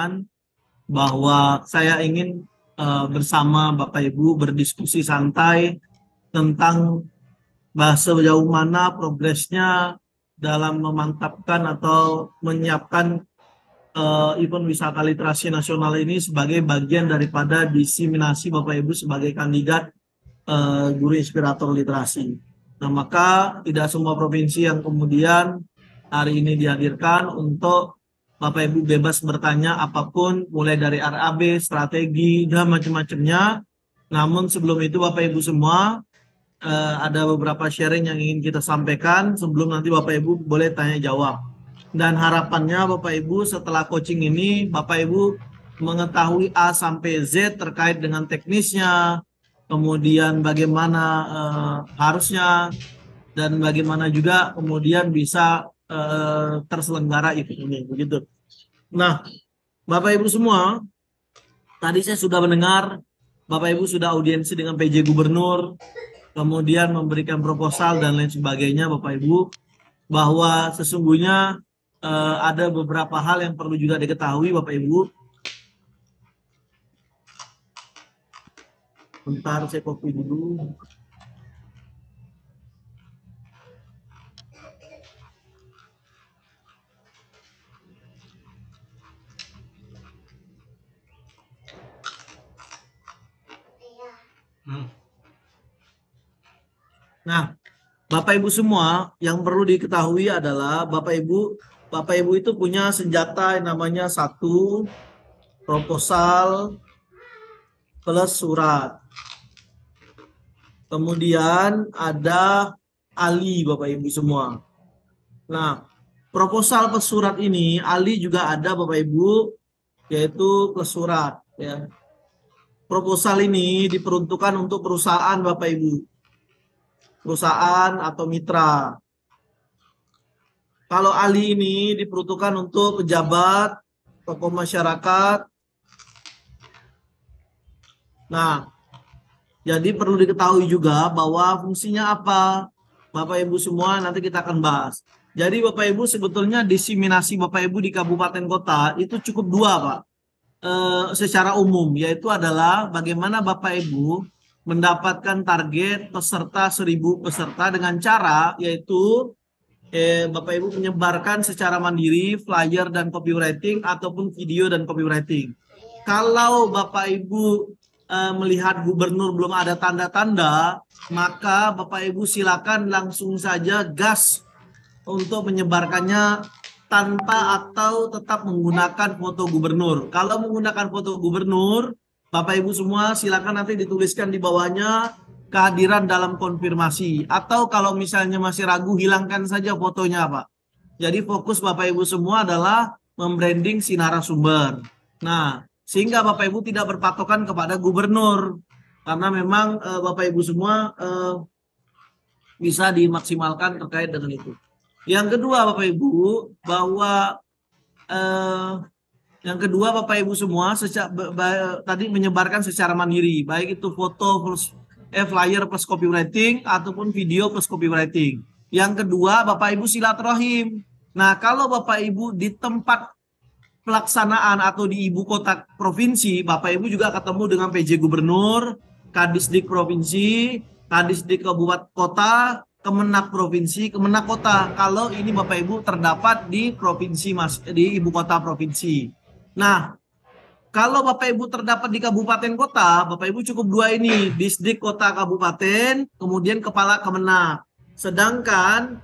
undangan bahwa saya ingin bersama Bapak Ibu berdiskusi santai tentang sejauh mana progresnya dalam memantapkan atau menyiapkan event wisata literasi nasional ini sebagai bagian daripada diseminasi Bapak Ibu sebagai kandidat guru inspirator literasi. Nah, maka tidak semua provinsi yang kemudian hari ini dihadirkan untuk Bapak Ibu bebas bertanya apapun, mulai dari RAB, strategi, dan macam-macamnya. Namun sebelum itu Bapak Ibu semua, ada beberapa sharing yang ingin kita sampaikan sebelum nanti Bapak Ibu boleh tanya jawab. Dan harapannya Bapak Ibu setelah coaching ini, Bapak Ibu mengetahui A sampai Z terkait dengan teknisnya, kemudian bagaimana harusnya, dan bagaimana juga kemudian bisa terselenggara event ini, begitu. Nah, Bapak Ibu semua, tadi saya sudah mendengar Bapak Ibu sudah audiensi dengan PJ Gubernur, kemudian memberikan proposal dan lain sebagainya, Bapak Ibu, bahwa sesungguhnya ada beberapa hal yang perlu juga diketahui, Bapak Ibu. Bentar, saya copy dulu. Nah, Bapak Ibu semua, yang perlu diketahui adalah Bapak Ibu itu punya senjata yang namanya satu proposal plus surat. Kemudian ada ahli Bapak Ibu semua. Nah, proposal plus surat ini ahli juga ada Bapak Ibu, yaitu plus surat ya. Proposal ini diperuntukkan untuk perusahaan Bapak Ibu. Perusahaan atau mitra. Kalau ahli ini diperuntukkan untuk pejabat, tokoh masyarakat. Nah, jadi perlu diketahui juga bahwa fungsinya apa. Bapak Ibu semua nanti kita akan bahas. Jadi Bapak Ibu sebetulnya diseminasi Bapak Ibu di kabupaten kota itu cukup dua, Pak. Secara umum, yaitu adalah bagaimana Bapak Ibu mendapatkan target peserta 1.000 peserta dengan cara yaitu Bapak Ibu menyebarkan secara mandiri flyer dan copywriting ataupun video dan copywriting. Kalau Bapak Ibu melihat gubernur belum ada tanda-tanda, maka Bapak Ibu silakan langsung saja gas untuk menyebarkannya tanpa atau tetap menggunakan foto gubernur. Kalau menggunakan foto gubernur, Bapak Ibu semua silakan nanti dituliskan di bawahnya kehadiran dalam konfirmasi. Atau kalau misalnya masih ragu, hilangkan saja fotonya, Pak. Jadi fokus Bapak Ibu semua adalah membranding si narasumber. Nah, sehingga Bapak Ibu tidak berpatokan kepada gubernur. Karena memang Bapak Ibu semua bisa dimaksimalkan terkait dengan itu. Yang kedua Bapak Ibu, bahwa yang kedua Bapak Ibu semua tadi menyebarkan secara mandiri, baik itu foto plus flyer plus copywriting ataupun video plus copywriting. Yang kedua Bapak Ibu silaturahim. Nah, kalau Bapak Ibu di tempat pelaksanaan atau di ibu kota provinsi, Bapak Ibu juga ketemu dengan PJ Gubernur, Kadisdik Provinsi, Kadisdik Kabupaten Kota, Kemenak Provinsi, Kemenak Kota. Kalau ini Bapak Ibu terdapat di provinsi di ibu kota provinsi. Nah, kalau Bapak Ibu terdapat di kabupaten kota, Bapak Ibu cukup dua ini, Disdik Kota Kabupaten, kemudian Kepala Kemenak. Sedangkan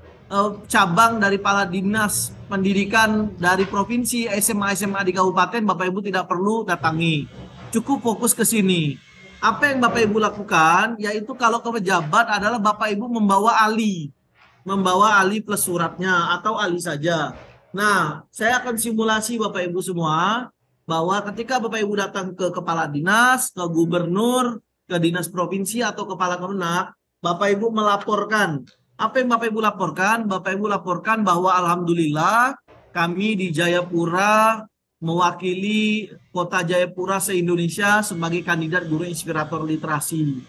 cabang dari Kepala Dinas Pendidikan dari provinsi, SMA di kabupaten, Bapak Ibu tidak perlu datangi. Cukup fokus ke sini. Apa yang Bapak Ibu lakukan, yaitu kalau ke pejabat adalah Bapak Ibu membawa ahli. Membawa ahli plus suratnya atau ahli saja. Nah, saya akan simulasi Bapak Ibu semua bahwa ketika Bapak Ibu datang ke kepala dinas, ke gubernur, ke dinas provinsi atau kepala kemenak, Bapak Ibu melaporkan. Apa yang Bapak Ibu laporkan? Bapak Ibu laporkan bahwa alhamdulillah kami di Jayapura mewakili Kota Jayapura se-Indonesia sebagai kandidat guru inspirator literasi.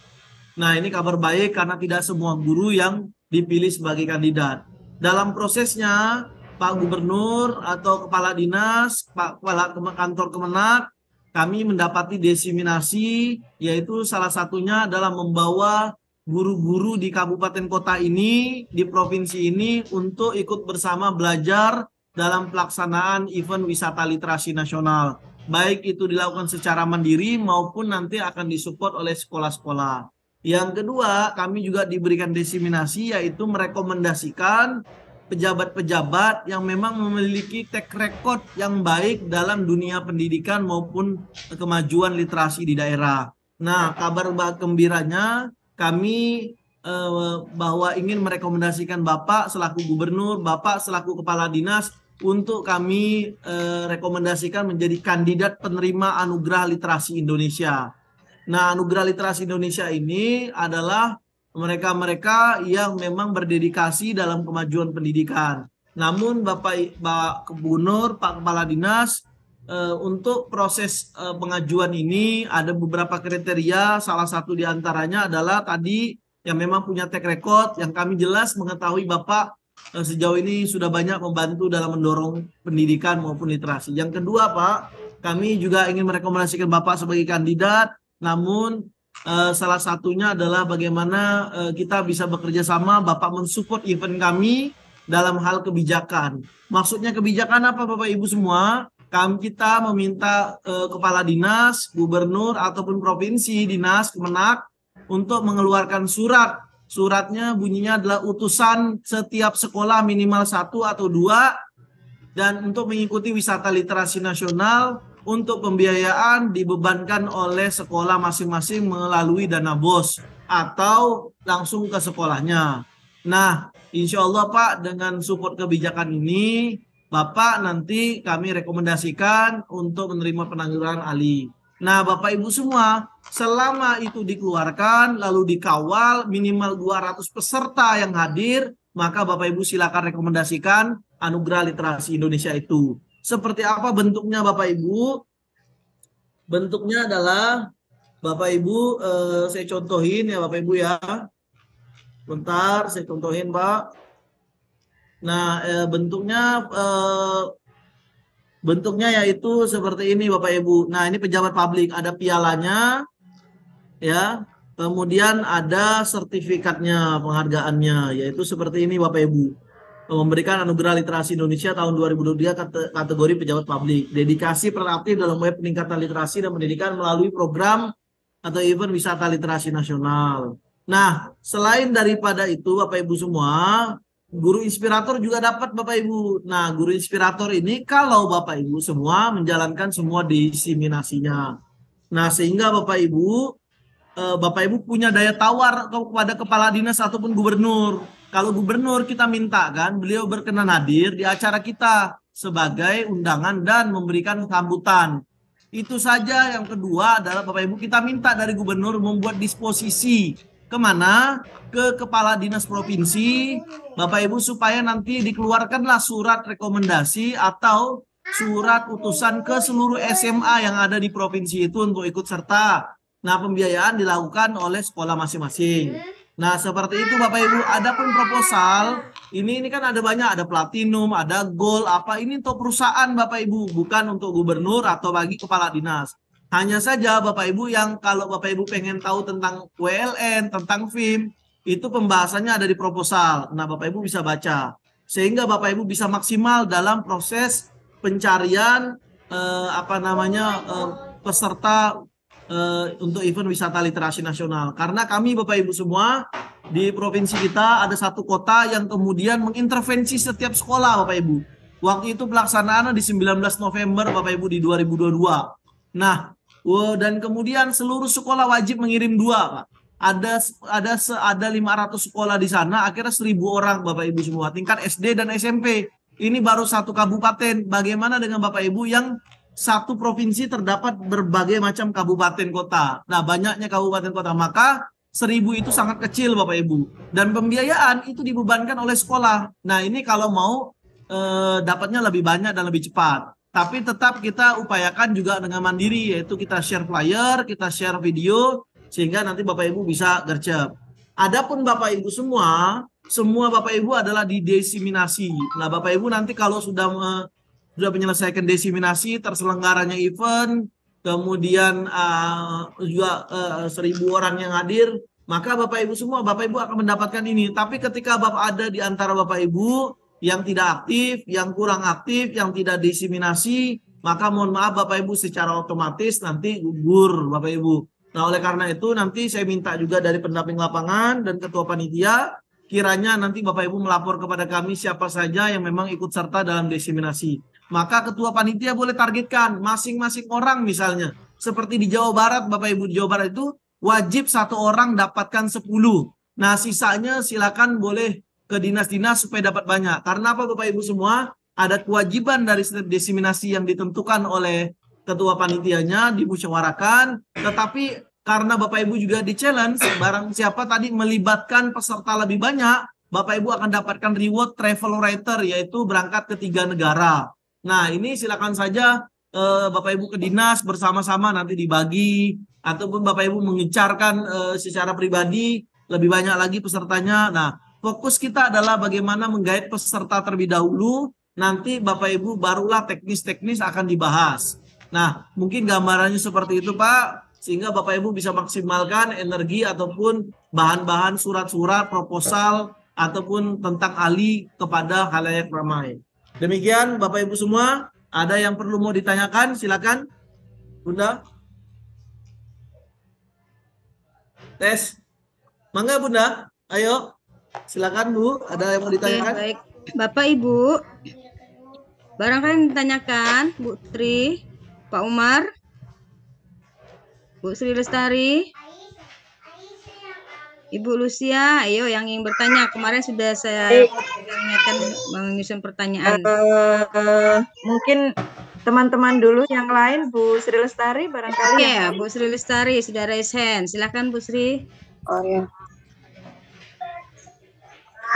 Nah, ini kabar baik karena tidak semua guru yang dipilih sebagai kandidat. Dalam prosesnya, Pak Gubernur atau Kepala Dinas, Pak Kepala Kantor Kemenak, kami mendapati diseminasi, yaitu salah satunya adalah membawa guru-guru di kabupaten kota ini, di provinsi ini untuk ikut bersama belajar dalam pelaksanaan event wisata literasi nasional. Baik itu dilakukan secara mandiri maupun nanti akan disupport oleh sekolah-sekolah. Yang kedua, kami juga diberikan diseminasi, yaitu merekomendasikan pejabat-pejabat yang memang memiliki track record yang baik dalam dunia pendidikan maupun kemajuan literasi di daerah. Nah, kabar gembiranya kami bahwa ingin merekomendasikan Bapak selaku Gubernur, Bapak selaku Kepala Dinas untuk kami rekomendasikan menjadi kandidat penerima Anugerah Literasi Indonesia. Nah, Anugerah Literasi Indonesia ini adalah mereka-mereka yang memang berdedikasi dalam kemajuan pendidikan. Namun Bapak Gubernur, Pak Kepala Dinas, untuk proses pengajuan ini ada beberapa kriteria. Salah satu diantaranya adalah tadi yang memang punya track record, yang kami jelas mengetahui Bapak sejauh ini sudah banyak membantu dalam mendorong pendidikan maupun literasi. Yang kedua, Pak, kami juga ingin merekomendasikan Bapak sebagai kandidat, namun salah satunya adalah bagaimana kita bisa bekerja sama, Bapak mensupport event kami dalam hal kebijakan. Maksudnya kebijakan apa Bapak Ibu semua? Kita meminta kepala dinas, gubernur ataupun provinsi, dinas, kemenak untuk mengeluarkan surat. Suratnya bunyinya adalah utusan setiap sekolah minimal 1 atau 2 dan untuk mengikuti wisata literasi nasional. Untuk pembiayaan dibebankan oleh sekolah masing-masing melalui dana BOS atau langsung ke sekolahnya. Nah, insya Allah Pak, dengan support kebijakan ini, Bapak nanti kami rekomendasikan untuk menerima penanggulangan ALI. Nah, Bapak Ibu semua, selama itu dikeluarkan lalu dikawal minimal 200 peserta yang hadir, maka Bapak Ibu silakan rekomendasikan Anugerah Literasi Indonesia itu. Seperti apa bentuknya Bapak Ibu? Bentuknya adalah Bapak Ibu, saya contohin ya Bapak Ibu ya. Bentar, saya contohin Pak. Nah, bentuknya yaitu seperti ini Bapak Ibu. Nah, ini pejabat publik, ada pialanya ya. Kemudian ada sertifikatnya, penghargaannya, yaitu seperti ini Bapak Ibu. Memberikan Anugerah Literasi Indonesia tahun 2023 kategori pejabat publik. Dedikasi peran aktif dalam upaya peningkatan literasi dan pendidikan melalui program atau event wisata literasi nasional. Nah, selain daripada itu Bapak Ibu semua, guru inspirator juga dapat Bapak Ibu. Nah, guru inspirator ini kalau Bapak Ibu semua menjalankan semua diseminasinya. Nah, sehingga Bapak Ibu punya daya tawar kepada kepala dinas ataupun gubernur. Kalau gubernur kita minta kan, beliau berkenan hadir di acara kita sebagai undangan dan memberikan sambutan. Itu saja. Yang kedua adalah Bapak Ibu kita minta dari gubernur membuat disposisi kemana? Ke kepala dinas provinsi, Bapak Ibu supaya nanti dikeluarkanlah surat rekomendasi atau surat utusan ke seluruh SMA yang ada di provinsi itu untuk ikut serta. Nah, pembiayaan dilakukan oleh sekolah masing-masing. Nah, seperti itu Bapak Ibu. Adapun proposal, ini kan ada banyak, ada platinum, ada gold, apa ini untuk perusahaan Bapak Ibu, bukan untuk gubernur atau bagi kepala dinas. Hanya saja Bapak Ibu yang kalau Bapak Ibu pengen tahu tentang WLN, tentang FIM, itu pembahasannya ada di proposal. Nah, Bapak Ibu bisa baca. Sehingga Bapak Ibu bisa maksimal dalam proses pencarian peserta untuk event wisata literasi nasional. Karena kami Bapak Ibu semua di provinsi kita ada satu kota yang kemudian mengintervensi setiap sekolah Bapak Ibu. Waktu itu pelaksanaan di 19 November Bapak Ibu di 2022. Nah, dan kemudian seluruh sekolah wajib mengirim 2 Pak. Ada 500 sekolah di sana, akhirnya 1.000 orang Bapak Ibu semua, tingkat SD dan SMP. Ini baru satu kabupaten. Bagaimana dengan Bapak Ibu yang satu provinsi terdapat berbagai macam kabupaten kota. Nah, banyaknya kabupaten kota, maka 1.000 itu sangat kecil Bapak Ibu. Dan pembiayaan itu dibebankan oleh sekolah. Nah, ini kalau mau dapatnya lebih banyak dan lebih cepat. Tapi tetap kita upayakan juga dengan mandiri, yaitu kita share flyer, kita share video, sehingga nanti Bapak Ibu bisa gercep. Adapun Bapak Ibu semua, semua Bapak Ibu adalah didesiminasi. Nah, Bapak Ibu nanti kalau sudah menyelesaikan desiminasi, terselenggaranya event, kemudian juga 1.000 orang yang hadir, maka Bapak Ibu semua, Bapak Ibu akan mendapatkan ini. Tapi ketika Bapak ada di antara Bapak Ibu yang tidak aktif, yang kurang aktif, yang tidak desiminasi, maka mohon maaf Bapak Ibu secara otomatis nanti gugur Bapak Ibu. Nah, oleh karena itu nanti saya minta juga dari pendamping lapangan dan ketua panitia, kiranya nanti Bapak Ibu melapor kepada kami siapa saja yang memang ikut serta dalam desiminasi. Maka ketua panitia boleh targetkan masing-masing orang misalnya. Seperti di Jawa Barat, Bapak Ibu, di Jawa Barat itu wajib 1 orang dapatkan 10. Nah, sisanya silakan boleh ke dinas-dinas supaya dapat banyak. Karena apa Bapak Ibu semua? Ada kewajiban dari setiap desiminasi yang ditentukan oleh ketua panitianya, dimusyawarakan. Tetapi karena Bapak Ibu juga di-challenge, barang siapa tadi melibatkan peserta lebih banyak, Bapak Ibu akan dapatkan reward travel writer, yaitu berangkat ke 3 negara. Nah, ini silakan saja Bapak Ibu ke dinas bersama-sama nanti dibagi, ataupun Bapak Ibu mengecarkan secara pribadi lebih banyak lagi pesertanya. Nah, fokus kita adalah bagaimana menggait peserta terlebih dahulu, nanti Bapak Ibu barulah teknis-teknis akan dibahas. Nah, mungkin gambarannya seperti itu Pak, sehingga Bapak Ibu bisa maksimalkan energi ataupun bahan-bahan surat-surat, proposal, ataupun tentang ahli kepada khalayak ramai. Demikian Bapak Ibu semua, ada yang perlu mau ditanyakan, silakan Bunda. Tes. Mangga Bunda, ayo. Silakan Bu, ada yang mau ditanyakan? Oke, baik. Bapak Ibu, barangkali yang ditanyakan Bu Tri, Pak Umar, Bu Sri Lestari, Ibu Lucia, ayo yang ingin bertanya. Kemarin sudah saya ingatkan menyusun pertanyaan. Mungkin teman-teman dulu yang lain, Bu Sri Lestari barangkali. Ya, Bu Sri Lestari sudah raise hand. Silakan Bu Sri. Oh ya.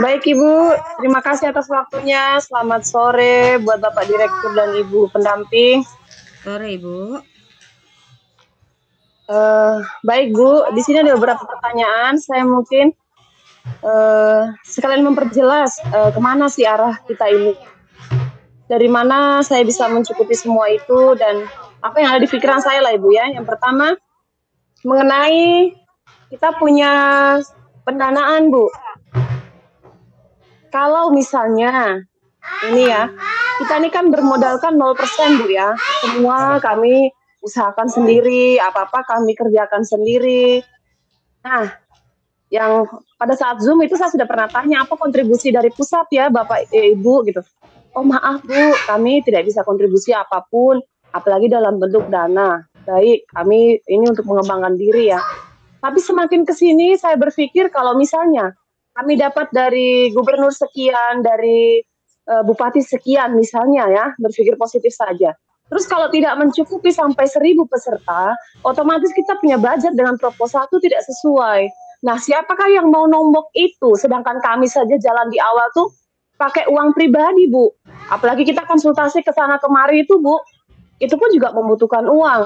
Baik Ibu, terima kasih atas waktunya. Selamat sore buat Bapak Direktur dan Ibu pendamping. Sore Ibu. Baik Bu, di sini ada beberapa pertanyaan. Saya mungkin sekalian memperjelas kemana sih arah kita ini. Dari mana saya bisa mencukupi semua itu dan apa yang ada di pikiran saya lah Ibu ya. Yang pertama, mengenai kita punya pendanaan Bu. Kalau misalnya ini ya, kita ini kan bermodalkan 0% Bu ya. Semua kami usahakan sendiri, apa-apa kami kerjakan sendiri. Nah, yang pada saat Zoom itu saya sudah pernah tanya apa kontribusi dari pusat ya Bapak Ibu gitu. Oh maaf Bu, kami tidak bisa kontribusi apapun, apalagi dalam bentuk dana. Baik, kami ini untuk mengembangkan diri ya. Tapi semakin ke sini saya berpikir kalau misalnya kami dapat dari gubernur sekian, dari bupati sekian misalnya ya, berpikir positif saja. Terus kalau tidak mencukupi sampai 1.000 peserta, otomatis kita punya budget dengan proposal itu tidak sesuai. Nah, siapakah yang mau nombok itu? Sedangkan kami saja jalan di awal tuh pakai uang pribadi, Bu. Apalagi kita konsultasi ke sana kemari itu, Bu. Itu pun juga membutuhkan uang.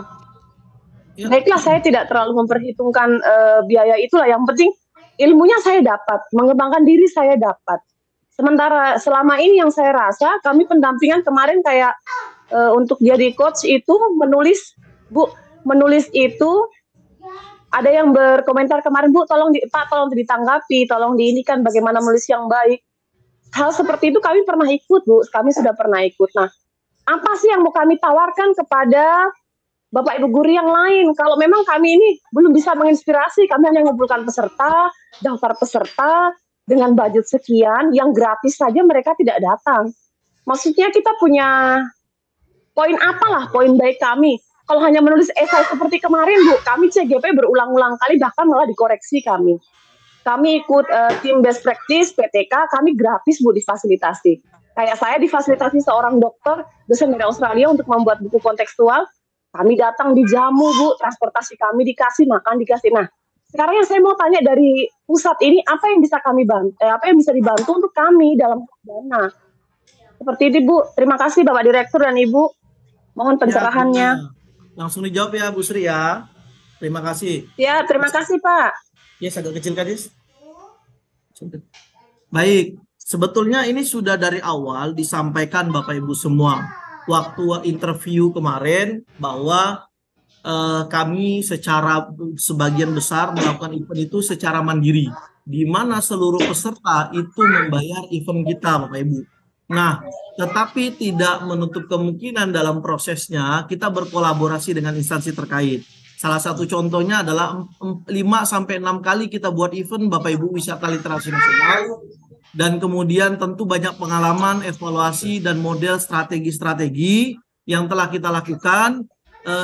Ya. Baiklah, saya tidak terlalu memperhitungkan biaya itulah. Yang penting ilmunya saya dapat, mengembangkan diri saya dapat. Sementara selama ini yang saya rasa, kami pendampingan kemarin kayak untuk jadi coach itu menulis, Bu, menulis itu ada yang berkomentar kemarin, Bu, tolong Pak, tolong ditanggapi, tolong diinikan bagaimana menulis yang baik. Hal seperti itu kami pernah ikut, Bu, kami sudah pernah ikut. Nah, apa sih yang mau kami tawarkan kepada Bapak Ibu guru yang lain? Kalau memang kami ini belum bisa menginspirasi, kami hanya mengumpulkan peserta, daftar peserta dengan budget sekian, yang gratis saja mereka tidak datang. Maksudnya kita punya poin apalah, poin baik kami. Kalau hanya menulis esai seperti kemarin, Bu, kami CGP berulang-ulang kali, bahkan malah dikoreksi kami. Kami ikut tim best practice, PTK, kami gratis, Bu, difasilitasi. Kayak saya difasilitasi seorang dokter, dosen dari Australia untuk membuat buku kontekstual, kami datang dijamu, Bu, transportasi kami dikasih, makan dikasih. Nah, sekarang yang saya mau tanya dari pusat ini, apa yang bisa kami bantu, apa yang bisa dibantu untuk kami dalam dana? Seperti itu, Bu. Terima kasih Bapak Direktur dan Ibu. Mohon pencerahannya. Ya, langsung dijawab ya Bu Sri ya. Terima kasih. Ya, terima kasih Pak. Yes, agak kecil kan, Yes? Baik, sebetulnya ini sudah dari awal disampaikan Bapak Ibu semua. Waktu interview kemarin bahwa kami secara sebagian besar melakukan event itu secara mandiri, di mana seluruh peserta itu membayar event kita, Bapak Ibu. Nah, tetapi tidak menutup kemungkinan dalam prosesnya kita berkolaborasi dengan instansi terkait. Salah satu contohnya adalah 5-6 kali kita buat event Bapak Ibu wisata literasi nasional, dan kemudian tentu banyak pengalaman, evaluasi, dan model strategi-strategi yang telah kita lakukan.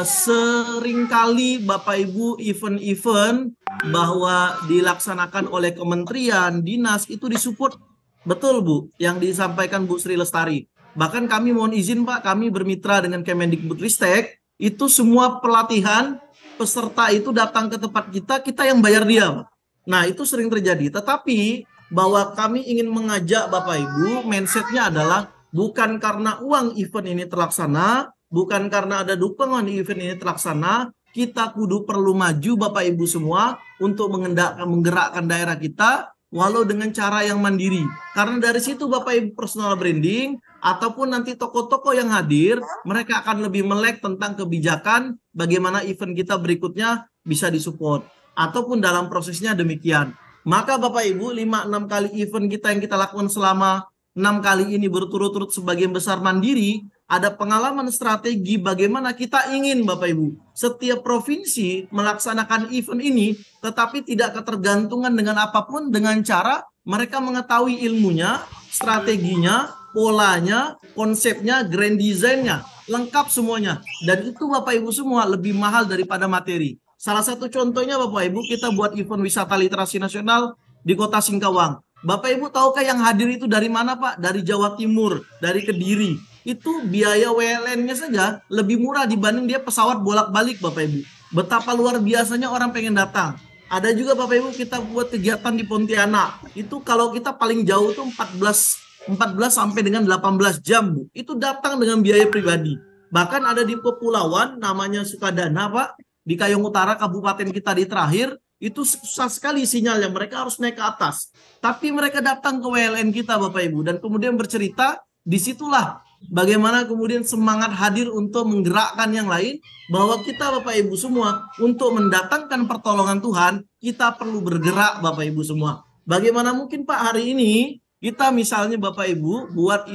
Seringkali Bapak Ibu event-event bahwa dilaksanakan oleh kementerian, dinas itu disupport, betul Bu, yang disampaikan Bu Sri Lestari. Bahkan kami mohon izin Pak, kami bermitra dengan Kemendikbudristek, itu semua pelatihan peserta itu datang ke tempat kita, kita yang bayar dia Pak. Nah itu sering terjadi, tetapi bahwa kami ingin mengajak Bapak Ibu, mindsetnya adalah bukan karena uang event ini terlaksana, bukan karena ada dukungan di event ini terlaksana, kita kudu perlu maju Bapak Ibu semua untuk menggerakkan daerah kita walau dengan cara yang mandiri. Karena dari situ Bapak Ibu personal branding ataupun nanti tokoh-tokoh yang hadir, mereka akan lebih melek tentang kebijakan bagaimana event kita berikutnya bisa disupport. Ataupun dalam prosesnya demikian. Maka Bapak Ibu 5-6 kali event kita yang kita lakukan selama 6 kali ini berturut-turut sebagian besar mandiri, ada pengalaman strategi bagaimana kita ingin Bapak Ibu setiap provinsi melaksanakan event ini, tetapi tidak ketergantungan dengan apapun, dengan cara mereka mengetahui ilmunya, strateginya, polanya, konsepnya, grand design-nya, lengkap semuanya. Dan itu Bapak Ibu semua lebih mahal daripada materi. Salah satu contohnya Bapak Ibu, kita buat event wisata literasi nasional di Kota Singkawang. Bapak Ibu tahukah yang hadir itu dari mana Pak? Dari Jawa Timur, dari Kediri. Itu biaya WLN-nya saja lebih murah dibanding dia pesawat bolak-balik Bapak Ibu. Betapa luar biasanya orang pengen datang. Ada juga Bapak Ibu kita buat kegiatan di Pontianak. Itu kalau kita paling jauh tuh 14 sampai dengan 18 jam Bu. Itu datang dengan biaya pribadi. Bahkan ada di kepulauan namanya Sukadana Pak. Di Kayong Utara kabupaten kita di terakhir. Itu susah sekali sinyalnya, mereka harus naik ke atas. Tapi mereka datang ke WLN kita Bapak Ibu dan kemudian bercerita, disitulah bagaimana kemudian semangat hadir untuk menggerakkan yang lain, bahwa kita Bapak Ibu semua untuk mendatangkan pertolongan Tuhan, kita perlu bergerak Bapak Ibu semua. Bagaimana mungkin Pak hari ini kita misalnya Bapak Ibu buat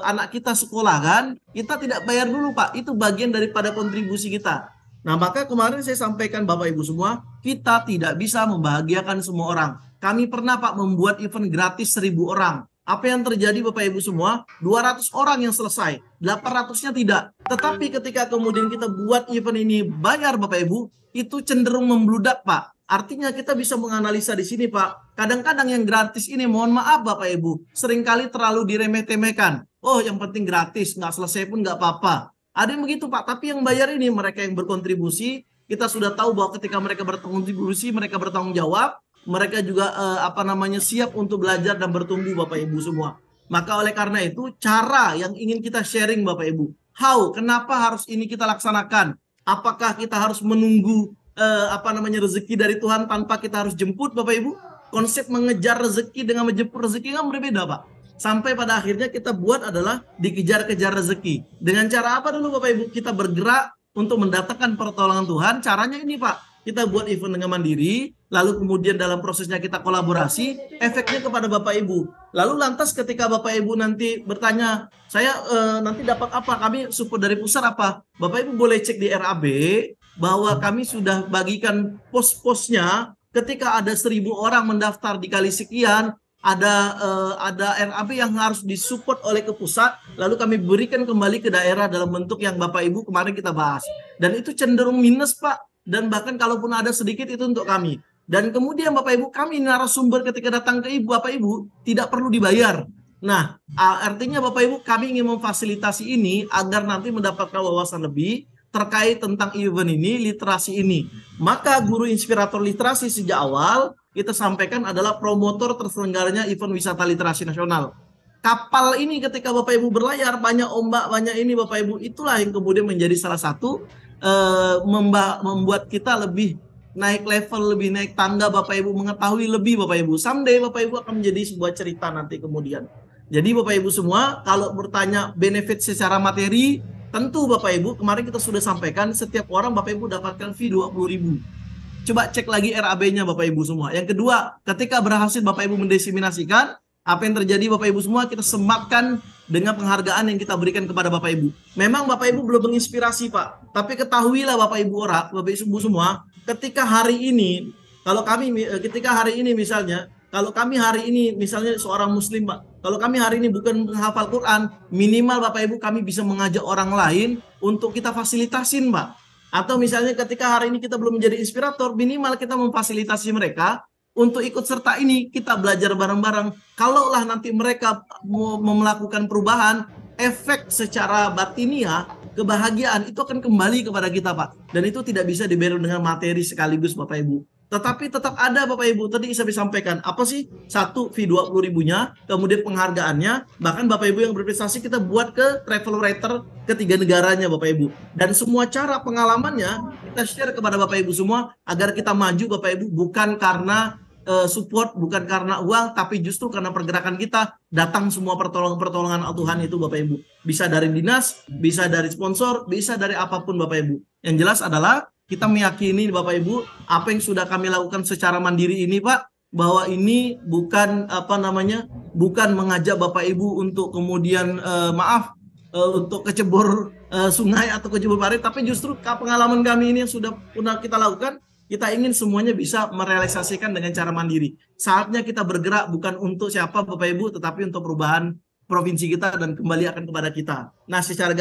anak kita sekolah kan, kita tidak bayar dulu Pak, itu bagian daripada kontribusi kita. Nah maka kemarin saya sampaikan Bapak Ibu semua, kita tidak bisa membahagiakan semua orang. Kami pernah Pak membuat event gratis 1.000 orang. Apa yang terjadi Bapak Ibu semua? 200 orang yang selesai, 800-nya tidak. Tetapi ketika kemudian kita buat event ini bayar Bapak Ibu, itu cenderung membludak Pak. Artinya kita bisa menganalisa di sini Pak. Kadang-kadang yang gratis ini mohon maaf Bapak Ibu, seringkali terlalu diremeh-temehkan. Oh yang penting gratis, nggak selesai pun nggak apa-apa. Ada yang begitu Pak, tapi yang bayar ini mereka yang berkontribusi. Kita sudah tahu bahwa ketika mereka berkontribusi, mereka bertanggung jawab, mereka juga siap untuk belajar dan bertumbuh Bapak Ibu semua. Maka oleh karena itu cara yang ingin kita sharing Bapak Ibu, kenapa harus ini kita laksanakan? Apakah kita harus menunggu rezeki dari Tuhan tanpa kita harus jemput Bapak Ibu? Konsep mengejar rezeki dengan menjemput rezeki kan berbeda Pak. Sampai pada akhirnya kita buat adalah dikejar-kejar rezeki. Dengan cara apa dulu Bapak Ibu? Kita bergerak untuk mendatangkan pertolongan Tuhan. Caranya ini Pak, kita buat event dengan mandiri, lalu kemudian dalam prosesnya kita kolaborasi, efeknya kepada Bapak Ibu. Lalu lantas ketika Bapak Ibu nanti bertanya, saya nanti dapat apa? Kami support dari pusat apa? Bapak Ibu boleh cek di RAB bahwa kami sudah bagikan pos-posnya. Ketika ada 1.000 orang mendaftar dikali sekian, ada RAB yang harus disupport oleh ke pusat, lalu kami berikan kembali ke daerah dalam bentuk yang Bapak Ibu kemarin kita bahas. Dan itu cenderung minus Pak, dan bahkan kalaupun ada sedikit itu untuk kami. Dan kemudian Bapak Ibu, kami narasumber ketika datang ke Bapak Ibu tidak perlu dibayar. Nah, artinya Bapak Ibu, kami ingin memfasilitasi ini agar nanti mendapatkan wawasan lebih terkait tentang event ini, literasi ini. Maka guru inspirator literasi sejak awal kita sampaikan adalah promotor terselenggaranya event wisata literasi nasional. Kapal ini ketika Bapak Ibu berlayar, banyak ombak, banyak ini Bapak Ibu, itulah yang kemudian menjadi salah satu membuat kita lebih naik level lebih, naik tangga Bapak Ibu, mengetahui lebih Bapak Ibu. Someday Bapak Ibu akan menjadi sebuah cerita nanti kemudian. Jadi Bapak Ibu semua, kalau bertanya benefit secara materi, tentu Bapak Ibu, kemarin kita sudah sampaikan, setiap orang Bapak Ibu dapatkan fee 20.000. Coba cek lagi RAB-nya Bapak Ibu semua. Yang kedua, ketika berhasil Bapak Ibu mendesiminasikan, apa yang terjadi Bapak Ibu semua, kita sematkan dengan penghargaan yang kita berikan kepada Bapak Ibu. Memang Bapak Ibu belum menginspirasi Pak, tapi ketahuilah Bapak Ibu Bapak Ibu semua, ketika hari ini, kalau kami ketika hari ini misalnya, kalau kami hari ini misalnya seorang muslim Pak, kalau kami hari ini bukan menghafal Quran, minimal Bapak Ibu kami bisa mengajak orang lain untuk kita fasilitasin Pak. Atau misalnya ketika hari ini kita belum menjadi inspirator, minimal kita memfasilitasi mereka untuk ikut serta ini, kita belajar bareng-bareng. Kalaulah nanti mereka mau melakukan perubahan, efek secara batiniah, kebahagiaan itu akan kembali kepada kita Pak. Dan itu tidak bisa diberi dengan materi sekaligus Bapak Ibu. Tetapi tetap ada Bapak Ibu, tadi saya sampaikan, apa sih? Satu, fee 20.000-nya, kemudian penghargaannya, bahkan Bapak Ibu yang berprestasi kita buat ke travel writer ketiga negaranya Bapak Ibu. Dan semua cara pengalamannya kita share kepada Bapak Ibu semua, agar kita maju Bapak Ibu, bukan karena support, bukan karena uang, tapi justru karena pergerakan kita, datang semua pertolongan Tuhan itu Bapak Ibu. Bisa dari dinas, bisa dari sponsor, bisa dari apapun Bapak Ibu. Yang jelas adalah, kita meyakini Bapak Ibu, apa yang sudah kami lakukan secara mandiri ini Pak, bahwa ini bukan bukan mengajak Bapak Ibu untuk kemudian untuk kecebur sungai atau kecebur parit, tapi justru pengalaman kami ini yang sudah pernah kita lakukan, kita ingin semuanya bisa merealisasikan dengan cara mandiri. Saatnya kita bergerak bukan untuk siapa Bapak Ibu, tetapi untuk perubahan provinsi kita dan kembali akan kepada kita. Nah, secara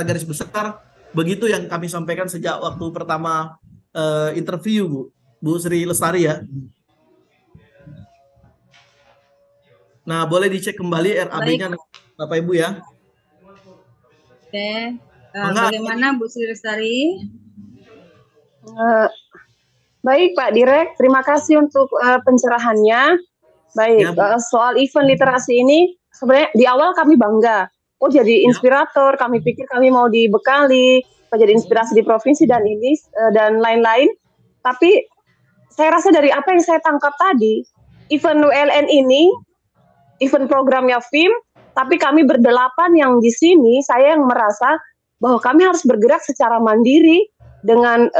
garis besar, begitu yang kami sampaikan sejak waktu pertama interview Bu Sri Lestari ya. Nah, boleh dicek kembali RAB-nya Bapak Ibu ya. Oke. Bagaimana Bu Sri Lestari? Baik Pak Direk, terima kasih untuk pencerahannya. Baik, ya, soal event literasi ini sebenarnya di awal kami bangga. Oh, jadi inspirator, kami pikir kami mau dibekali, menjadi inspirasi di provinsi dan ini dan lain-lain. Tapi saya rasa dari apa yang saya tangkap tadi, event ULN ini, event programnya FIM, tapi kami berdelapan yang di sini, saya yang merasa bahwa kami harus bergerak secara mandiri dengan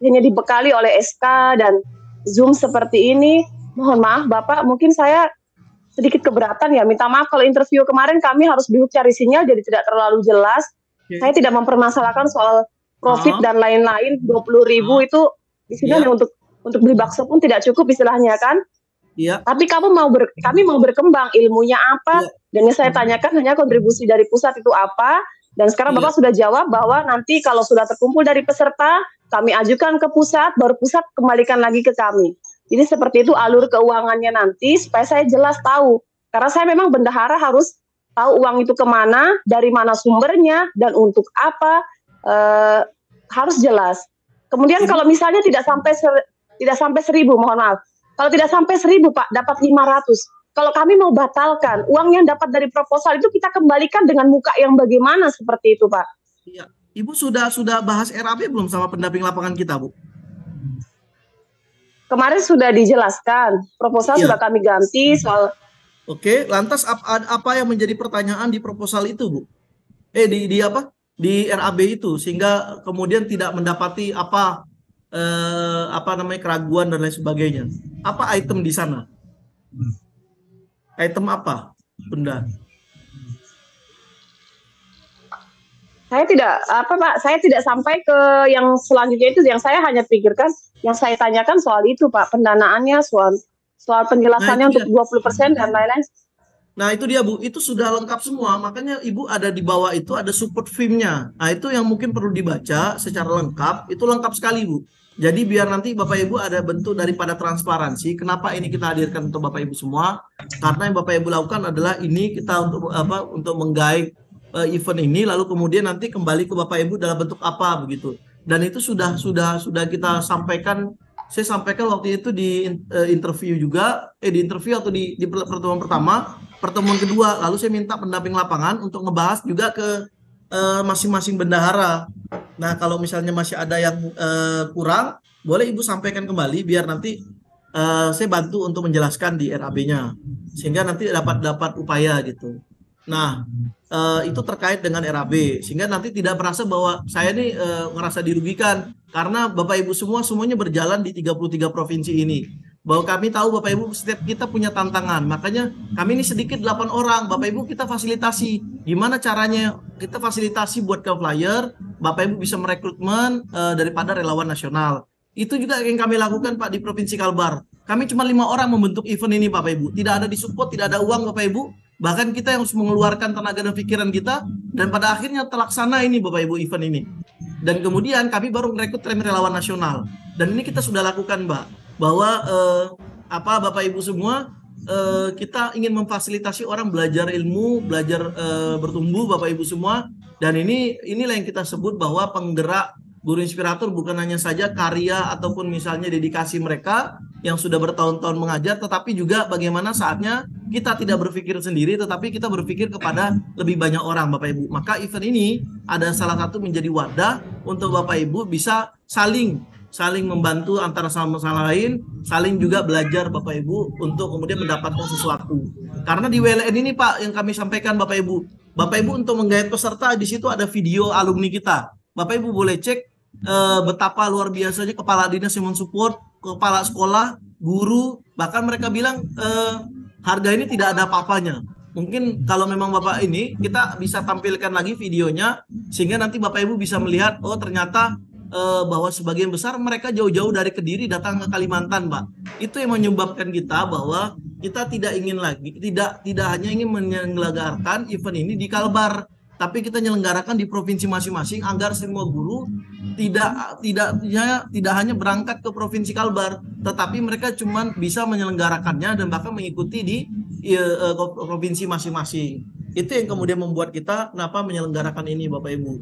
hanya dibekali oleh SK dan Zoom seperti ini. Mohon maaf Bapak, mungkin saya sedikit keberatan ya, minta maaf kalau interview kemarin kami harus dulu cari sinyal jadi tidak terlalu jelas. Saya tidak mempermasalahkan soal profit dan lain-lain. 20.000 itu di sini untuk beli bakso pun tidak cukup istilahnya kan. Tapi kami mau berkembang, ilmunya apa, dan yang saya tanyakan hanya kontribusi dari pusat itu apa. Dan sekarang Bapak sudah jawab bahwa nanti kalau sudah terkumpul dari peserta, kami ajukan ke pusat, baru pusat kembalikan lagi ke kami. Jadi seperti itu alur keuangannya nanti supaya saya jelas tahu. Karena saya memang bendahara harus tahu uang itu kemana, dari mana sumbernya, dan untuk apa, harus jelas. Kemudian kalau misalnya tidak sampai 1.000, mohon maaf. Kalau tidak sampai 1.000 Pak, dapat 500. Kalau kami mau batalkan, uang yang dapat dari proposal itu kita kembalikan dengan muka yang bagaimana seperti itu Pak? Iya. Ibu sudah bahas RAB belum sama pendamping lapangan kita Bu? Kemarin sudah dijelaskan, proposal sudah kami ganti soal. Oke, lantas apa yang menjadi pertanyaan di proposal itu, Bu? Di RAB itu sehingga kemudian tidak mendapati keraguan dan lain sebagainya. Apa item di sana? Item apa, Bunda? Saya tidak sampai ke yang selanjutnya itu. Yang saya hanya pikirkan, yang saya tanyakan soal itu Pak, pendanaannya, soal penjelasannya untuk 20% dan lain-lain. Nah itu dia Bu, itu sudah lengkap semua, makanya Ibu ada di bawah itu ada support FIM-nya. Nah itu yang mungkin perlu dibaca secara lengkap, itu lengkap sekali Bu. Jadi biar nanti Bapak Ibu ada bentuk daripada transparansi. Kenapa ini kita hadirkan untuk Bapak Ibu semua? Karena yang Bapak Ibu lakukan adalah ini kita untuk mengguide event ini, lalu kemudian nanti kembali ke Bapak Ibu dalam bentuk apa begitu. Dan itu sudah kita sampaikan. Saya sampaikan waktu itu di interview juga, di interview atau di pertemuan pertama, pertemuan kedua. Lalu saya minta pendamping lapangan untuk ngebahas juga ke masing-masing bendahara. Nah kalau misalnya masih ada yang kurang, boleh Ibu sampaikan kembali biar nanti saya bantu untuk menjelaskan di RAB-nya sehingga nanti dapat upaya gitu. Nah, itu terkait dengan RAB sehingga nanti tidak merasa bahwa saya ini ngerasa dirugikan karena Bapak Ibu semuanya berjalan di 33 provinsi ini. Bahwa kami tahu Bapak Ibu setiap kita punya tantangan. Makanya kami ini sedikit 8 orang. Bapak Ibu kita fasilitasi. Gimana caranya kita fasilitasi buat ke flyer. Bapak Ibu bisa merekrutmen daripada relawan nasional. Itu juga yang kami lakukan Pak di Provinsi Kalbar. Kami cuma 5 orang membentuk event ini Bapak Ibu. Tidak ada disupport, tidak ada uang Bapak Ibu. Bahkan kita yang harus mengeluarkan tenaga dan pikiran kita. Dan pada akhirnya terlaksana ini Bapak Ibu event ini. Dan kemudian kami baru merekrut relawan nasional. Dan ini kita sudah lakukan Mbak. Bahwa Bapak Ibu semua kita ingin memfasilitasi orang belajar ilmu, belajar bertumbuh Bapak Ibu semua. Dan inilah yang kita sebut bahwa penggerak guru inspirator bukan hanya saja karya ataupun misalnya dedikasi mereka yang sudah bertahun-tahun mengajar, tetapi juga bagaimana saatnya kita tidak berpikir sendiri, tetapi kita berpikir kepada lebih banyak orang Bapak Ibu. Maka event ini ada salah satu menjadi wadah untuk Bapak Ibu bisa saling membantu antara sama lain, saling juga belajar Bapak Ibu untuk kemudian mendapatkan sesuatu. Karena di WLN ini Pak yang kami sampaikan Bapak Ibu untuk menggait peserta di situ ada video alumni kita. Bapak Ibu boleh cek betapa luar biasanya kepala dinas yang mensupport, kepala sekolah, guru, bahkan mereka bilang harga ini tidak ada apa-apanya. Mungkin kalau memang Bapak ini kita bisa tampilkan lagi videonya sehingga nanti Bapak Ibu bisa melihat ternyata bahwa sebagian besar mereka jauh-jauh dari Kediri datang ke Kalimantan, Pak. Itu yang menyebabkan kita bahwa kita tidak ingin lagi, tidak hanya ingin menyelenggarakan event ini di Kalbar, tapi kita menyelenggarakan di provinsi masing-masing agar semua guru tidak hanya berangkat ke provinsi Kalbar, tetapi mereka cuma bisa menyelenggarakannya dan bahkan mengikuti di provinsi masing-masing. Itu yang kemudian membuat kita kenapa menyelenggarakan ini Bapak Ibu.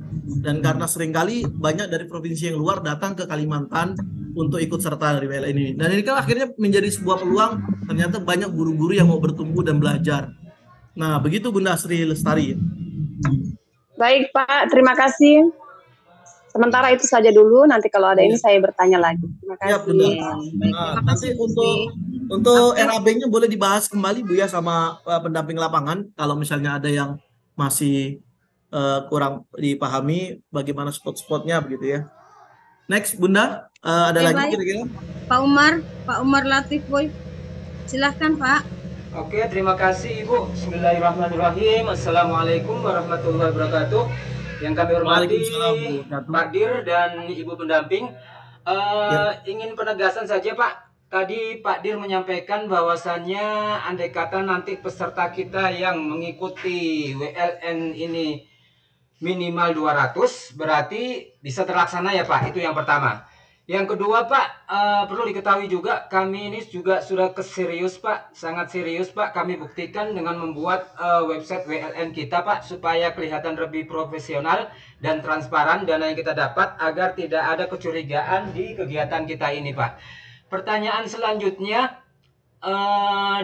Dan karena seringkali banyak dari provinsi yang luar datang ke Kalimantan untuk ikut serta dari WLN ini. Dan ini kan akhirnya menjadi sebuah peluang, ternyata banyak guru-guru yang mau bertumbuh dan belajar. Nah, begitu Bunda Sri Lestari. Baik Pak, terima kasih. Sementara itu saja dulu, nanti kalau ada ini saya bertanya lagi. Terima kasih. Ya, Bunda. Nah, nanti untuk RAB-nya boleh dibahas kembali Bu ya sama pendamping lapangan kalau misalnya ada yang masih kurang dipahami bagaimana spot-spotnya begitu ya. Next Bunda, ada lagi kira-kira? Pak Umar Latif Boy. Silahkan Pak. Oke, terima kasih Ibu. Bismillahirrahmanirrahim. Assalamualaikum warahmatullahi wabarakatuh. Yang kami hormati Pak Dir dan Ibu pendamping. Ingin penegasan saja Pak. Tadi Pak Dir menyampaikan bahwasannya andai kata nanti peserta kita yang mengikuti WLN ini minimal 200 berarti bisa terlaksana ya Pak. Itu yang pertama. Yang kedua Pak, perlu diketahui juga kami ini juga sudah serius Pak, sangat serius Pak. Kami buktikan dengan membuat website WLN kita Pak supaya kelihatan lebih profesional dan transparan dana yang kita dapat agar tidak ada kecurigaan di kegiatan kita ini Pak. Pertanyaan selanjutnya,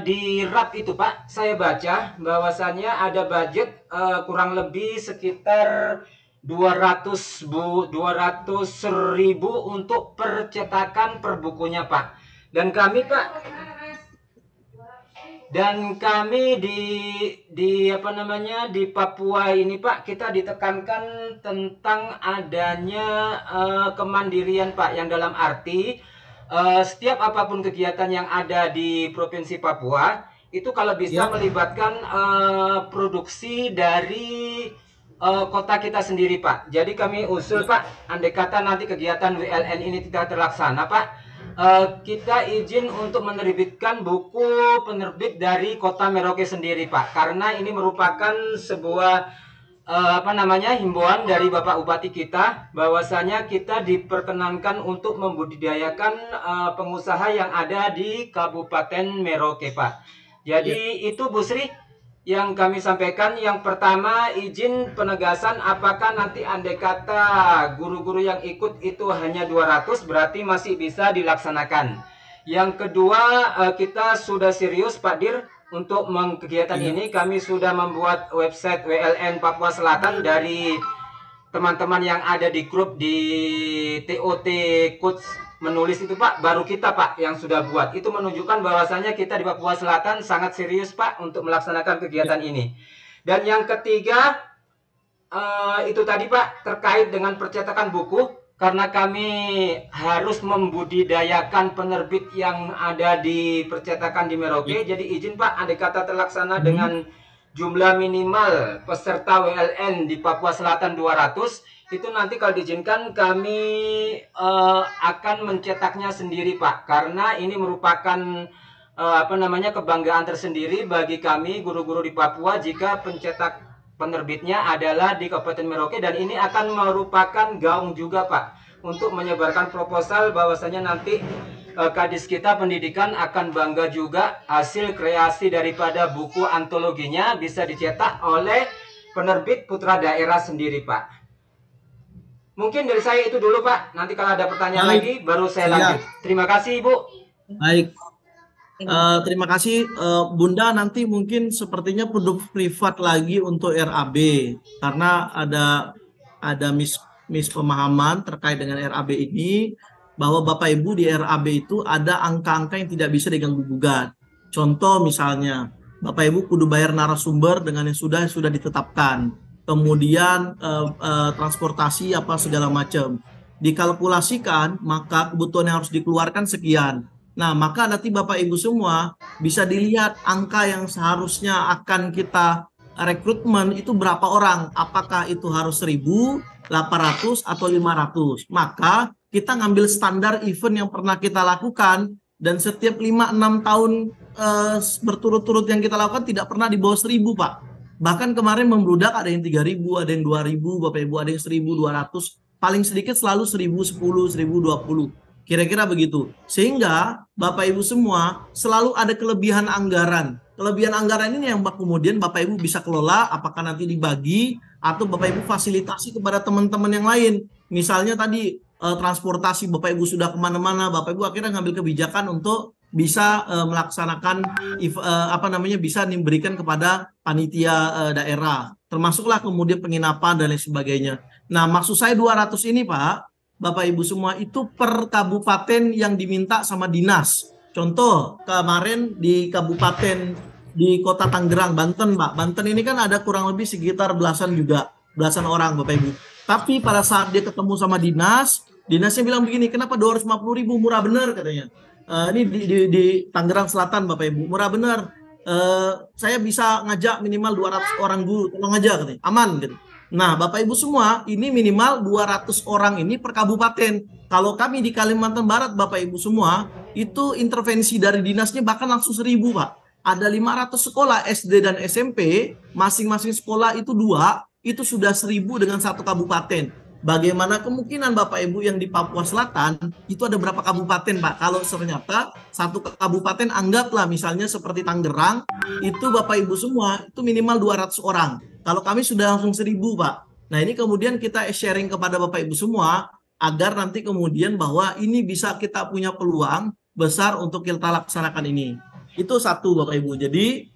di RAP itu Pak, saya baca bahwasannya ada budget kurang lebih sekitar 200.000 untuk percetakan per bukunya Pak. Dan kami Pak, di Papua ini Pak, kita ditekankan tentang adanya kemandirian Pak, yang dalam arti setiap apapun kegiatan yang ada di Provinsi Papua itu kalau bisa melibatkan produksi dari kota kita sendiri Pak. Jadi kami usul Pak, andai kata nanti kegiatan WLN ini tidak terlaksana Pak, kita izin untuk menerbitkan buku penerbit dari kota Merauke sendiri Pak, karena ini merupakan sebuah himbauan dari Bapak Bupati kita bahwasanya kita diperkenankan untuk membudidayakan pengusaha yang ada di Kabupaten Merauke Pak. Jadi itu Bu Sri yang kami sampaikan. Yang pertama, izin penegasan apakah nanti andai kata guru-guru yang ikut itu hanya 200 berarti masih bisa dilaksanakan. Yang kedua, kita sudah serius Pak Dir untuk kegiatan ini. Kami sudah membuat website WLN Papua Selatan dari teman-teman yang ada di grup di TOT Coach menulis itu Pak, baru kita Pak yang sudah buat. Itu menunjukkan bahwasanya kita di Papua Selatan sangat serius Pak untuk melaksanakan kegiatan ini. Dan yang ketiga, itu tadi Pak, terkait dengan percetakan buku. Karena kami harus membudidayakan penerbit yang ada di percetakan di Merauke. Jadi izin Pak, andai kata terlaksana dengan jumlah minimal peserta WLN di Papua Selatan 200, itu nanti kalau diizinkan kami akan mencetaknya sendiri Pak. Karena ini merupakan kebanggaan tersendiri bagi kami guru-guru di Papua jika pencetak penerbitnya adalah di Kabupaten Merauke, dan ini akan merupakan gaung juga Pak untuk menyebarkan proposal bahwasanya nanti Kadis kita pendidikan akan bangga juga hasil kreasi daripada buku antologinya bisa dicetak oleh penerbit putra daerah sendiri Pak. Mungkin dari saya itu dulu Pak, nanti kalau ada pertanyaan lagi baru saya lanjut. Terima kasih Ibu. Baik. Terima kasih Bunda, nanti mungkin sepertinya perlu privat lagi untuk RAB karena ada mispemahaman terkait dengan RAB ini, bahwa Bapak Ibu di RAB itu ada angka-angka yang tidak bisa diganggu gugat. Contoh misalnya Bapak Ibu kudu bayar narasumber dengan yang sudah ditetapkan, kemudian transportasi apa segala macam dikalkulasikan, maka kebutuhan yang harus dikeluarkan sekian. Nah, maka nanti Bapak Ibu semua bisa dilihat angka yang seharusnya akan kita rekrutmen itu berapa orang. Apakah itu harus 1.000, 800, atau 500. Maka kita ngambil standar event yang pernah kita lakukan, dan setiap 5-6 tahun berturut-turut yang kita lakukan tidak pernah di bawah 1.000 Pak. Bahkan kemarin membludak ada yang 3.000, ada yang 2.000, Bapak Ibu ada yang 1.200. Paling sedikit selalu 1.010, 1.020. Kira-kira begitu. Sehingga Bapak Ibu semua selalu ada kelebihan anggaran. Kelebihan anggaran ini yang kemudian Bapak Ibu bisa kelola, apakah nanti dibagi atau Bapak Ibu fasilitasi kepada teman-teman yang lain. Misalnya tadi transportasi Bapak Ibu sudah kemana-mana, Bapak Ibu akhirnya ngambil kebijakan untuk bisa melaksanakan bisa diberikan kepada panitia daerah. Termasuklah kemudian penginapan dan lain sebagainya. Nah, maksud saya 200 ini Pak, Bapak Ibu semua itu per kabupaten yang diminta sama dinas. Contoh kemarin di kabupaten di Kota Tangerang, Banten Pak. Banten ini kan ada kurang lebih sekitar belasan orang Bapak Ibu. Tapi pada saat dia ketemu sama dinasnya bilang begini, kenapa 250.000 murah bener katanya. Ini di Tangerang Selatan Bapak Ibu, murah bener. Saya bisa ngajak minimal 200 orang guru, tolong aja katanya, aman gitu. Nah, Bapak Ibu semua, ini minimal 200 orang ini per kabupaten. Kalau kami di Kalimantan Barat, Bapak Ibu semua, itu intervensi dari dinasnya bahkan langsung 1.000, Pak. Ada 500 sekolah SD dan SMP, masing-masing sekolah itu 2, itu sudah 1.000 dengan satu kabupaten. Bagaimana kemungkinan Bapak Ibu yang di Papua Selatan, itu ada berapa kabupaten, Pak? Kalau ternyata satu kabupaten, anggaplah misalnya seperti Tangerang, itu Bapak Ibu semua, itu minimal 200 orang. Kalau kami sudah langsung 1.000, Pak. Nah, ini kemudian kita sharing kepada Bapak Ibu semua, agar nanti kemudian bahwa ini bisa kita punya peluang besar untuk kita laksanakan ini. Itu satu, Bapak Ibu. Jadi,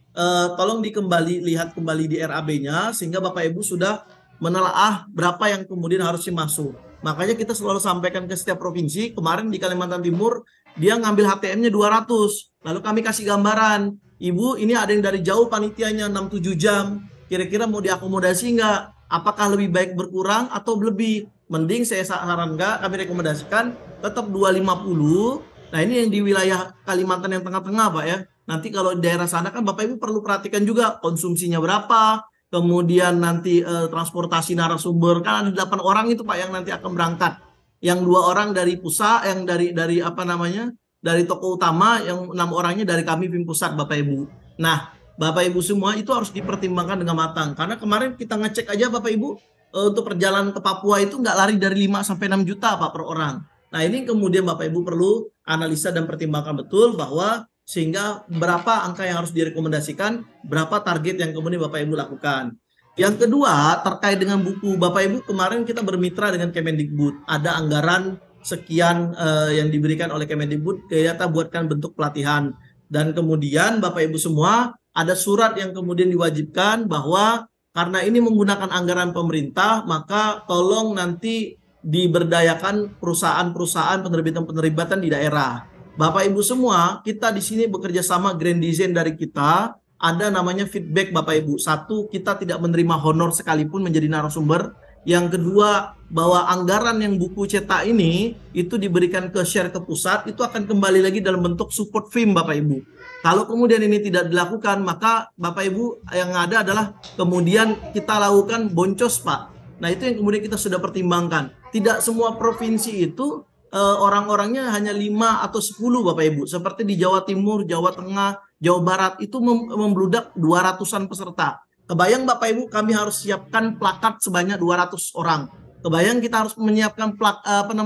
tolong lihat kembali di RAB-nya, sehingga Bapak Ibu sudah menelaah berapa yang kemudian harusnya masuk. Makanya kita selalu sampaikan ke setiap provinsi. Kemarin di Kalimantan Timur, dia ngambil HTM-nya 200. Lalu kami kasih gambaran, Ibu ini ada yang dari jauh panitianya 6-7 jam. Kira-kira mau diakomodasi nggak? Apakah lebih baik berkurang atau lebih? Mending saya sarankan, kami rekomendasikan tetap 250. Nah, ini yang di wilayah Kalimantan yang tengah-tengah, Pak ya. Nanti kalau di daerah sana kan Bapak Ibu perlu perhatikan juga konsumsinya berapa, kemudian nanti transportasi narasumber, kan ada 8 orang itu Pak yang nanti akan berangkat. Yang 2 orang dari pusat, yang dari dari toko utama, yang 6 orangnya dari kami PIM Pusat, Bapak Ibu. Nah, Bapak Ibu semua itu harus dipertimbangkan dengan matang. Karena kemarin kita ngecek aja Bapak Ibu, untuk perjalanan ke Papua itu nggak lari dari 5-6 juta Pak per orang. Nah, ini kemudian Bapak Ibu perlu analisa dan pertimbangkan betul bahwa sehingga berapa angka yang harus direkomendasikan, berapa target yang kemudian Bapak Ibu lakukan. Yang kedua, terkait dengan buku, Bapak Ibu kemarin kita bermitra dengan Kemendikbud. Ada anggaran sekian yang diberikan oleh Kemendikbud, kita buatkan bentuk pelatihan. Dan kemudian Bapak Ibu semua, ada surat yang kemudian diwajibkan bahwa karena ini menggunakan anggaran pemerintah, maka tolong nanti diberdayakan perusahaan-perusahaan penerbitan-penerbitan di daerah. Bapak Ibu semua, kita di sini bekerja sama Grand Design dari kita, ada namanya feedback Bapak Ibu. Satu, kita tidak menerima honor sekalipun menjadi narasumber. Yang kedua, bahwa anggaran yang buku cetak ini itu diberikan ke share ke pusat, itu akan kembali lagi dalam bentuk support film Bapak Ibu. Kalau kemudian ini tidak dilakukan, maka Bapak Ibu yang ada adalah kemudian kita lakukan boncos Pak. Nah itu yang kemudian kita sudah pertimbangkan. Tidak semua provinsi itu orang-orangnya hanya 5 atau 10 Bapak Ibu. Seperti di Jawa Timur, Jawa Tengah, Jawa Barat itu membludak 200-an peserta. Kebayang Bapak Ibu kami harus siapkan plakat sebanyak 200 orang. Kebayang kita harus menyiapkan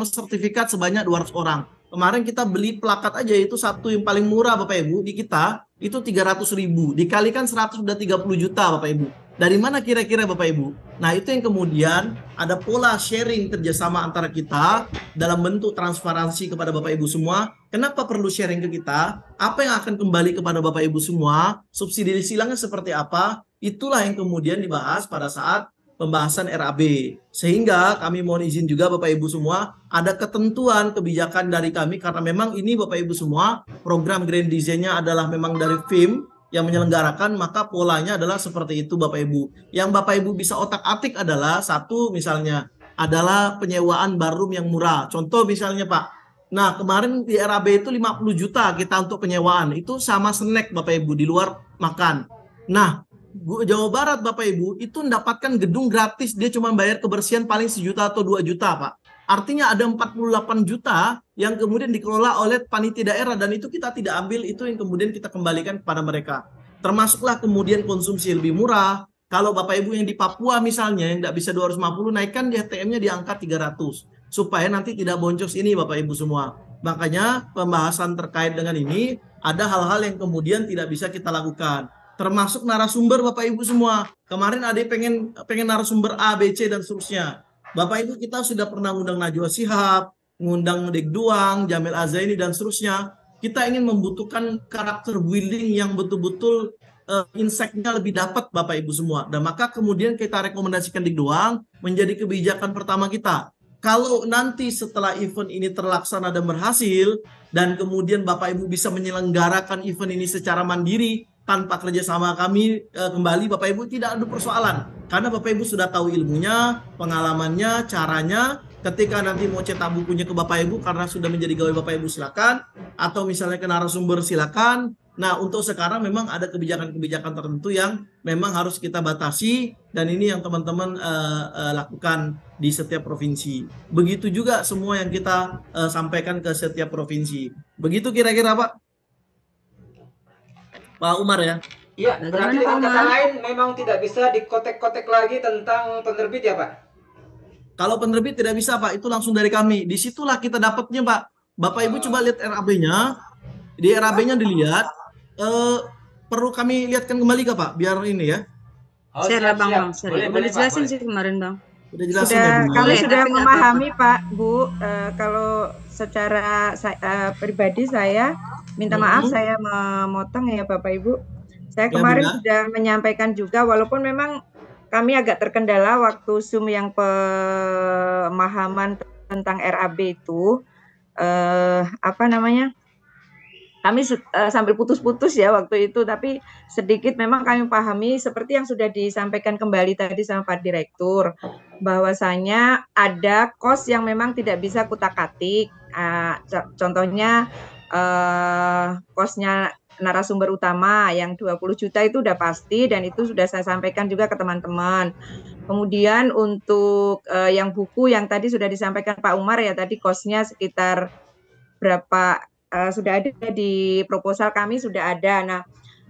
sertifikat sebanyak 200 orang. Kemarin kita beli plakat aja itu satu yang paling murah Bapak Ibu di kita itu 300.000. Dikalikan 100 sudah 30 juta Bapak Ibu. Dari mana kira-kira Bapak Ibu? Nah itu yang kemudian ada pola sharing kerjasama antara kita dalam bentuk transparansi kepada Bapak Ibu semua. Kenapa perlu sharing ke kita? Apa yang akan kembali kepada Bapak Ibu semua? Subsidi silangnya seperti apa? Itulah yang kemudian dibahas pada saat pembahasan RAB. Sehingga kami mohon izin juga Bapak Ibu semua, ada ketentuan kebijakan dari kami karena memang ini Bapak Ibu semua, program Grand Design-nya adalah memang dari FIM yang menyelenggarakan, maka polanya adalah seperti itu Bapak Ibu. Yang Bapak Ibu bisa otak-atik adalah satu misalnya adalah penyewaan barum yang murah. Contoh misalnya Pak, nah kemarin di RAB itu 50 juta kita untuk penyewaan, itu sama snack Bapak Ibu di luar makan. Nah Jawa Barat Bapak Ibu itu mendapatkan gedung gratis, dia cuma bayar kebersihan paling 1 juta atau 2 juta Pak. Artinya ada 48 juta yang kemudian dikelola oleh panitia daerah dan itu kita tidak ambil, itu yang kemudian kita kembalikan kepada mereka. Termasuklah kemudian konsumsi lebih murah. Kalau Bapak Ibu yang di Papua misalnya yang tidak bisa 250 naikkan di ATM-nya di angka 300 supaya nanti tidak boncos ini Bapak Ibu semua. Makanya pembahasan terkait dengan ini ada hal-hal yang kemudian tidak bisa kita lakukan. Termasuk narasumber Bapak Ibu semua. Kemarin ada pengen narasumber A, B, C dan seterusnya. Bapak Ibu kita sudah pernah ngundang Najwa Shihab, ngundang Dek Duang, Jamil Azaini dan seterusnya. Kita ingin membutuhkan karakter building yang betul-betul insight-nya lebih dapat Bapak Ibu semua. Dan maka kemudian kita rekomendasikan Dek Duang menjadi kebijakan pertama kita. Kalau nanti setelah event ini terlaksana dan berhasil dan kemudian Bapak Ibu bisa menyelenggarakan event ini secara mandiri tanpa kerjasama kami kembali Bapak Ibu tidak ada persoalan karena Bapak Ibu sudah tahu ilmunya, pengalamannya, caranya. Ketika nanti mau cetak bukunya ke Bapak Ibu karena sudah menjadi gawe Bapak Ibu silakan, atau misalnya ke narasumber silakan. Nah untuk sekarang memang ada kebijakan-kebijakan tertentu yang memang harus kita batasi dan ini yang teman-teman lakukan di setiap provinsi. Begitu juga semua yang kita sampaikan ke setiap provinsi. Begitu kira-kira Pak Umar ya? Iya, berarti dengan kata lain memang tidak bisa dikotek-kotek lagi tentang penerbit ya Pak? Kalau penerbit tidak bisa Pak, itu langsung dari kami. Disitulah kita dapatnya Pak. Bapak Ibu coba lihat RAB-nya. Di RAB-nya dilihat, perlu kami lihatkan kembali Kak Pak, biar ini ya. Oh, siap, Bang. Boleh jelasin sih kemarin Bang. Kami sudah memahami Pak, Bu. Kalau secara pribadi saya minta maaf saya memotong ya Bapak Ibu. Saya kemarin sudah menyampaikan juga walaupun memang kami agak terkendala waktu Zoom yang pemahaman tentang RAB itu kami sambil putus-putus ya waktu itu, tapi sedikit memang kami pahami seperti yang sudah disampaikan kembali tadi sama Pak Direktur, bahwasanya ada kos yang memang tidak bisa kutak-katik. Contohnya kosnya narasumber utama yang 20 juta itu udah pasti dan itu sudah saya sampaikan juga ke teman-teman. Kemudian untuk yang buku yang tadi sudah disampaikan Pak Umar ya, tadi kosnya sekitar berapa, sudah ada di proposal kami sudah ada. Nah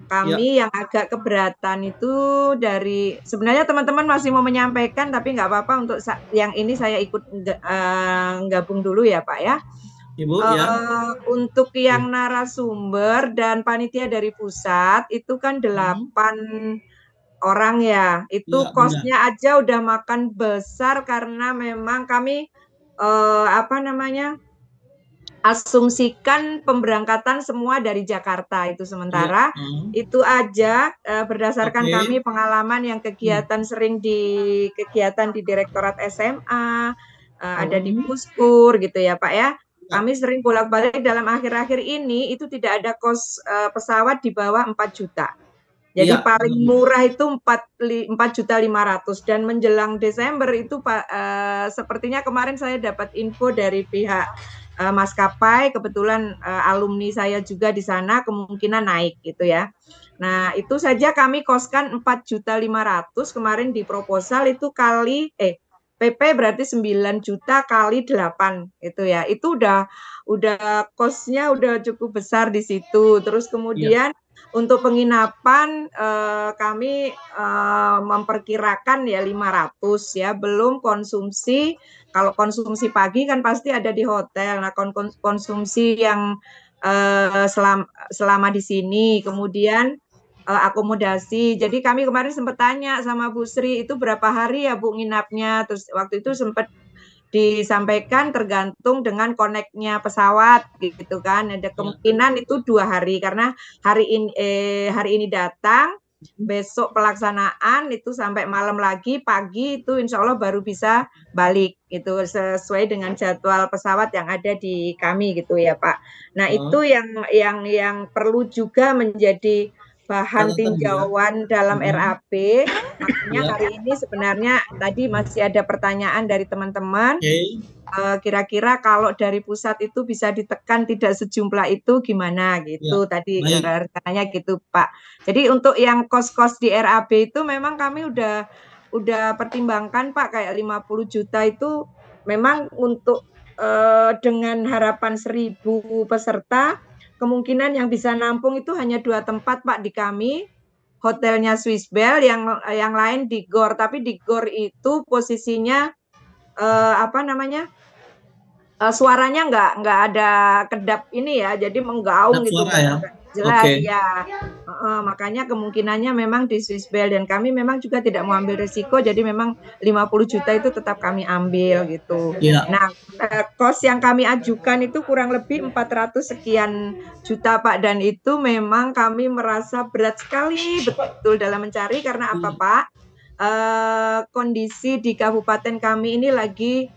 kami yang agak keberatan itu dari sebenarnya teman-teman masih mau menyampaikan tapi nggak apa-apa untuk yang ini saya ikut gabung dulu ya Pak ya. Ibu, untuk yang narasumber dan panitia dari pusat itu kan 8 orang ya, itu kosnya aja udah makan besar karena memang kami asumsikan pemberangkatan semua dari Jakarta itu sementara itu aja berdasarkan kami pengalaman yang kegiatan sering di kegiatan di Direktorat SMA ada di Puskur gitu ya Pak ya. Kami sering bolak-balik dalam akhir-akhir ini itu tidak ada kos pesawat di bawah 4 juta. Jadi paling murah itu 4.500.000 dan menjelang Desember itu Pak sepertinya kemarin saya dapat info dari pihak maskapai, kebetulan alumni saya juga di sana kemungkinan naik gitu ya. Nah, itu saja kami koskan 4.500.000 kemarin di proposal itu kali PP berarti 9 juta kali 8 itu ya. Itu udah kosnya udah cukup besar di situ. Terus kemudian untuk penginapan kami memperkirakan ya 500 ya, belum konsumsi. Kalau konsumsi pagi kan pasti ada di hotel. Nah, konsumsi yang selama di sini, kemudian akomodasi. Jadi kami kemarin sempat tanya sama Bu Sri, itu berapa hari ya Bu nginapnya? Terus waktu itu sempat disampaikan tergantung dengan koneknya pesawat gitu kan. Ada kemungkinan itu 2 hari karena hari ini datang, besok pelaksanaan itu sampai malam lagi, pagi itu insya Allah baru bisa balik itu sesuai dengan jadwal pesawat yang ada di kami gitu ya Pak. Nah itu yang perlu juga menjadi bahan tinjauan dalam RAP. Makanya hari ini sebenarnya tadi masih ada pertanyaan dari teman-teman. Kira-kira kalau dari pusat itu bisa ditekan tidak sejumlah itu gimana gitu tadi rencananya gitu Pak. Jadi untuk yang kos-kos di RAP itu memang kami udah pertimbangkan Pak, kayak 50 juta itu memang untuk dengan harapan 1.000 peserta. Kemungkinan yang bisa nampung itu hanya 2 tempat Pak di kami, hotelnya Swiss Bell, yang lain di GOR, tapi di GOR itu posisinya suaranya nggak ada kedap ini ya, jadi menggaung gitu ya. Jelas ya. Makanya kemungkinannya memang di Swiss Bell dan kami memang juga tidak mau ambil risiko, jadi memang 50 juta itu tetap kami ambil gitu. Nah, kos yang kami ajukan itu kurang lebih 400 sekian juta Pak, dan itu memang kami merasa berat sekali betul dalam mencari karena apa Pak? Kondisi di kabupaten kami ini lagi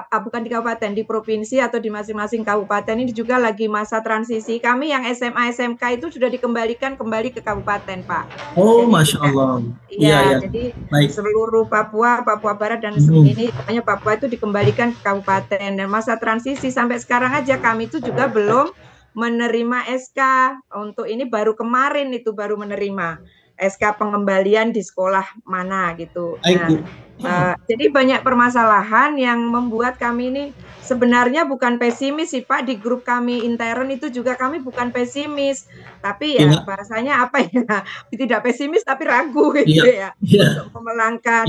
bukan di kabupaten, di provinsi atau di masing-masing kabupaten ini juga lagi masa transisi. Kami yang SMA SMK itu sudah dikembalikan kembali ke kabupaten Pak. Oh, jadi, Masya Allah. Jadi seluruh Papua Barat dan ini hanya Papua itu dikembalikan ke kabupaten, dan masa transisi sampai sekarang aja kami itu juga belum menerima SK untuk ini, baru kemarin itu baru menerima SK pengembalian di sekolah mana gitu. Jadi banyak permasalahan yang membuat kami ini sebenarnya bukan pesimis sih Pak. Di grup kami intern itu juga kami bukan pesimis, tapi ya bahasanya apa ya, tidak pesimis tapi ragu gitu ya untuk memelangkan.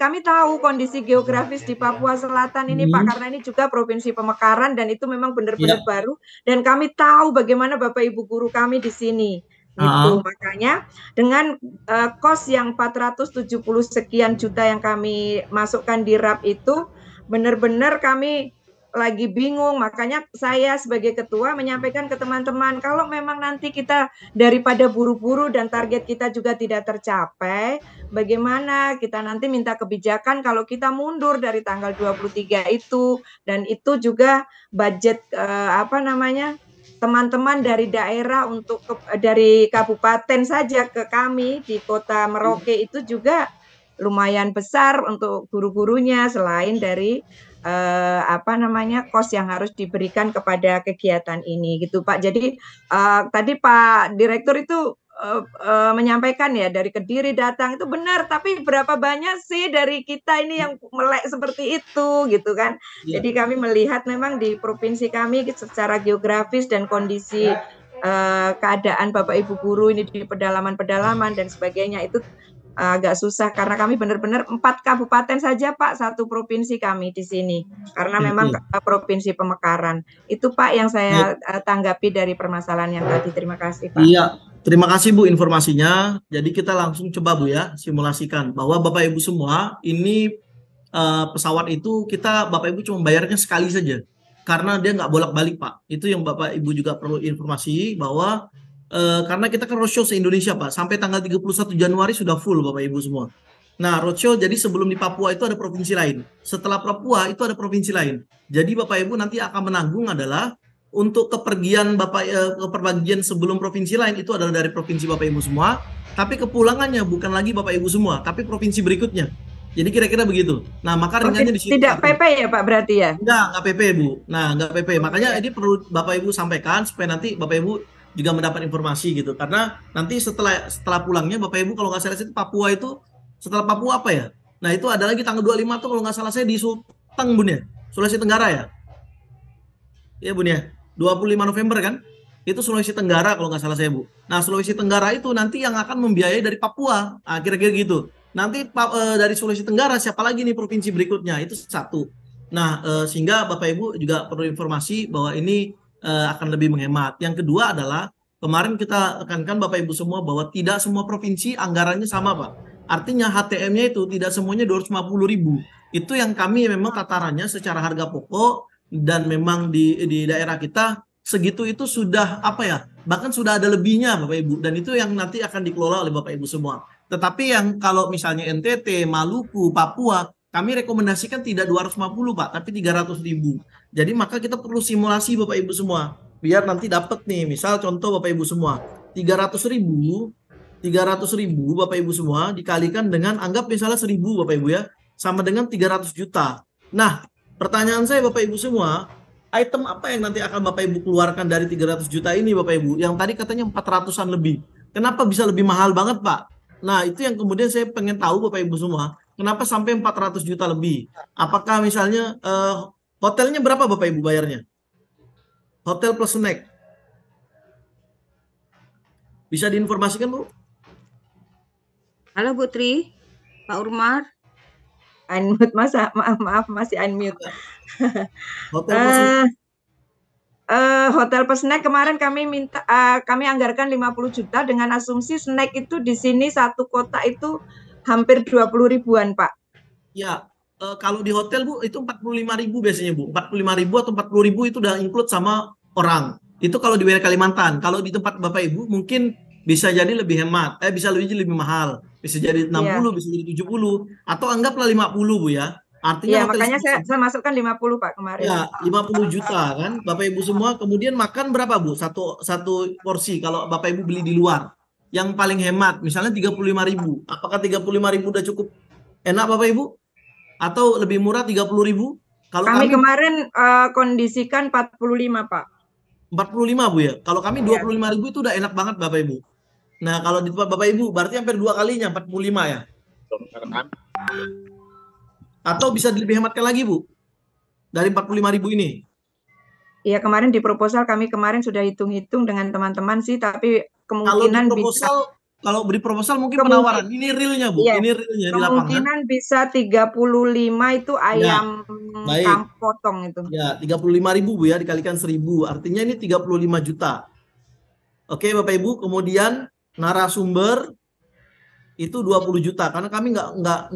Kami tahu kondisi geografis di Papua Selatan ini Pak, karena ini juga provinsi pemekaran dan itu memang benar-benar baru, dan kami tahu bagaimana Bapak Ibu guru kami di sini. Itu makanya dengan kos yang 470 sekian juta yang kami masukkan di RAP itu benar-benar kami lagi bingung. Makanya saya sebagai ketua menyampaikan ke teman-teman, kalau memang nanti kita daripada buru-buru dan target kita juga tidak tercapai, bagaimana kita nanti minta kebijakan kalau kita mundur dari tanggal 23 itu, dan itu juga budget teman-teman dari daerah untuk dari kabupaten saja ke kami di Kota Merauke itu juga lumayan besar untuk guru-gurunya, selain dari kos yang harus diberikan kepada kegiatan ini gitu Pak. Jadi tadi Pak Direktur itu menyampaikan ya dari Kediri datang itu benar, tapi berapa banyak sih dari kita ini yang melek seperti itu gitu kan. Jadi kami melihat memang di provinsi kami secara geografis dan kondisi keadaan Bapak Ibu guru ini di pedalaman-pedalaman dan sebagainya itu agak susah, karena kami benar-benar 4 kabupaten saja Pak, 1 provinsi kami di sini, karena memang provinsi pemekaran. Itu Pak yang saya tanggapi dari permasalahan yang tadi. Terima kasih Pak. Iya, terima kasih Bu informasinya. Jadi kita langsung coba Bu ya simulasikan bahwa Bapak Ibu semua ini pesawat itu Bapak Ibu cuma bayarnya sekali saja, karena dia nggak bolak-balik Pak. Itu yang Bapak Ibu juga perlu informasi bahwa karena kita kan roadshow se-Indonesia Pak, sampai tanggal 31 Januari sudah full Bapak Ibu semua. Nah, roadshow jadi sebelum di Papua itu ada provinsi lain. Setelah Papua itu ada provinsi lain. Jadi Bapak Ibu nanti akan menanggung adalah untuk kepergian kepergian sebelum provinsi lain itu adalah dari provinsi Bapak Ibu semua, tapi kepulangannya bukan lagi Bapak Ibu semua, tapi provinsi berikutnya. Jadi kira-kira begitu. Nah, maka ringannya di situ. Tidak PP ya Pak berarti ya? Enggak PP Bu. Nah, enggak PP. Makanya ini perlu Bapak Ibu sampaikan supaya nanti Bapak Ibu juga mendapat informasi gitu. Karena nanti setelah pulangnya Bapak Ibu kalau nggak salah itu Papua itu setelah Papua apa ya? Nah, itu ada lagi tanggal 25 tuh kalau nggak salah saya di Sulteng Bun ya. Sulawesi Tenggara ya. Iya Bun ya. 25 November kan? Itu Sulawesi Tenggara kalau nggak salah saya Bu. Nah, Sulawesi Tenggara itu nanti yang akan membiayai dari Papua. Nah, kira-kira gitu. Nanti dari Sulawesi Tenggara siapa lagi nih provinsi berikutnya? Itu satu. Nah, sehingga Bapak Ibu juga perlu informasi bahwa ini akan lebih menghemat. Yang kedua adalah kemarin kita tekankan Bapak Ibu semua bahwa tidak semua provinsi anggarannya sama Pak. Artinya HTM-nya itu tidak semuanya 250.000. Itu yang kami memang tatarannya secara harga pokok dan memang di daerah kita segitu itu sudah apa ya? Bahkan sudah ada lebihnya Bapak Ibu dan itu yang nanti akan dikelola oleh Bapak Ibu semua. Tetapi yang kalau misalnya NTT, Maluku, Papua, kami rekomendasikan tidak 250 Pak, tapi 300.000. Jadi maka kita perlu simulasi Bapak Ibu semua. Biar nanti dapat nih, misal contoh Bapak Ibu semua, 300.000 Bapak Ibu semua dikalikan dengan anggap misalnya 1.000 Bapak Ibu ya, sama dengan 300 juta. Nah, pertanyaan saya Bapak Ibu semua, item apa yang nanti akan Bapak Ibu keluarkan dari 300 juta ini Bapak Ibu? Yang tadi katanya 400-an lebih. Kenapa bisa lebih mahal banget Pak? Nah, itu yang kemudian saya pengen tahu Bapak Ibu semua, kenapa sampai 400 juta lebih? Apakah misalnya hotelnya berapa Bapak Ibu bayarnya? Hotel plus snack. Bisa diinformasikan Bu? Halo Bu Tri, Pak Umar. Unmute Mas, maaf masih unmute. Hotel plus snack. Hotel plus snack kemarin kami anggarkan 50 juta dengan asumsi snack itu di sini satu kota itu hampir 20 ribuan Pak. Ya, kalau di hotel Bu itu 45.000 biasanya Bu. 45.000 atau 40.000 itu udah include sama orang. Itu kalau di wilayah Kalimantan. Kalau di tempat Bapak Ibu mungkin bisa jadi lebih hemat, bisa lebih mahal. Bisa jadi 60, bisa jadi 70 atau anggaplah 50 Bu ya. Artinya makanya saya masukkan 50 Pak kemarin. Ya, 50 juta kan Bapak Ibu semua. Kemudian makan berapa Bu? Satu porsi kalau Bapak Ibu beli di luar. Yang paling hemat misalnya 35.000. Apakah 35.000 udah cukup enak Bapak Ibu? Atau lebih murah 30.000? Kalau kami kemarin kondisikan 45 Pak. 45 Bu ya. Kalau kami 25.000 itu udah enak banget Bapak Ibu. Nah, kalau di tempat Bapak Ibu berarti hampir 2 kalinya 45 ya. Atau bisa lebih hematkan lagi Bu dari 45.000 ini? Iya, kemarin di proposal kami kemarin sudah hitung-hitung dengan teman-teman sih, tapi kemungkinan kalau beri proposal mungkin penawaran. Ini realnya Bu, iya, ini realnya di lapangan. Kemungkinan bisa 35 itu ayam potong itu. Ya, 35.000 Bu ya dikalikan 1.000, artinya ini 35 juta. Oke Bapak Ibu, kemudian narasumber itu 20 juta karena kami nggak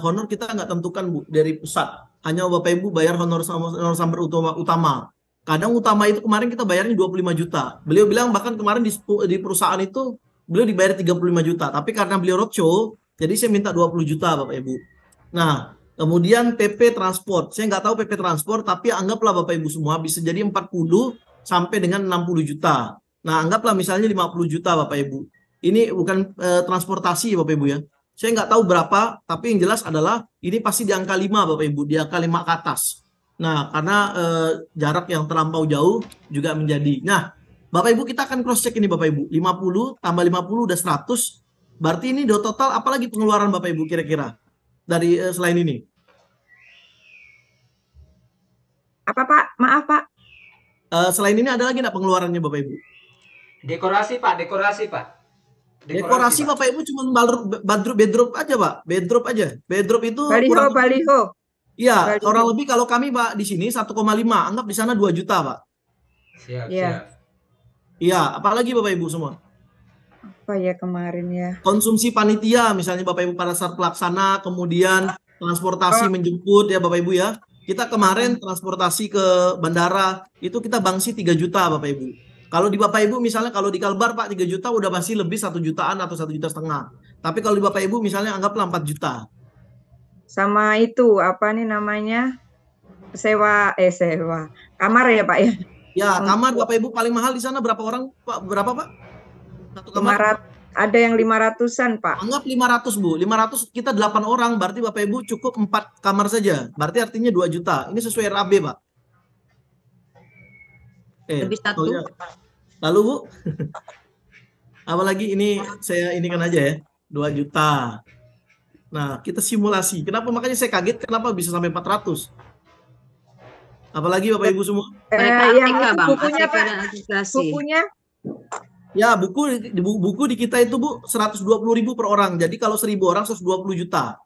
honor kita nggak tentukan Bu dari pusat, hanya Bapak Ibu bayar honor narasumber utama. Kadang utama itu kemarin kita bayarnya 25 juta. Beliau bilang bahkan kemarin di perusahaan itu beliau dibayar 35 juta, tapi karena beliau roadshow jadi saya minta 20 juta Bapak Ibu. Nah, kemudian PP transport, saya nggak tahu PP transport tapi anggaplah Bapak Ibu semua bisa jadi 40 sampai dengan 60 juta. Nah, anggaplah misalnya 50 juta Bapak Ibu. Ini bukan transportasi ya Bapak Ibu ya. Saya nggak tahu berapa, tapi yang jelas adalah ini pasti di angka 5 Bapak Ibu, di angka 5 ke atas. Nah, karena jarak yang terlampau jauh juga menjadi. Nah, Bapak Ibu kita akan cross check ini Bapak Ibu. 50 tambah 50 udah 100. Berarti ini total apalagi pengeluaran Bapak Ibu kira-kira dari selain ini? Apa Pak? Maaf Pak. Selain ini ada lagi nggak pengeluarannya Bapak Ibu? Dekorasi Pak. Dekorasi Bapak Ibu cuma bedroom aja Pak. Bedroom itu baliho. Iya, kurang lebih kalau kami Pak di sini 1,5, anggap di sana 2 juta Pak. Siap. Iya, apalagi Bapak Ibu semua? Apa ya kemarin ya? Konsumsi panitia misalnya Bapak Ibu pada saat pelaksana, kemudian transportasi menjemput ya Bapak Ibu ya. Kita kemarin transportasi ke bandara itu kita bangsi 3 juta Bapak Ibu. Kalau di Bapak Ibu misalnya kalau di Kalbar Pak 3 juta udah pasti lebih 1 jutaan atau 1,5 juta. Tapi kalau di Bapak Ibu misalnya anggaplah 4 juta. Sama itu apa nih namanya? Sewa kamar ya Pak ya. Ya, kamar Bapak Ibu paling mahal di sana berapa orang Pak? Berapa Pak? Satu kamar? Ada yang 500-an Pak. Anggap 500 Bu. 500 kita 8 orang, berarti Bapak Ibu cukup 4 kamar saja. Berarti artinya 2 juta. Ini sesuai RAB Pak. Lebih satu. Lalu Bu, apalagi ini saya inikan aja ya, 2 juta. Nah, kita simulasi. Kenapa makanya saya kaget kenapa bisa sampai 400? Apalagi Bapak Ibu semua? Yang Bang, bukunya ATK Pak. dan administrasi. Bukunya Ya, buku di kita itu Bu 120.000 per orang. Jadi kalau 1.000 orang 120 juta.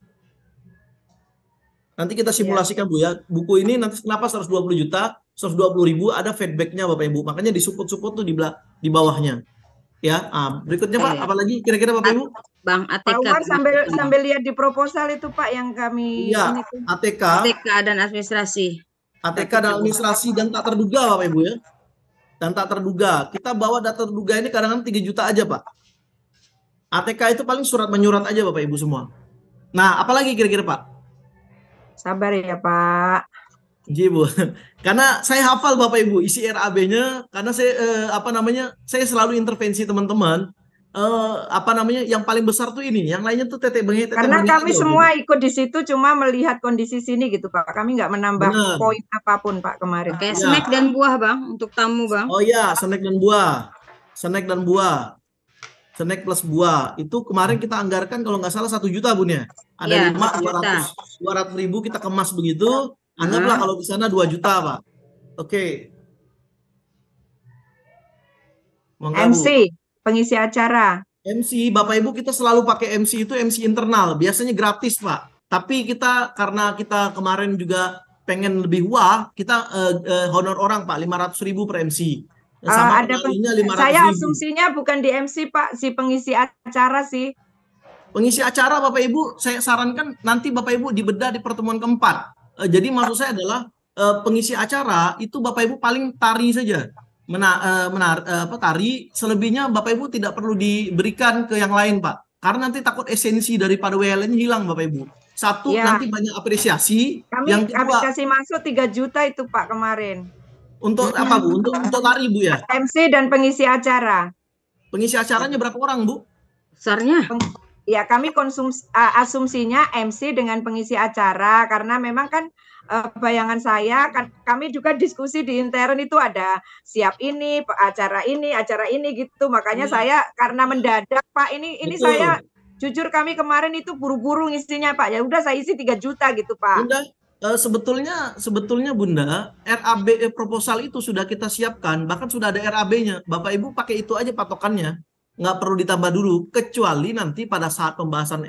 Nanti kita simulasikan Bu ya. Buku ini nanti kenapa 120 juta? 120.000 ada feedbacknya Bapak Ibu. Makanya di support tuh di bawahnya. Ya, berikutnya Pak, apalagi kira-kira Bapak Ibu? Bang, Pak ATK. Umar sambil lihat di proposal itu Pak yang kami Iya, ini tuh. ATK dan administrasi. ATK dan administrasi dan tak terduga Bapak Ibu ya. Dan tak terduga. Kita bawa data terduga ini kadang-kadang 3 juta aja Pak. ATK itu paling surat menyurat aja Bapak Ibu semua. Nah, apalagi kira-kira Pak? Sabar ya Pak. Ji Bu. Karena saya hafal Bapak Ibu isi RAB-nya karena saya saya selalu intervensi teman-teman. Yang paling besar tuh ini, yang lainnya tuh tetek bengek. Karena kami semua ikut di situ cuma melihat kondisi sini gitu Pak. Kami nggak menambah poin apapun Pak kemarin. Kayak snack dan buah Bang untuk tamu Bang. Oh iya, snack dan buah. Snack plus buah. Itu kemarin kita anggarkan kalau nggak salah 1 juta Bun ya. Ada 200.000 kita kemas begitu. Anggaplah kalau di sana 2 juta Pak. Oke. MC, pengisi acara. MC, Bapak Ibu kita selalu pakai MC itu MC internal. Biasanya gratis Pak. Tapi kita karena kita kemarin juga pengen lebih wah, kita honor orang Pak 500.000 per MC. Sama penarinya 500.000. Saya asumsinya bukan di MC Pak, si pengisi acara sih. Pengisi acara Bapak Ibu, saya sarankan nanti Bapak Ibu dibedah di pertemuan keempat. Jadi maksud saya adalah pengisi acara itu Bapak Ibu paling tari saja. Tari, selebihnya Bapak Ibu tidak perlu diberikan ke yang lain Pak. Karena nanti takut esensi daripada WLN hilang Bapak Ibu. Satu, nanti banyak apresiasi. Yang kedua, kasih masuk 3 juta itu Pak kemarin. Untuk apa Bu? Untuk tari Bu ya? MC dan pengisi acara. Pengisi acaranya berapa orang Bu? Besarnya? Ya kami asumsinya MC dengan pengisi acara karena memang kan bayangan saya kan kami juga diskusi di intern itu ada siap ini acara ini gitu makanya saya karena mendadak Pak ini saya jujur kami kemarin itu buru-buru ngisinya Pak ya udah saya isi 3 juta gitu Pak. Bunda, sebetulnya Bunda RAB proposal itu sudah kita siapkan bahkan sudah ada RAB-nya Bapak Ibu pakai itu aja patokannya. Nggak perlu ditambah dulu, kecuali nanti pada saat pembahasan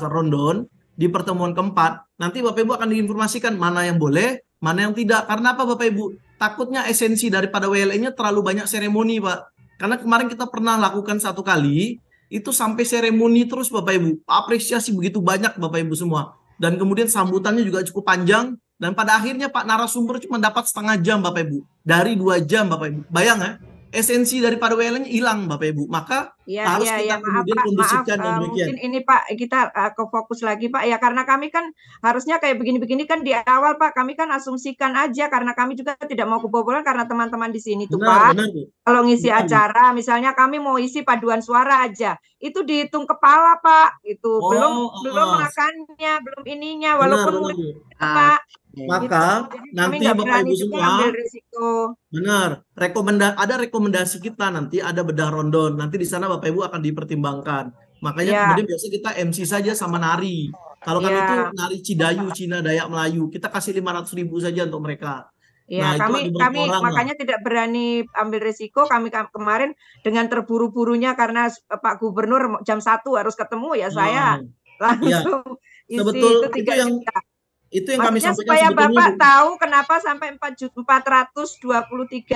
rondon di pertemuan keempat, nanti Bapak Ibu akan diinformasikan mana yang boleh, mana yang tidak. Karena apa Bapak Ibu? Takutnya esensi daripada WLN-nya terlalu banyak seremoni Pak. Karena kemarin kita pernah lakukan 1 kali, itu sampai seremoni terus Bapak Ibu. Apresiasi begitu banyak Bapak Ibu semua. Dan kemudian sambutannya juga cukup panjang, dan pada akhirnya Pak narasumber cuma dapat setengah jam Bapak Ibu. Dari 2 jam Bapak Ibu. Bayang ya? Esensi daripada WLN hilang Bapak Ibu, maka harus kita kemudian kondisikan mungkin ini Pak kita ke fokus lagi Pak ya karena kami kan harusnya kayak begini-begini kan di awal Pak kami kan asumsikan aja karena kami juga tidak mau kebobolan karena teman-teman di sini tuh Pak kalau ngisi acara misalnya kami mau isi paduan suara aja itu dihitung kepala Pak itu belum makannya belum ininya walaupun Pak. Maka nanti Bapak Ibu semua benar ada rekomendasi kita nanti ada bedah rondon nanti di sana Bapak Ibu akan dipertimbangkan makanya kemudian biasa kita MC saja sama nari kalau kami itu nari Cidayu Cina Dayak Melayu kita kasih 500.000 saja untuk mereka. Ya, kami makanya tidak berani ambil resiko kami kemarin dengan terburu-burunya karena Pak Gubernur jam 1 harus ketemu ya saya langsung isi Betul, itu 3 juta. Itu yang kami sampaikan supaya Bapak tahu kenapa sampai 423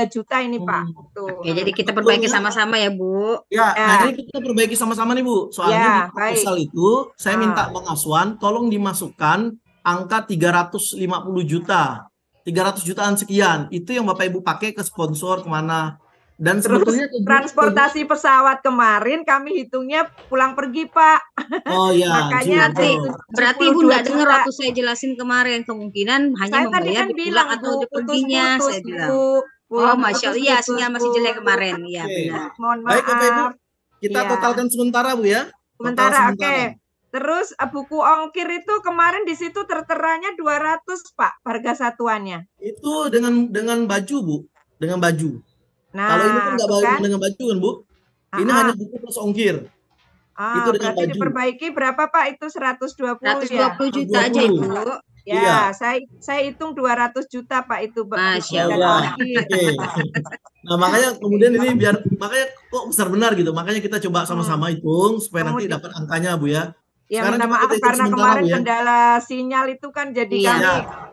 juta ini Pak. Oke, jadi kita perbaiki sama-sama ya Bu. Ya, nah ini kita perbaiki sama-sama nih Bu. Soalnya di proposal itu saya minta Bang Aswan tolong dimasukkan angka 350 juta. 300 jutaan sekian. Itu yang Bapak Ibu pakai ke sponsor kemana. Dan Terus sebetulnya transportasi pesawat kemarin kami hitungnya pulang pergi, Pak. oh ya, Makanya Berarti, gitu. berarti Ibu 72 nggak dengar juta. waktu saya jelasin kemarin, kemungkinan hanya Saya tadi membayar kan di pulang bilang, atau Bu, di perginya, putus-putus, saya bilang. Bu. Oh, Pulang Masya Allah, iya, sinyal masih jelek putus-putus. kemarin, iya Oke. benar. Mohon Baik Bapak Ibu, maaf. kita Iya. totalkan sementara Bu ya. Total Sementara, oke. sementara. Terus buku ongkir itu kemarin di situ terteranya 200, Pak, harga satuannya. Itu dengan baju Bu, dengan baju. Nah, Kalau ini kan nggak tuh kan? dengan baju kan Bu? Ini hanya buku plus ongkir. Itu dengan Berarti baju. diperbaiki berapa, Pak? Itu 120 ya? 120 juta aja, Ibu. Ya, Iya. saya hitung 200 juta, Pak, itu Masya dan Allah. ongkir. Oke. Nah, makanya kemudian ini makanya kok besar benar gitu. Makanya kita coba sama-sama hitung supaya nanti dapat angkanya Bu ya. Ya, Sekarang minta coba maaf kita hitung karena sementara, kemarin Bu ya. kendala sinyal itu kan jadi Iya. kami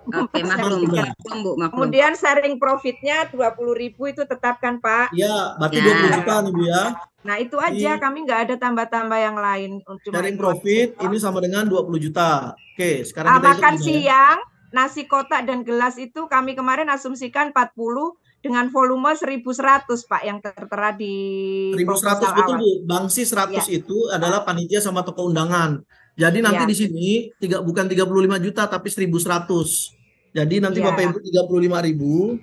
Oke, maklum, Benar. maklum, Bu, maklum. kemudian sharing profitnya 20.000 itu tetapkan, Pak. Iya, berarti Ya. 20 juta nih Bu ya. Nah, itu aja, kami nggak ada tambah-tambah yang lain. Cuma Sharing itu profit aja. ini sama dengan 20 juta. Oke, sekarang kita Makan hitung ya. siang, nasi kotak dan gelas itu kami kemarin asumsikan 40 dengan volume 1.100, Pak, yang tertera di 1.100 proposal betul awal. Bu. Bangsi 100 itu adalah panitia sama toko undangan. Jadi nanti Ya. di sini bukan 35 juta tapi 1.100. Jadi nanti Ya. Bapak Ibu 35.000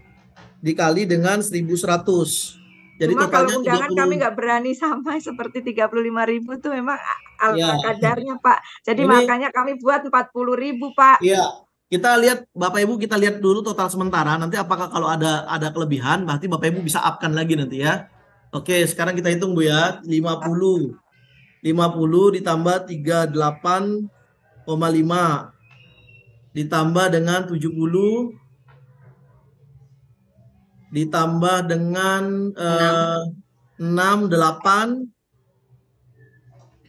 dikali dengan 1.100. Jadi Cuma totalnya kalau undangan 30. kami nggak berani sampai seperti 35.000 tuh memang Ya. kadarnya, Pak. Jadi Ini- makanya kami buat 40.000, Pak. Iya, kita lihat Bapak Ibu, kita lihat dulu total sementara. Nanti apakah kalau ada kelebihan, berarti Bapak Ibu bisa upkan lagi nanti ya. Oke, sekarang kita hitung Bu ya. 50 ditambah 38,5 ditambah dengan 70 ditambah dengan 68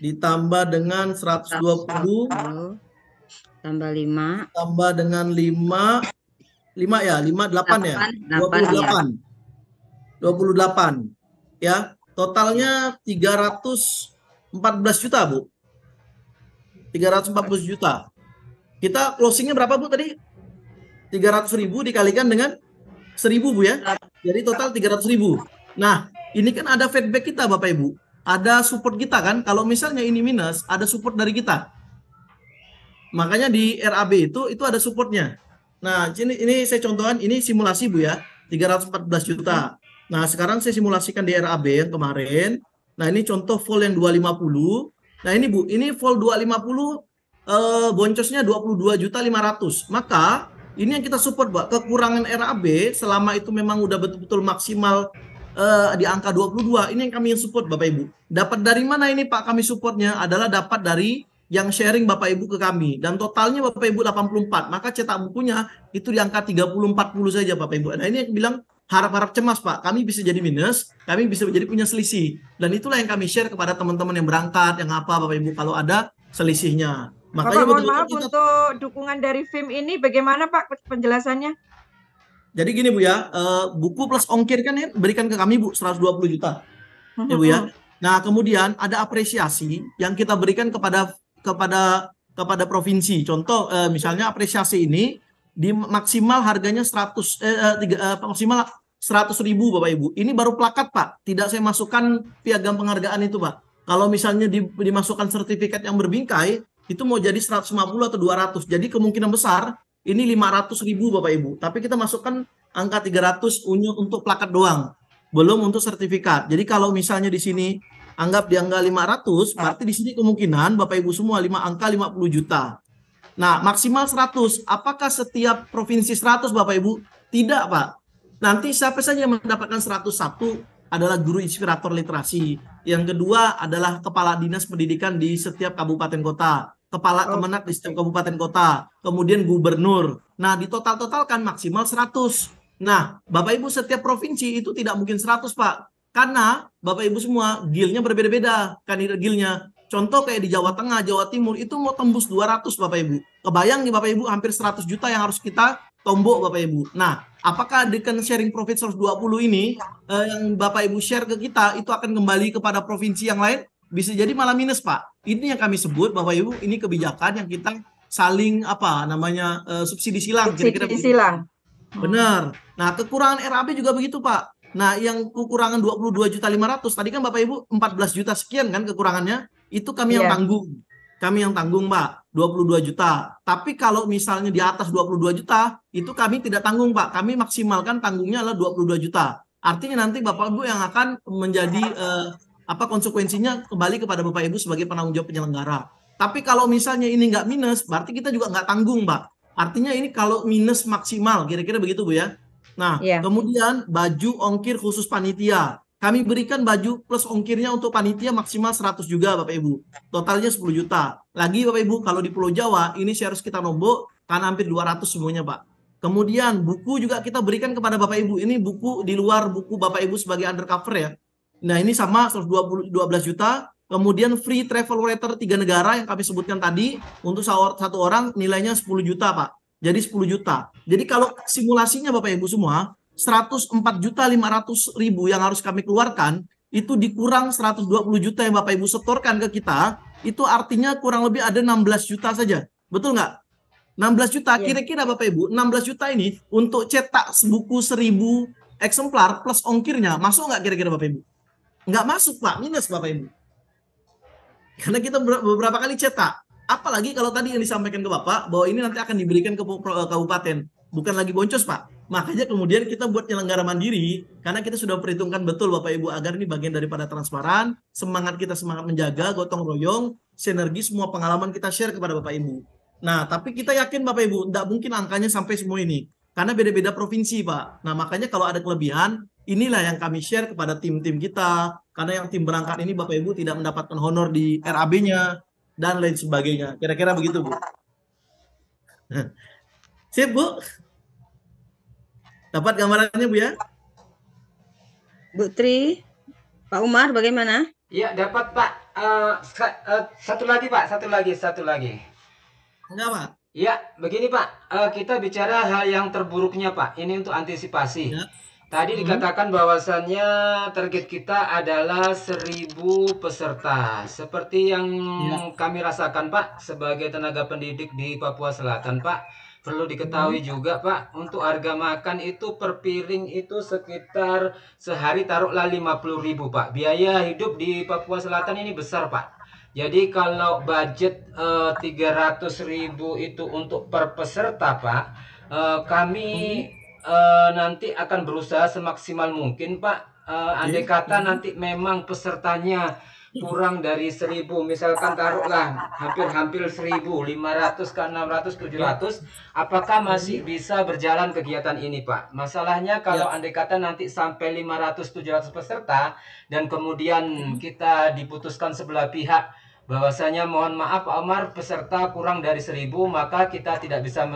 ditambah dengan 120 tambah 5 tambah dengan 5 ya, 8 ya. 28 ya. Totalnya 314 juta, Bu. 314 juta. Kita closingnya berapa, Bu, tadi? 300.000 dikalikan dengan 1.000, Bu ya. Jadi total 300.000. Nah, ini kan ada feedback kita, Bapak Ibu. Ada support kita kan. Kalau misalnya ini minus, ada support dari kita. Makanya di RAB itu ada supportnya. Nah, ini saya contohkan, ini simulasi Bu ya, 314 juta. Nah, sekarang saya simulasikan di RAB yang kemarin. Nah, ini contoh vol yang 250. Nah, ini Bu, ini vol 250 boncosnya 22.500.000. Maka ini yang kita support, Pak. Kekurangan RAB selama itu memang udah betul-betul maksimal di angka 22. Ini yang kami support, Bapak Ibu. Dapat dari mana ini, Pak? Kami supportnya adalah dapat dari yang sharing Bapak Ibu ke kami. Dan totalnya Bapak Ibu 84. Maka cetak bukunya itu di angka 30-40 saja, Bapak Ibu. Nah, ini yang bilang harap-harap cemas, Pak. Kami bisa jadi minus, kami bisa jadi punya selisih. Dan itulah yang kami share kepada teman-teman yang berangkat, yang apa, Bapak Ibu, kalau ada selisihnya. Makanya Bapak, mohon betul-betul maaf kita... untuk dukungan dari FIM ini bagaimana, Pak, penjelasannya? Jadi gini Bu ya, buku plus ongkir kan ya berikan ke kami Bu 120 juta. Ya Bu ya. Nah, kemudian ada apresiasi yang kita berikan kepada provinsi. Contoh misalnya apresiasi ini di maksimal harganya maksimal 100.000 Bapak Ibu. Ini baru plakat, Pak. Tidak saya masukkan piagam penghargaan itu, Pak. Kalau misalnya dimasukkan sertifikat yang berbingkai, itu mau jadi 150 atau 200. Jadi kemungkinan besar ini 500.000 Bapak Ibu. Tapi kita masukkan angka 300 untuk plakat doang. Belum untuk sertifikat. Jadi kalau misalnya di sini anggap di angka 500, berarti di sini kemungkinan Bapak Ibu semua angka 50 juta. Nah, maksimal 100. Apakah setiap provinsi 100 Bapak Ibu? Tidak, Pak. Nanti siapa saja yang mendapatkan 101 adalah guru inspirator literasi. Yang kedua adalah kepala dinas pendidikan di setiap kabupaten kota, kepala kemenak di setiap kabupaten kota, kemudian gubernur. Nah, di total-totalkan maksimal 100. Nah, Bapak Ibu setiap provinsi itu tidak mungkin 100, Pak. Karena Bapak Ibu semua gilnya berbeda-beda, kandidat gilnya. Contoh kayak di Jawa Tengah, Jawa Timur itu mau tembus 200 Bapak Ibu. Kebayang nih Bapak Ibu hampir 100 juta yang harus kita tombok Bapak Ibu. Nah, apakah dengan sharing profit 120 ini yang Bapak Ibu share ke kita itu akan kembali kepada provinsi yang lain? Bisa jadi malah minus, Pak. Ini yang kami sebut Bapak Ibu, ini kebijakan yang kita saling subsidi silang. Subsidi silang. Benar. Nah, kekurangan RAB juga begitu, Pak. Nah, yang kekurangan 22.500.000 tadi kan Bapak Ibu 14 juta sekian kan kekurangannya, itu kami yang Iya. tanggung. Kami yang tanggung, Mbak, 22 juta. Tapi kalau misalnya di atas 22 juta, itu kami tidak tanggung, Pak. Kami maksimalkan tanggungnya adalah 22 juta. Artinya nanti Bapak Ibu yang akan menjadi konsekuensinya kembali kepada Bapak Ibu sebagai penanggung jawab penyelenggara. Tapi kalau misalnya ini nggak minus, berarti kita juga nggak tanggung, Mbak. Artinya ini kalau minus maksimal, kira-kira begitu, Bu ya. Nah, Iya. kemudian baju ongkir khusus panitia. Kami berikan baju plus ongkirnya untuk panitia maksimal 100 juga Bapak Ibu. Totalnya 10 juta. Lagi Bapak Ibu, kalau di Pulau Jawa ini harus kita nombok karena hampir 200 semuanya Pak. Kemudian buku juga kita berikan kepada Bapak Ibu. Ini buku di luar buku Bapak Ibu sebagai undercover ya. Nah, ini sama 12 juta. Kemudian free travel writer 3 negara yang kami sebutkan tadi untuk satu orang nilainya 10 juta Pak. Jadi 10 juta. Jadi kalau simulasinya Bapak Ibu semua 104.500.000 yang harus kami keluarkan itu dikurang 120 juta yang Bapak Ibu setorkan ke kita, itu artinya kurang lebih ada 16 juta saja. Betul nggak? 16 juta, kira-kira Bapak Ibu, 16 juta ini untuk cetak buku 1000 eksemplar plus ongkirnya, masuk nggak kira-kira Bapak Ibu? Nggak masuk Pak, minus Bapak Ibu. Karena kita beberapa kali cetak. Apalagi kalau tadi yang disampaikan ke Bapak, bahwa ini nanti akan diberikan ke kabupaten. Bukan lagi boncos Pak. Makanya kemudian kita buat penyelenggara mandiri, karena kita sudah perhitungkan betul Bapak Ibu, agar ini bagian daripada transparan, semangat kita semangat menjaga, gotong royong, sinergi semua pengalaman kita share kepada Bapak Ibu. Nah, tapi kita yakin Bapak Ibu, tidak mungkin angkanya sampai semua ini. Karena beda-beda provinsi Pak. Nah, makanya kalau ada kelebihan, inilah yang kami share kepada tim-tim kita. Karena yang tim berangkat ini Bapak Ibu tidak mendapatkan honor di RAB-nya, dan lain sebagainya. Kira-kira begitu Bu. Sip Bu. Dapat gambarannya Bu ya? Bu Tri, Pak Umar bagaimana? Iya, dapat Pak. Satu lagi Pak, satu lagi. Enggak Pak. Ya, begini Pak, kita bicara hal yang terburuknya Pak. Ini untuk antisipasi. Ya. Tadi dikatakan bahwasannya target kita adalah 1000 peserta. Seperti yang kami rasakan Pak, sebagai tenaga pendidik di Papua Selatan Pak. Perlu diketahui juga Pak, untuk harga makan itu per piring itu sekitar sehari taruhlah 50.000 Pak. Biaya hidup di Papua Selatan ini besar Pak. Jadi kalau budget 300.000 itu untuk per peserta Pak, kami nanti akan berusaha semaksimal mungkin Pak. Andai kata nanti memang pesertanya kurang dari 1000, misalkan taruhlah hampir 1.500 ke 600 700, apakah masih bisa berjalan kegiatan ini Pak? Masalahnya kalau andai kata nanti sampai 500 700 peserta dan kemudian kita diputuskan sebelah pihak bahwasanya mohon maaf Pak Umar, peserta kurang dari 1000, maka kita tidak bisa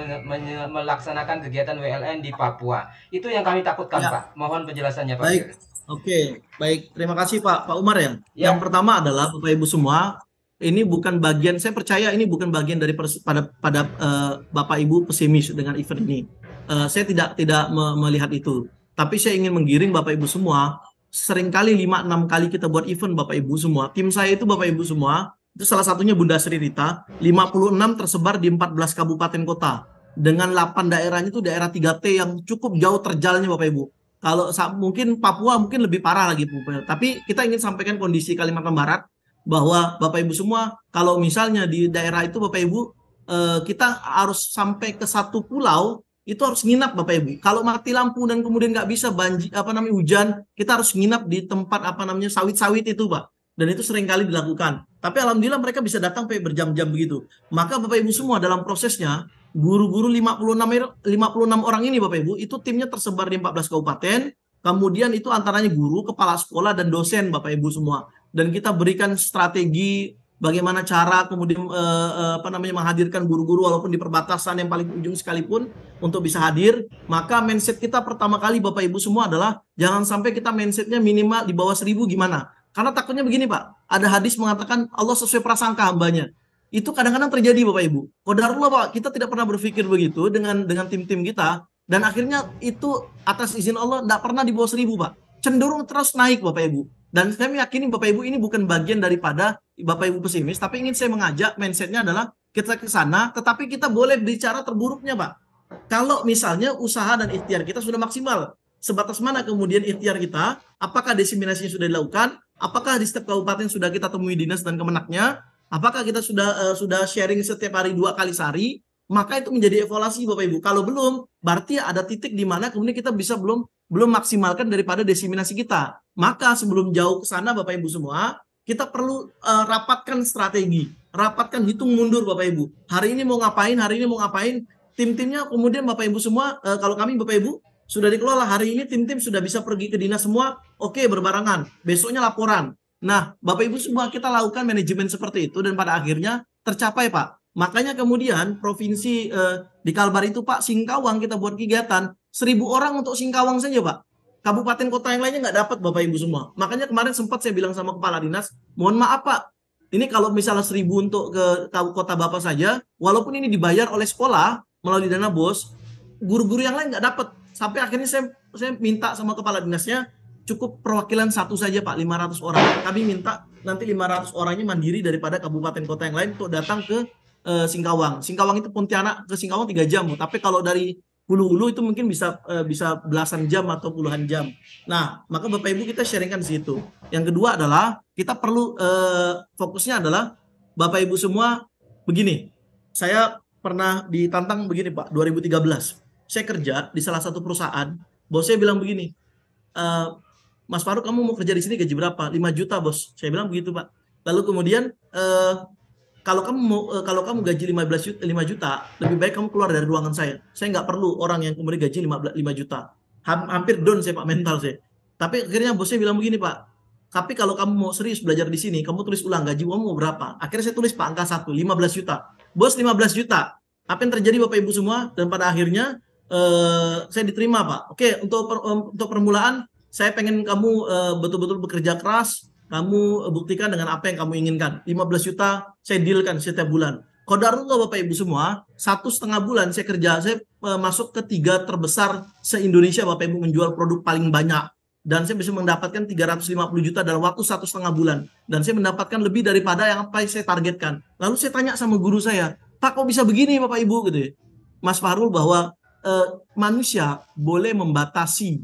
melaksanakan kegiatan WLN di Papua. Itu yang kami takutkan Pak. Mohon penjelasannya Pak. Baik. Oke, baik. Terima kasih Pak Umar ya. Yang pertama adalah Bapak Ibu semua, ini bukan bagian, saya percaya ini bukan bagian dari pada Bapak Ibu pesimis dengan event ini. Saya tidak melihat itu. Tapi saya ingin menggiring Bapak Ibu semua. Seringkali 5-6 kali kita buat event Bapak Ibu semua. Tim saya itu Bapak Ibu semua, itu salah satunya Bunda Sri Rita, 56 tersebar di 14 kabupaten kota. Dengan 8 daerahnya itu daerah 3T yang cukup jauh terjalnya Bapak Ibu. Kalau mungkin Papua mungkin lebih parah lagi, tapi kita ingin sampaikan kondisi Kalimantan Barat bahwa Bapak Ibu semua, kalau misalnya di daerah itu Bapak Ibu kita harus sampai ke satu pulau itu harus nginap Bapak Ibu. Kalau mati lampu dan kemudian nggak bisa hujan, kita harus nginap di tempat sawit-sawit itu Pak. Dan itu seringkali dilakukan. Tapi alhamdulillah mereka bisa datang sampai berjam-jam begitu. Maka Bapak Ibu semua dalam prosesnya, guru-guru 56 orang ini Bapak Ibu, itu timnya tersebar di 14 kabupaten. Kemudian itu antaranya guru, kepala sekolah, dan dosen Bapak Ibu semua. Dan kita berikan strategi bagaimana cara kemudian menghadirkan guru-guru walaupun di perbatasan yang paling ujung sekalipun untuk bisa hadir. Maka mindset kita pertama kali Bapak Ibu semua adalah jangan sampai kita mindsetnya minimal di bawah 1000 gimana. Karena takutnya begini Pak, ada hadis mengatakan Allah sesuai prasangka hambanya. Itu kadang-kadang terjadi Bapak Ibu. Qadarullah Pak, kita tidak pernah berpikir begitu dengan tim-tim kita. Dan akhirnya itu atas izin Allah tidak pernah di bawah 1000 Pak. Cenderung terus naik Bapak Ibu. Dan saya meyakini Bapak Ibu ini bukan bagian daripada Bapak Ibu pesimis. Tapi ingin saya mengajak mindsetnya adalah kita ke sana. Tetapi kita boleh bicara terburuknya Pak. Kalau misalnya usaha dan ikhtiar kita sudah maksimal. sebatas mana kemudian ikhtiar kita, apakah diseminasinya sudah dilakukan, apakah di setiap kabupaten sudah kita temui dinas dan kemenaknya, apakah kita sudah sharing setiap hari 2 kali sehari, maka itu menjadi evaluasi Bapak Ibu. Kalau belum, berarti ada titik di mana kemudian kita bisa belum maksimalkan daripada diseminasi kita. Maka sebelum jauh ke sana Bapak Ibu semua, kita perlu rapatkan strategi, rapatkan hitung mundur Bapak Ibu. Hari ini mau ngapain, tim-timnya kemudian Bapak Ibu semua, kalau kami Bapak Ibu sudah dikelola, hari ini tim-tim sudah bisa pergi ke dinas semua, oke, berbarengan, besoknya laporan. Nah Bapak Ibu semua, kita lakukan manajemen seperti itu dan pada akhirnya tercapai Pak. Makanya kemudian provinsi di Kalbar itu Pak, Singkawang kita buat kegiatan 1.000 orang untuk Singkawang saja Pak. Kabupaten kota yang lainnya nggak dapat Bapak Ibu semua. Makanya kemarin sempat saya bilang sama kepala dinas, mohon maaf Pak, ini kalau misalnya 1.000 untuk ke kota Bapak saja, walaupun ini dibayar oleh sekolah melalui dana BOS, guru-guru yang lain nggak dapat. Sampai akhirnya saya minta sama kepala dinasnya, cukup perwakilan satu saja Pak, 500 orang. Kami minta nanti 500 orangnya mandiri daripada kabupaten kota yang lain untuk datang ke Singkawang. Singkawang itu Pontianak ke Singkawang 3 jam, tapi kalau dari hulu-hulu itu mungkin bisa belasan jam atau puluhan jam. Nah, maka Bapak Ibu kita sharingkan di situ. Yang kedua adalah kita perlu fokusnya adalah Bapak Ibu semua begini. Saya pernah ditantang begini Pak, 2013. Saya kerja di salah satu perusahaan, bos saya bilang begini, Mas Faruk kamu mau kerja di sini gaji berapa? 5 juta bos. Saya bilang begitu Pak. Lalu kemudian kalau kamu gaji 5 juta, lebih baik kamu keluar dari ruangan saya. Saya nggak perlu orang yang kemudian gaji 5 juta. Hampir down saya Pak, mental saya. Tapi akhirnya bos saya bilang begini Pak, tapi kalau kamu mau serius belajar di sini, kamu tulis ulang gaji kamu mau berapa. Akhirnya saya tulis Pak angka 1, 15 juta. Bos 15 juta. Apa yang terjadi Bapak Ibu semua? Dan pada akhirnya saya diterima Pak. Oke, untuk permulaan saya pengen kamu betul-betul bekerja keras. Kamu buktikan dengan apa yang kamu inginkan. 15 juta saya dealkan setiap bulan. Qadarullah Bapak Ibu semua, 1,5 bulan saya kerja, saya masuk ke 3 terbesar se-Indonesia Bapak Ibu menjual produk paling banyak. Dan saya bisa mendapatkan 350 juta dalam waktu 1,5 bulan. Dan saya mendapatkan lebih daripada yang apa yang saya targetkan. Lalu saya tanya sama guru saya, Pak kok bisa begini Bapak Ibu? Gitu ya. Mas Farul, bahwa manusia boleh membatasi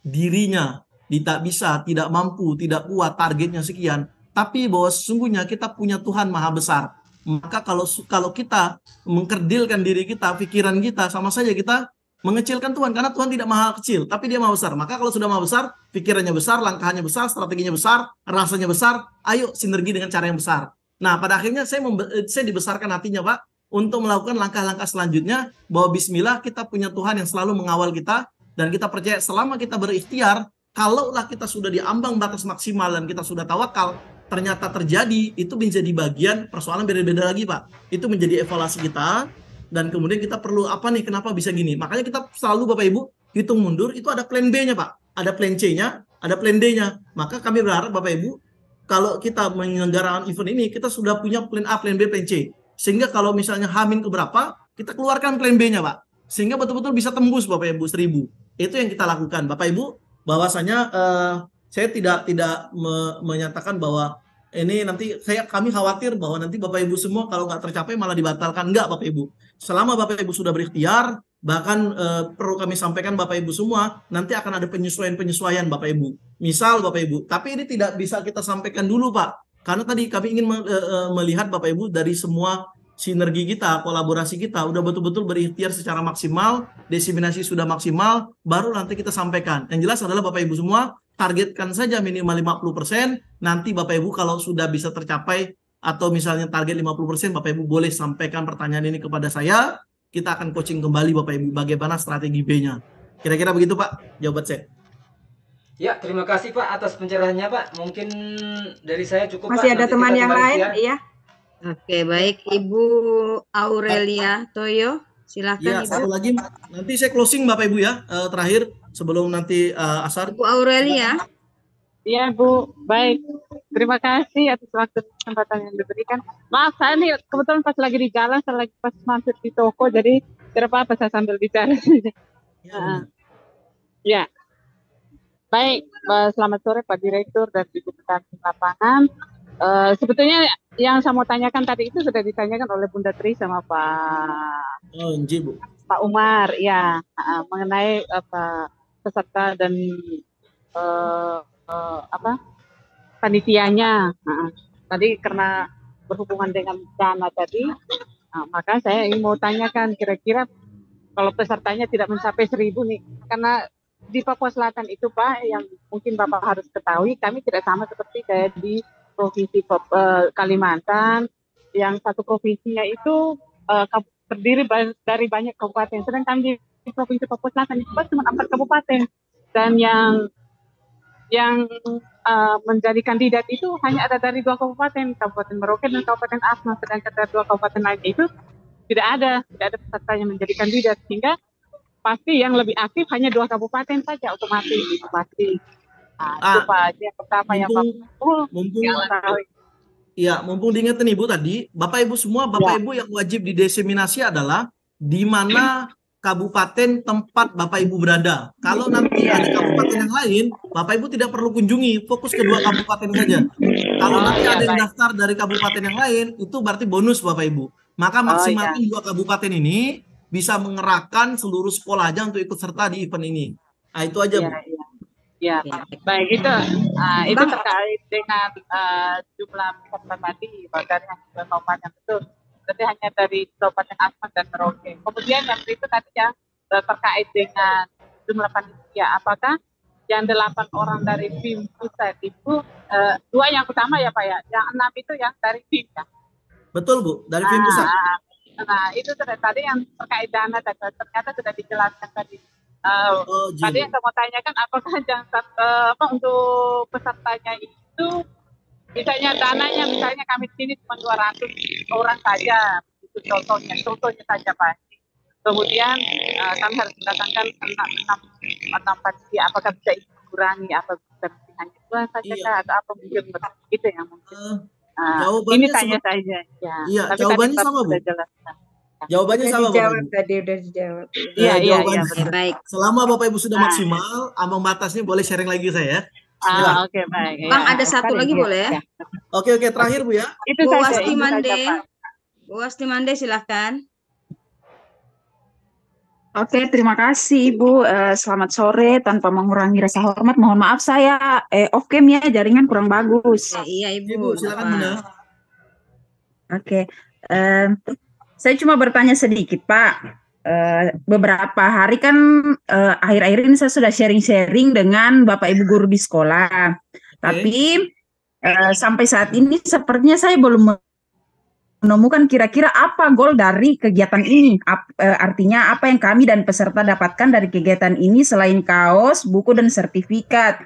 dirinya, tidak mampu, tidak kuat, targetnya sekian, tapi bahwa sesungguhnya kita punya Tuhan Maha Besar. Maka kalau kita mengkerdilkan diri kita, pikiran kita, sama saja kita mengecilkan Tuhan, karena Tuhan tidak maha kecil, tapi Dia maha besar. Maka kalau sudah maha besar, pikirannya besar, langkahnya besar, strateginya besar, rasanya besar, ayo sinergi dengan cara yang besar. Nah, pada akhirnya saya dibesarkan hatinya Pak, untuk melakukan langkah-langkah selanjutnya, bahwa bismillah kita punya Tuhan yang selalu mengawal kita, dan kita percaya selama kita berikhtiar, kalaulah kita sudah di ambang batas maksimal dan kita sudah tawakal, ternyata terjadi, itu menjadi bagian persoalan beda-beda lagi Pak. Itu menjadi evaluasi kita, dan kemudian kita perlu apa nih, kenapa bisa gini. Makanya kita selalu Bapak Ibu hitung mundur, itu ada plan B-nya Pak, ada plan C-nya, ada plan D-nya. Maka kami berharap Bapak Ibu, kalau kita menyelenggarakan event ini, kita sudah punya plan A, plan B, plan C. Sehingga kalau misalnya H-min keberapa, kita keluarkan plan B-nya Pak. Sehingga betul-betul bisa tembus Bapak Ibu 1.000. Itu yang kita lakukan Bapak Ibu. Bahwasanya saya tidak menyatakan bahwa ini nanti kami khawatir bahwa nanti Bapak Ibu semua kalau nggak tercapai malah dibatalkan. Enggak Bapak Ibu. Selama Bapak Ibu sudah berikhtiar, bahkan perlu kami sampaikan Bapak Ibu semua, nanti akan ada penyesuaian Bapak Ibu. Misal Bapak Ibu, tapi ini tidak bisa kita sampaikan dulu Pak. Karena tadi kami ingin melihat Bapak Ibu dari semua sinergi kita, kolaborasi kita, udah betul-betul berikhtiar secara maksimal, diseminasi sudah maksimal, baru nanti kita sampaikan. Yang jelas adalah Bapak Ibu semua, targetkan saja minimal 50%, nanti Bapak Ibu kalau sudah bisa tercapai, atau misalnya target 50%, Bapak Ibu boleh sampaikan pertanyaan ini kepada saya, kita akan coaching kembali Bapak Ibu, bagaimana strategi B-nya. Kira-kira begitu Pak, jawaban saya. Ya, terima kasih Pak atas pencerahannya Pak. Mungkin dari saya cukup Masih Pak. ada teman yang lain, iya. Oke, baik Ibu Aurelia Toyo, silakan Ya, Ibu. satu lagi, nanti saya closing Bapak Ibu ya, terakhir sebelum nanti asar. Ibu Aurelia. Iya Bu, baik. Terima kasih atas waktu kesempatan yang diberikan. Maaf, saya nih kebetulan pas lagi di jalan, saya lagi pas mampir di toko, jadi tidak apa-apa saya sambil bicara. Ya. Baik, selamat sore Pak Direktur dan Ibu Pendamping lapangan. Sebetulnya yang saya mau tanyakan tadi itu sudah ditanyakan oleh Bunda Tri sama Pak Umar, ya, mengenai peserta dan apa panitianya. Nah, tadi karena berhubungan dengan dana tadi, maka saya ingin mau tanyakan kira-kira kalau pesertanya tidak mencapai 1.000 nih, karena di Papua Selatan itu Pak, yang mungkin Bapak harus ketahui, kami tidak sama seperti kayak di Provinsi Kalimantan, yang satu provinsinya itu terdiri dari banyak kabupaten, sedangkan di Provinsi Papua Selatan itu cuma 4 kabupaten, dan yang menjadi kandidat itu hanya ada dari 2 kabupaten, Kabupaten Merauke dan Kabupaten Asmat, sedangkan dari 2 kabupaten lain itu tidak ada peserta yang menjadi kandidat, sehingga pasti yang lebih aktif hanya 2 kabupaten saja otomatis itu pasti. Itu Pak, yang pertama yang mumpung diingetin Ibu tadi, Bapak Ibu semua, Bapak Ibu yang wajib didiseminasi adalah di mana kabupaten tempat Bapak Ibu berada. Kalau nanti ada kabupaten yang lain, Bapak Ibu tidak perlu kunjungi, fokus ke 2 kabupaten saja. Kalau nanti ada yang daftar dari kabupaten yang lain, itu berarti bonus Bapak Ibu. Maka maksimalkan 2 kabupaten ini bisa mengerahkan seluruh sekolahnya untuk ikut serta di event ini. Nah, itu aja, Bu. Ya, baik itu. Itu terkait dengan jumlah peserta tadi dari kabupaten itu. Berarti hanya dari Kabupaten Asmat dan Merauke. Kemudian yang itu tadi ya terkait dengan jumlah panitia. Apakah yang 8 orang dari tim pusat itu 2 yang utama ya Pak ya? Yang 6 itu yang dari tim ya? Betul Bu, dari tim pusat. Nah itu tadi yang terkait dana ternyata sudah dijelaskan tadi. Tadi yang saya mau tanyakan apakah untuk pesertanya itu misalnya dananya misalnya kami di sini cuma 200 orang saja, itu contohnya saja Pak. Kemudian kami harus mendatangkan 6 panitia, apakah bisa dikurangi atau bisa hanya 2 saja kah atau apa mungkin begitu ya mungkin. Ini tanya saja ya. Iya, jawabannya sama Bu. Jawabannya sama Bapak Ibu. Tadi udah dijawab. Iya. Baik. Selama Bapak Ibu sudah maksimal, ambang batasnya boleh sharing lagi saya. Oke, baik. Bang, ada satu lagi boleh? Oke, terakhir Bu ya. Itu Bu saja. Wasti Mande. Bu Wasti Mande silahkan. Oke, terima kasih Ibu. Selamat sore. Tanpa mengurangi rasa hormat, mohon maaf saya off cam ya, jaringan kurang bagus. Iya Ibu. Silakan Bunda. Oke, saya cuma bertanya sedikit Pak. Beberapa hari kan akhir-akhir ini saya sudah sharing-sharing dengan Bapak Ibu guru di sekolah. Tapi sampai saat ini sepertinya saya belum menemukan kira-kira apa goal dari kegiatan ini. Artinya apa yang kami dan peserta dapatkan dari kegiatan ini selain kaos, buku, dan sertifikat.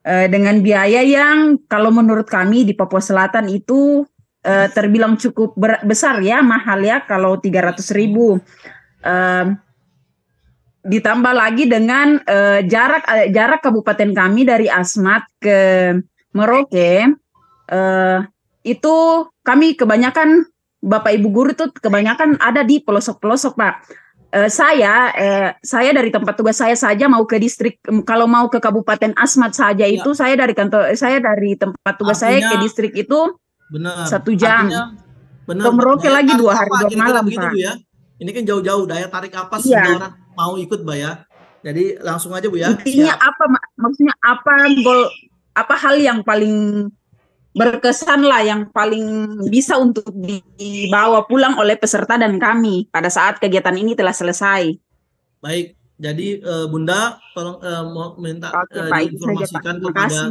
Dengan biaya yang kalau menurut kami di Papua Selatan itu terbilang cukup besar ya, mahal ya kalau 300.000. Ditambah lagi dengan jarak kabupaten kami dari Asmat ke Merauke, itu kami kebanyakan Bapak Ibu guru itu kebanyakan ada di pelosok-pelosok Pak. Saya dari tempat tugas saya saja mau ke distrik, kalau mau ke Kabupaten Asmat saja itu saya dari kantor saya dari tempat tugas saya ke distrik itu 1 jam. Ke Merauke lagi 2 hari 2 malam Pak. Bu, ya? Ini kan jauh-jauh, daya tarik apa sehingga orang mau ikut Mbak ya. Jadi langsung aja Bu ya. Intinya maksudnya apa hal yang paling berkesan lah, yang paling bisa untuk dibawa pulang oleh peserta dan kami pada saat kegiatan ini telah selesai. Baik, jadi Bunda tolong mau minta diinformasikan kepada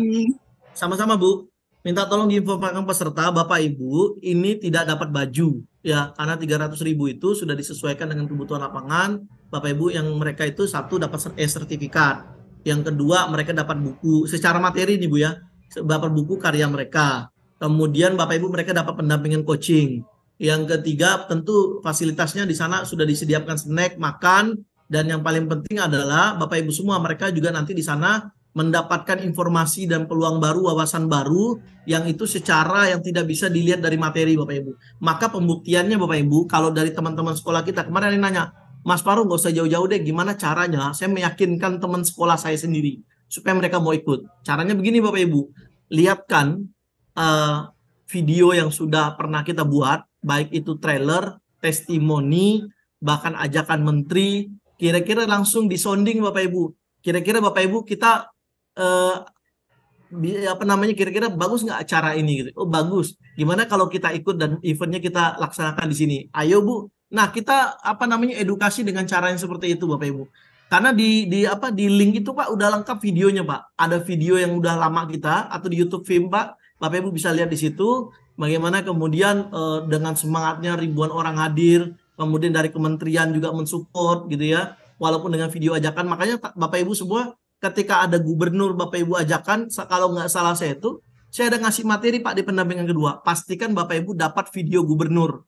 sama-sama Bu. Minta tolong diinformasikan peserta Bapak Ibu ini tidak dapat baju ya, karena 300.000 itu sudah disesuaikan dengan kebutuhan lapangan. Bapak Ibu yang mereka itu satu dapat sertifikat, yang kedua mereka dapat buku secara materi nih Bu ya, dapat buku karya mereka. Kemudian Bapak Ibu mereka dapat pendampingan coaching. Yang ketiga tentu fasilitasnya di sana sudah disediakan snack, makan, dan yang paling penting adalah Bapak Ibu semua mereka juga nanti di sana mendapatkan informasi dan peluang baru, wawasan baru yang itu secara yang tidak bisa dilihat dari materi Bapak Ibu. Maka pembuktiannya Bapak Ibu, kalau dari teman-teman sekolah kita kemarin yang nanya, Mas Faru nggak usah jauh-jauh deh, gimana caranya saya meyakinkan teman sekolah saya sendiri supaya mereka mau ikut. Caranya begini Bapak Ibu, lihatkan video yang sudah pernah kita buat, baik itu trailer, testimoni, bahkan ajakan menteri, kira-kira langsung disonding Bapak Ibu. kira-kira Bapak Ibu kita kira-kira bagus nggak acara ini gitu. Oh bagus. Gimana kalau kita ikut dan eventnya kita laksanakan di sini? Ayo Bu. Nah kita edukasi dengan cara yang seperti itu Bapak Ibu. Karena di link itu Pak udah lengkap videonya Pak. Ada video yang udah lama kita atau di YouTube film Pak. Bapak Ibu bisa lihat di situ bagaimana kemudian dengan semangatnya ribuan orang hadir, kemudian dari kementerian juga mensupport gitu ya. Walaupun dengan video ajakan, makanya Bapak Ibu semua ketika ada gubernur Bapak Ibu ajakan, kalau nggak salah saya ada ngasih materi Pak di pendampingan kedua. Pastikan Bapak Ibu dapat video gubernur.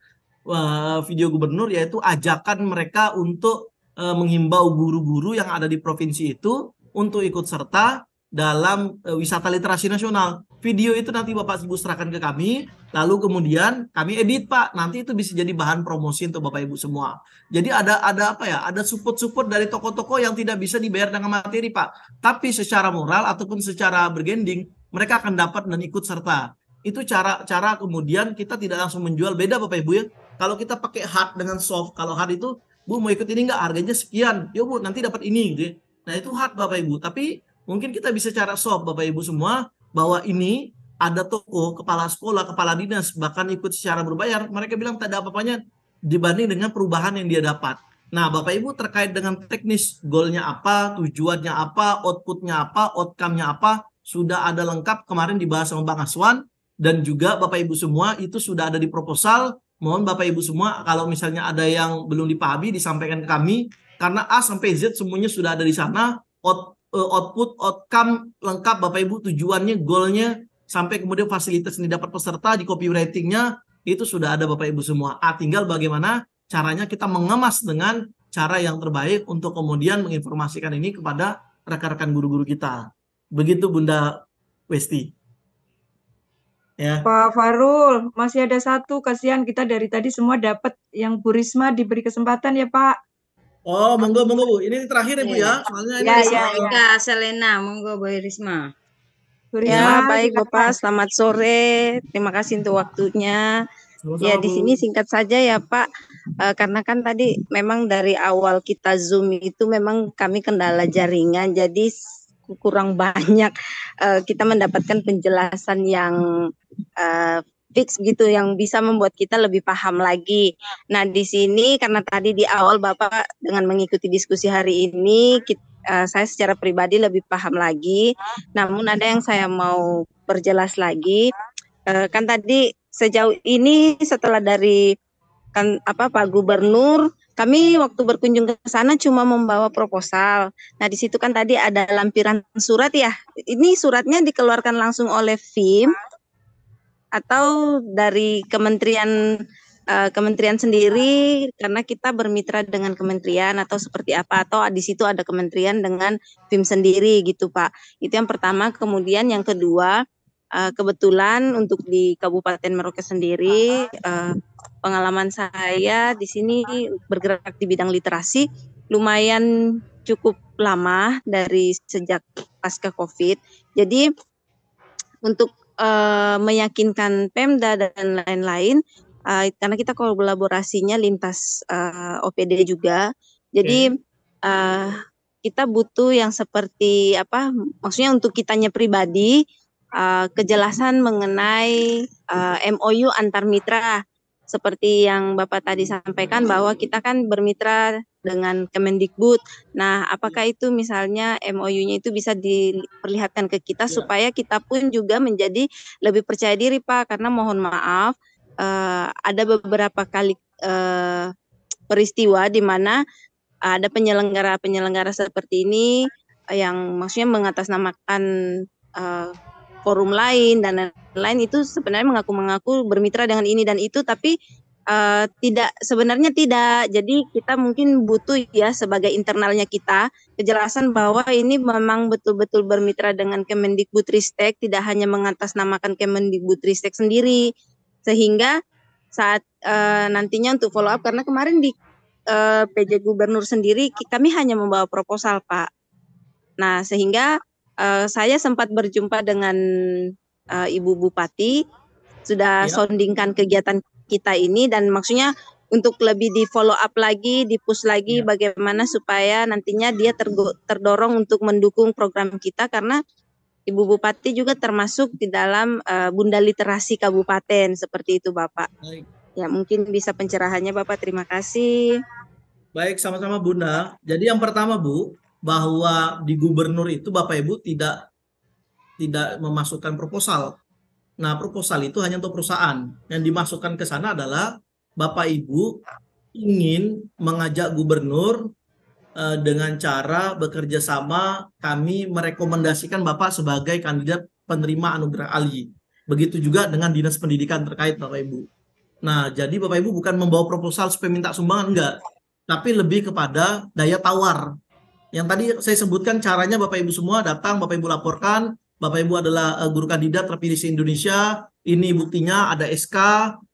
Video gubernur yaitu ajakan mereka untuk menghimbau guru-guru yang ada di provinsi itu untuk ikut serta dalam wisata literasi nasional. Video itu nanti Bapak Ibu serahkan ke kami, lalu kemudian kami edit Pak. Nanti itu bisa jadi bahan promosi untuk Bapak Ibu semua. Jadi ada support dari tokoh-tokoh yang tidak bisa dibayar dengan materi Pak. Tapi secara moral ataupun secara bergending mereka akan dapat dan ikut serta. Itu cara kemudian kita tidak langsung menjual, beda Bapak Ibu ya. Kalau kita pakai hard dengan soft, kalau hard itu Bu mau ikut ini nggak, harganya sekian, yuk Bu nanti dapat ini gitu ya. Nah itu hard Bapak Ibu, tapi mungkin kita bisa cara soft Bapak Ibu semua, bahwa ini ada tokoh, kepala sekolah, kepala dinas, bahkan ikut secara berbayar, mereka bilang tak ada apa-apanya dibanding dengan perubahan yang dia dapat. Nah Bapak Ibu terkait dengan teknis, goalnya apa, tujuannya apa, outputnya apa, outcome-nya apa, sudah ada lengkap kemarin dibahas sama Bang Aswan, dan juga Bapak Ibu semua itu sudah ada di proposal. Mohon Bapak Ibu semua kalau misalnya ada yang belum dipahami disampaikan ke kami, karena A sampai Z semuanya sudah ada di sana, output, outcome lengkap Bapak Ibu, tujuannya, goalnya, sampai kemudian fasilitas yang didapat peserta di copywritingnya itu sudah ada Bapak Ibu semua. Tinggal bagaimana caranya kita mengemas dengan cara yang terbaik untuk kemudian menginformasikan ini kepada rekan-rekan guru-guru kita. Begitu Bunda Westi. Ya. Pak Farul, masih ada satu, kasihan kita dari tadi semua dapat, yang Bu Risma diberi kesempatan ya Pak. Oh, monggo Bu. Ini terakhir ya Bu ya. Soalnya ini Kak Selena, monggo Bu Risma. Bu Ya, Risma, baik Bapak, selamat sore. Terima kasih untuk waktunya. Ya, di sini singkat saja ya Pak, karena kan tadi memang dari awal kita Zoom itu memang kami kendala jaringan, jadi kurang banyak kita mendapatkan penjelasan yang fix gitu, yang bisa membuat kita lebih paham lagi. Nah di sini karena tadi di awal Bapak dengan mengikuti diskusi hari ini, saya secara pribadi lebih paham lagi. Namun ada yang saya mau perjelas lagi. Kan tadi sejauh ini setelah dari Pak Gubernur, kami waktu berkunjung ke sana cuma membawa proposal. Nah, di situ kan tadi ada lampiran surat ya. Ini suratnya dikeluarkan langsung oleh FIM atau dari kementerian sendiri, karena kita bermitra dengan kementerian, atau seperti apa, atau di situ ada kementerian dengan FIM sendiri gitu Pak. Itu yang pertama. Kemudian yang kedua, kebetulan untuk di Kabupaten Merauke sendiri, pengalaman saya di sini bergerak di bidang literasi lumayan cukup lama dari sejak pasca COVID. Jadi untuk meyakinkan Pemda dan lain-lain, karena kita kolaborasinya lintas OPD juga, jadi kita butuh yang seperti apa? Maksudnya untuk kitanya pribadi, kejelasan mengenai MOU antar mitra. Seperti yang Bapak tadi sampaikan bahwa kita kan bermitra dengan Kemendikbud. Nah, apakah itu misalnya MOU-nya itu bisa diperlihatkan ke kita supaya kita pun juga menjadi lebih percaya diri Pak, karena mohon maaf ada beberapa kali peristiwa di mana ada penyelenggara seperti ini yang maksudnya mengatasnamakan forum lain dan lain-lain, itu sebenarnya mengaku bermitra dengan ini dan itu, tapi sebenarnya tidak. Jadi kita mungkin butuh ya sebagai internalnya kita kejelasan bahwa ini memang betul-betul bermitra dengan Kemendikbudristek, tidak hanya mengatasnamakan Kemendikbudristek sendiri, sehingga saat nantinya untuk follow up, karena kemarin di PJ Gubernur sendiri kami hanya membawa proposal Pak. Nah sehingga saya sempat berjumpa dengan Ibu Bupati, sudah soundingkan kegiatan kita ini, dan maksudnya untuk lebih di follow up lagi, di push lagi bagaimana supaya nantinya dia terdorong untuk mendukung program kita, karena Ibu Bupati juga termasuk di dalam Bunda Literasi Kabupaten, seperti itu Bapak. Baik. Ya mungkin bisa pencerahannya Bapak, terima kasih. Baik, sama-sama Bunda. Jadi yang pertama Bu, bahwa di gubernur itu Bapak Ibu tidak memasukkan proposal. Nah, proposal itu hanya untuk perusahaan. Yang dimasukkan ke sana adalah Bapak Ibu ingin mengajak gubernur dengan cara bekerja sama, kami merekomendasikan Bapak sebagai kandidat penerima anugerah ALI. Begitu juga dengan dinas pendidikan terkait Bapak Ibu. Nah, jadi Bapak Ibu bukan membawa proposal supaya minta sumbangan, enggak. Tapi lebih kepada daya tawar. Yang tadi saya sebutkan caranya, Bapak Ibu semua datang, Bapak Ibu laporkan, Bapak Ibu adalah guru kandidat terpilih se-Indonesia, ini buktinya ada SK,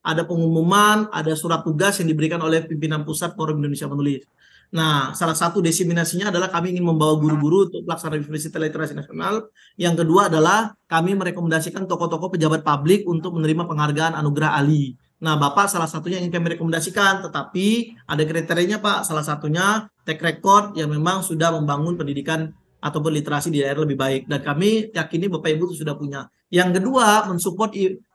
ada pengumuman, ada surat tugas yang diberikan oleh pimpinan pusat Forum Indonesia Menulis. Nah, salah satu diseminasinya adalah kami ingin membawa guru-guru untuk pelaksanaan Universitas Literasi Nasional. Yang kedua adalah kami merekomendasikan tokoh-tokoh pejabat publik untuk menerima penghargaan anugerah ALI. Nah, Bapak salah satunya ingin kami rekomendasikan, tetapi ada kriterianya Pak. Salah satunya track record yang memang sudah membangun pendidikan ataupun literasi di daerah lebih baik. Dan kami yakini Bapak Ibu itu sudah punya. Yang kedua,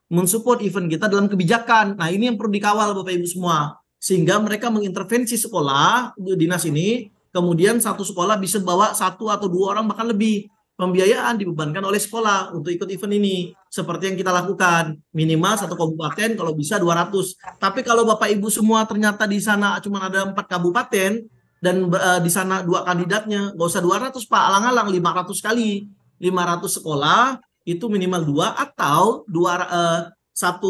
mensupport event kita dalam kebijakan. Nah, ini yang perlu dikawal Bapak Ibu semua. Sehingga mereka mengintervensi sekolah dinas ini, kemudian satu sekolah bisa bawa 1 atau 2 orang bahkan lebih. Pembiayaan dibebankan oleh sekolah untuk ikut event ini, seperti yang kita lakukan, minimal 1 kabupaten, kalau bisa 200. Tapi kalau Bapak Ibu semua ternyata di sana cuma ada 4 kabupaten dan di sana 2 kandidatnya, nggak usah 200 Pak, alang-alang 500 kali, 500 sekolah itu minimal 2 atau 1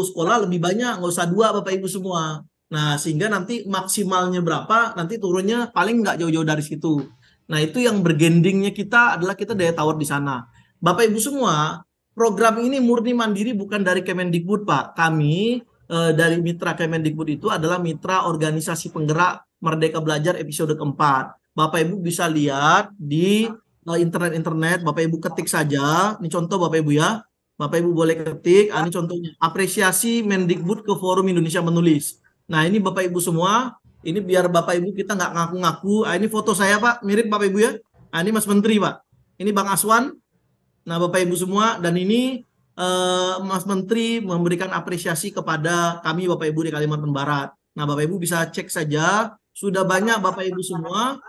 sekolah lebih banyak, nggak usah 2 Bapak Ibu semua. Nah, sehingga nanti maksimalnya berapa, nanti turunnya paling nggak jauh-jauh dari situ. Nah, itu yang bergendingnya kita adalah kita daya tawar di sana. Bapak Ibu semua, program ini murni mandiri bukan dari Kemendikbud, Pak. Kami dari mitra Kemendikbud itu adalah mitra organisasi penggerak Merdeka Belajar episode keempat. Bapak Ibu bisa lihat di internet, Bapak Ibu ketik saja. Ini contoh Bapak Ibu ya. Bapak Ibu boleh ketik, ini contohnya. Apresiasi Mendikbud ke Forum Indonesia Menulis. Nah, ini Bapak Ibu semua, ini biar Bapak Ibu kita nggak ngaku-ngaku. Ini foto saya Pak, mirip Bapak Ibu ya. Ini Mas Menteri Pak. Ini Bang Aswan. Nah, Bapak Ibu semua, dan ini Mas Menteri memberikan apresiasi kepada kami Bapak Ibu di Kalimantan Barat. Nah, Bapak Ibu bisa cek saja. Sudah banyak Bapak Ibu semua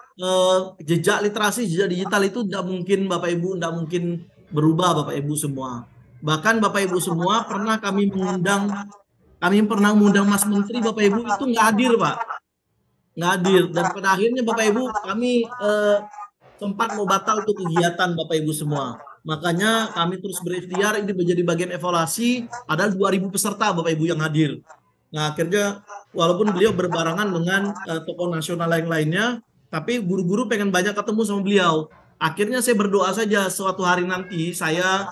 jejak literasi, jejak digital itu tidak mungkin Bapak Ibu, tidak mungkin berubah Bapak Ibu semua. Bahkan Bapak Ibu semua pernah kami mengundang Mas Menteri, Bapak Ibu itu nggak hadir Pak, nggak hadir. Dan pada akhirnya Bapak Ibu kami sempat mau batal untuk kegiatan Bapak Ibu semua. Makanya kami terus berikhtiar, ini menjadi bagian evaluasi. Ada 2.000 peserta Bapak Ibu yang hadir. Nah, akhirnya walaupun beliau berbarengan dengan tokoh nasional lainnya, tapi guru-guru pengen banyak ketemu sama beliau. Akhirnya saya berdoa saja suatu hari nanti saya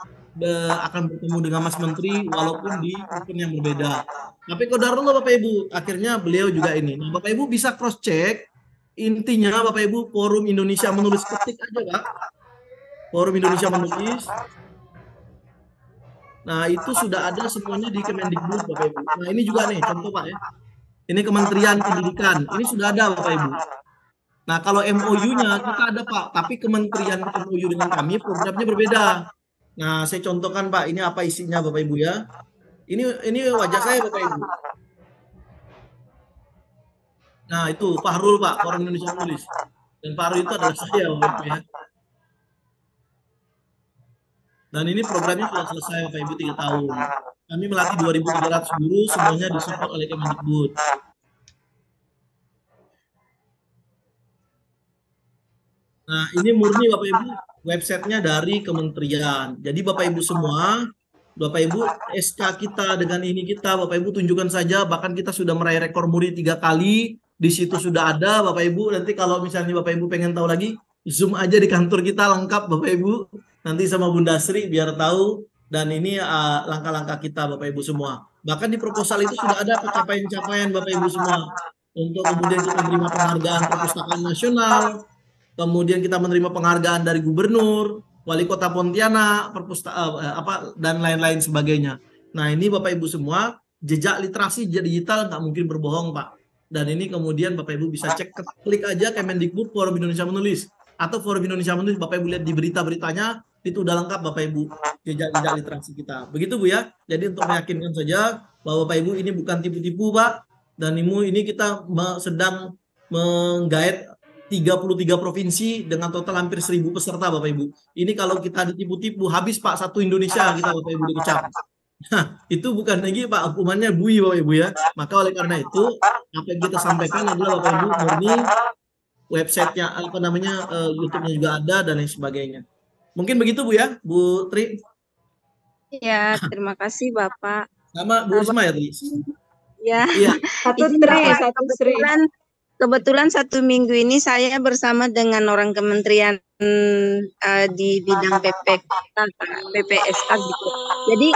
akan bertemu dengan Mas Menteri walaupun di event yang berbeda. Tapi qadarullah Bapak Ibu, akhirnya beliau juga ini. Nah, Bapak Ibu bisa cross check. Intinya Bapak Ibu, Forum Indonesia Menulis, ketik aja Pak. Forum Indonesia Menulis. Nah, itu sudah ada semuanya di Kemendikbud Bapak Ibu. Nah, ini juga nih contoh Pak ya. Ini Kementerian Pendidikan. Ini sudah ada Bapak Ibu. Nah, kalau MOU-nya kita ada Pak, tapi Kementerian MOU dengan kami programnya berbeda. Nah, saya contohkan Pak, ini apa isinya Bapak Ibu ya. Ini wajah saya Bapak Ibu. Nah, itu Fahrul Pak, Forum Indonesia Menulis. Dan Fahrul itu adalah saya Bapak Ibu ya. Dan ini programnya sudah selesai Bapak Ibu 3 tahun. Kami melatih 2.300 guru, semuanya disupport oleh Kemendikbud. Nah, ini murni Bapak Ibu websitenya dari kementerian. Jadi Bapak Ibu semua, Bapak Ibu SK kita dengan ini kita, Bapak Ibu tunjukkan saja. Bahkan kita sudah meraih rekor muri 3 kali. Di situ sudah ada Bapak Ibu. Nanti kalau misalnya Bapak Ibu pengen tahu lagi, zoom aja di kantor kita lengkap Bapak Ibu. Nanti sama Bunda Sri biar tahu. Dan ini langkah-langkah kita Bapak Ibu semua. Bahkan di proposal itu sudah ada pencapaian-pencapaian Bapak Ibu semua. Untuk kemudian kita menerima penghargaan Perpustakaan Nasional. Kemudian kita menerima penghargaan dari gubernur, wali kota Pontianak, dan lain-lain sebagainya. Nah, ini Bapak Ibu semua, jejak literasi digital nggak mungkin berbohong Pak. Dan ini kemudian Bapak Ibu bisa cek, klik aja Kemendikbud Forum Indonesia Menulis atau Forum Indonesia Menulis, Bapak Ibu lihat di berita-beritanya itu udah lengkap Bapak Ibu jejak-jejak literasi kita. Begitu Bu ya. Jadi untuk meyakinkan saja bahwa Bapak Ibu ini bukan tipu-tipu Pak, dan ini kita sedang menggait 33 provinsi dengan total hampir 1.000 peserta Bapak Ibu. Ini kalau kita ditipu-tipu habis Pak satu Indonesia kita Bapak Ibu dikecap. Nah, itu bukan lagi Pak hukumannya bui Bapak Ibu ya. Maka oleh karena itu apa yang kita sampaikan adalah Bapak Ibu murni websitenya YouTube-nya juga ada dan lain sebagainya. Mungkin begitu Bu ya, Bu Tri. Ya, terima kasih Bapak. Sama Bu Risma ya Tri. Ya. Iya. Kebetulan 1 minggu ini saya bersama dengan orang kementerian di bidang PPSK gitu. Jadi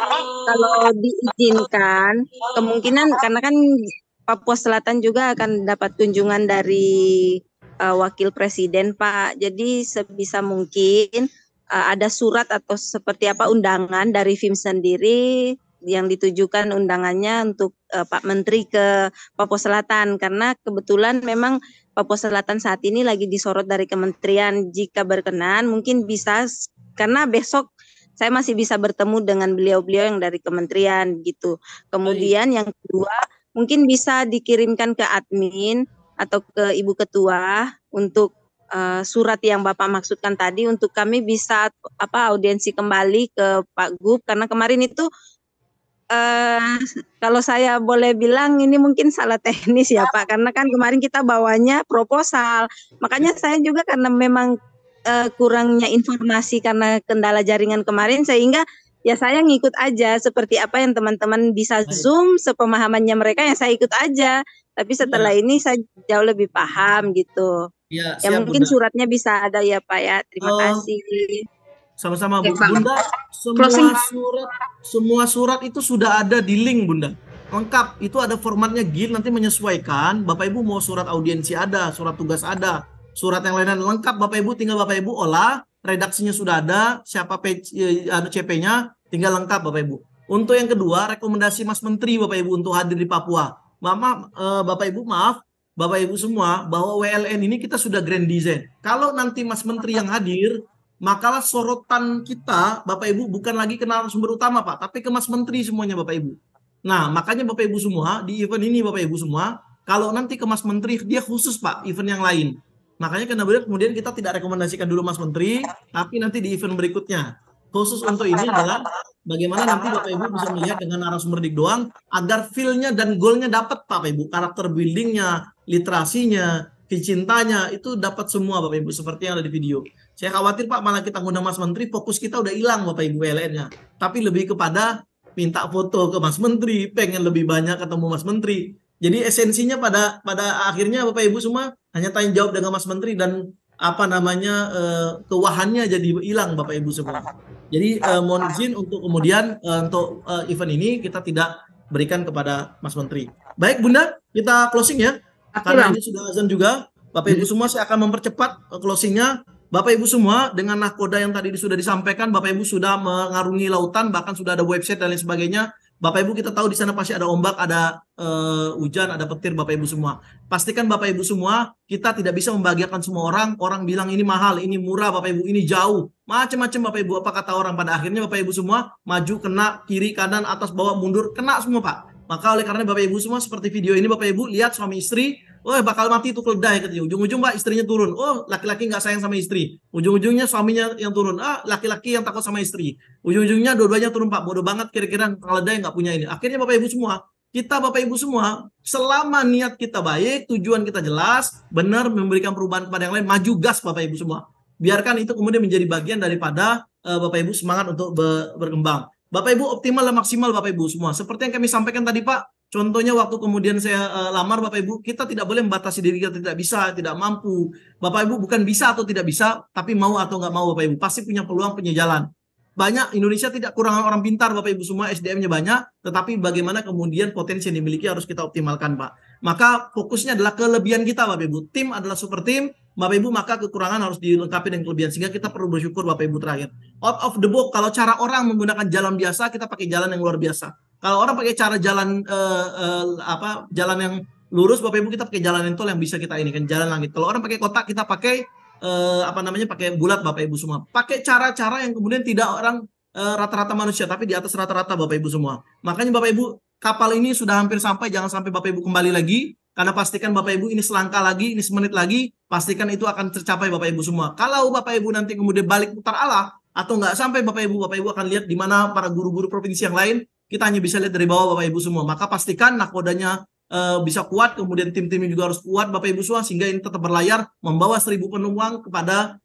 kalau diizinkan, kemungkinan karena kan Papua Selatan juga akan dapat kunjungan dari Wakil Presiden Pak. Jadi sebisa mungkin ada surat atau seperti apa undangan dari FIM sendiri yang ditujukan undangannya untuk Pak Menteri ke Papua Selatan, karena kebetulan memang Papua Selatan saat ini lagi disorot dari kementerian. Jika berkenan mungkin bisa, karena besok saya masih bisa bertemu dengan beliau-beliau yang dari kementerian gitu. Kemudian yang kedua mungkin bisa dikirimkan ke admin atau ke Ibu Ketua untuk surat yang Bapak maksudkan tadi, untuk kami bisa audiensi kembali ke Pak Gub, karena kemarin itu kalau saya boleh bilang ini mungkin salah teknis ya Pak, karena kan kemarin kita bawanya proposal, makanya saya juga karena memang kurangnya informasi karena kendala jaringan kemarin, sehingga ya saya ngikut aja seperti apa yang teman-teman bisa Zoom, sepemahamannya mereka yang saya ikut aja, tapi setelah ini saya jauh lebih paham gitu. Ya mungkin Bunda, suratnya bisa ada ya Pak ya, terima kasih. Sama-sama Bu. Bunda, semua surat itu sudah ada di link Bunda. Lengkap, itu ada formatnya GIL, nanti menyesuaikan. Bapak Ibu mau surat audiensi ada, surat tugas ada, surat yang lain lengkap Bapak Ibu, tinggal Bapak Ibu olah, redaksinya sudah ada, siapa CP-nya, tinggal lengkap Bapak Ibu. Untuk yang kedua, rekomendasi Mas Menteri Bapak Ibu untuk hadir di Papua. Bapak Ibu maaf, Bapak Ibu semua, bahwa WLN ini kita sudah grand design. Kalau nanti Mas Menteri yang hadir, makalah sorotan kita Bapak Ibu bukan lagi ke narasumber utama Pak, tapi ke Mas Menteri semuanya Bapak Ibu. Nah makanya Bapak Ibu semua di event ini Bapak Ibu semua, kalau nanti ke Mas Menteri dia khusus Pak event yang lain. Makanya kemudian kita tidak rekomendasikan dulu Mas Menteri, tapi nanti di event berikutnya. Khusus untuk ini adalah bagaimana nanti Bapak Ibu bisa melihat dengan narasumber dik doang, agar feel-nya dan goal-nya dapat Bapak Ibu, karakter building-nya, literasinya, cintanya itu dapat semua Bapak Ibu seperti yang ada di video. Saya khawatir Pak malah kita ngundang Mas Menteri, fokus kita udah hilang Bapak Ibu WLN-nya. Tapi lebih kepada minta foto ke Mas Menteri, pengen lebih banyak ketemu Mas Menteri. Jadi esensinya pada akhirnya Bapak Ibu semua hanya tanya jawab dengan Mas Menteri dan kewahannya jadi hilang Bapak Ibu semua. Jadi mohon izin untuk kemudian untuk event ini kita tidak berikan kepada Mas Menteri. Baik Bunda, kita closing ya. Karena ini sudah azan juga, Bapak Ibu semua saya akan mempercepat closingnya. Bapak Ibu semua dengan nahkoda yang tadi sudah disampaikan, Bapak Ibu sudah mengarungi lautan, bahkan sudah ada website dan lain sebagainya. Bapak Ibu kita tahu di sana pasti ada ombak, ada hujan, ada petir Bapak Ibu semua. Pastikan Bapak Ibu semua kita tidak bisa membahagiakan semua orang. Orang bilang ini mahal, ini murah Bapak Ibu, ini jauh. Macam-macam Bapak Ibu, apa kata orang, pada akhirnya Bapak Ibu semua maju, kena, kiri, kanan, atas, bawah, mundur, kena semua Pak. Maka oleh karena Bapak Ibu semua seperti video ini Bapak Ibu lihat suami istri, oh bakal mati itu keledai katanya. Ujung-ujung Pak istrinya turun. Oh laki-laki nggak sayang sama istri. Ujung-ujungnya suaminya yang turun. Laki-laki yang takut sama istri. Ujung-ujungnya dua-duanya turun Pak. Bodoh banget kira-kira keledai nggak punya ini. Akhirnya Bapak Ibu semua, kita Bapak Ibu semua, selama niat kita baik, tujuan kita jelas, benar memberikan perubahan kepada yang lain, maju gas Bapak Ibu semua. Biarkan itu kemudian menjadi bagian daripada Bapak Ibu semangat untuk berkembang. Bapak Ibu optimal dan maksimal Bapak Ibu semua. Seperti yang kami sampaikan tadi Pak, contohnya waktu kemudian saya lamar Bapak Ibu, kita tidak boleh membatasi diri kita tidak bisa, tidak mampu. Bapak Ibu bukan bisa atau tidak bisa, tapi mau atau nggak mau Bapak Ibu. Pasti punya peluang, punya jalan. Banyak, Indonesia tidak kurang orang pintar Bapak Ibu semua, SDM-nya banyak, tetapi bagaimana kemudian potensi yang dimiliki harus kita optimalkan Pak. Maka fokusnya adalah kelebihan kita Bapak Ibu. Tim adalah super tim, Bapak Ibu, maka kekurangan harus dilengkapi dengan kelebihan. Sehingga kita perlu bersyukur Bapak Ibu terakhir. Out of the box, kalau cara orang menggunakan jalan biasa, kita pakai jalan yang luar biasa. Kalau orang pakai cara jalan jalan yang lurus Bapak Ibu kita pakai jalan tol yang bisa kita ini kan jalan langit. Kalau orang pakai kotak kita pakai pakai bulat Bapak Ibu semua. Pakai cara-cara yang kemudian tidak orang rata-rata manusia tapi di atas rata-rata Bapak Ibu semua. Makanya Bapak Ibu kapal ini sudah hampir sampai, jangan sampai Bapak Ibu kembali lagi karena pastikan Bapak Ibu ini selangkah lagi, ini semenit lagi, pastikan itu akan tercapai Bapak Ibu semua. Kalau Bapak Ibu nanti kemudian balik putar arah atau nggak sampai Bapak Ibu akan lihat di mana para guru-guru provinsi yang lain, kita hanya bisa lihat dari bawah Bapak Ibu semua. Maka pastikan nakodanya bisa kuat, kemudian tim-timnya juga harus kuat Bapak Ibu semua sehingga ini tetap berlayar membawa 1.000 penumpang kepada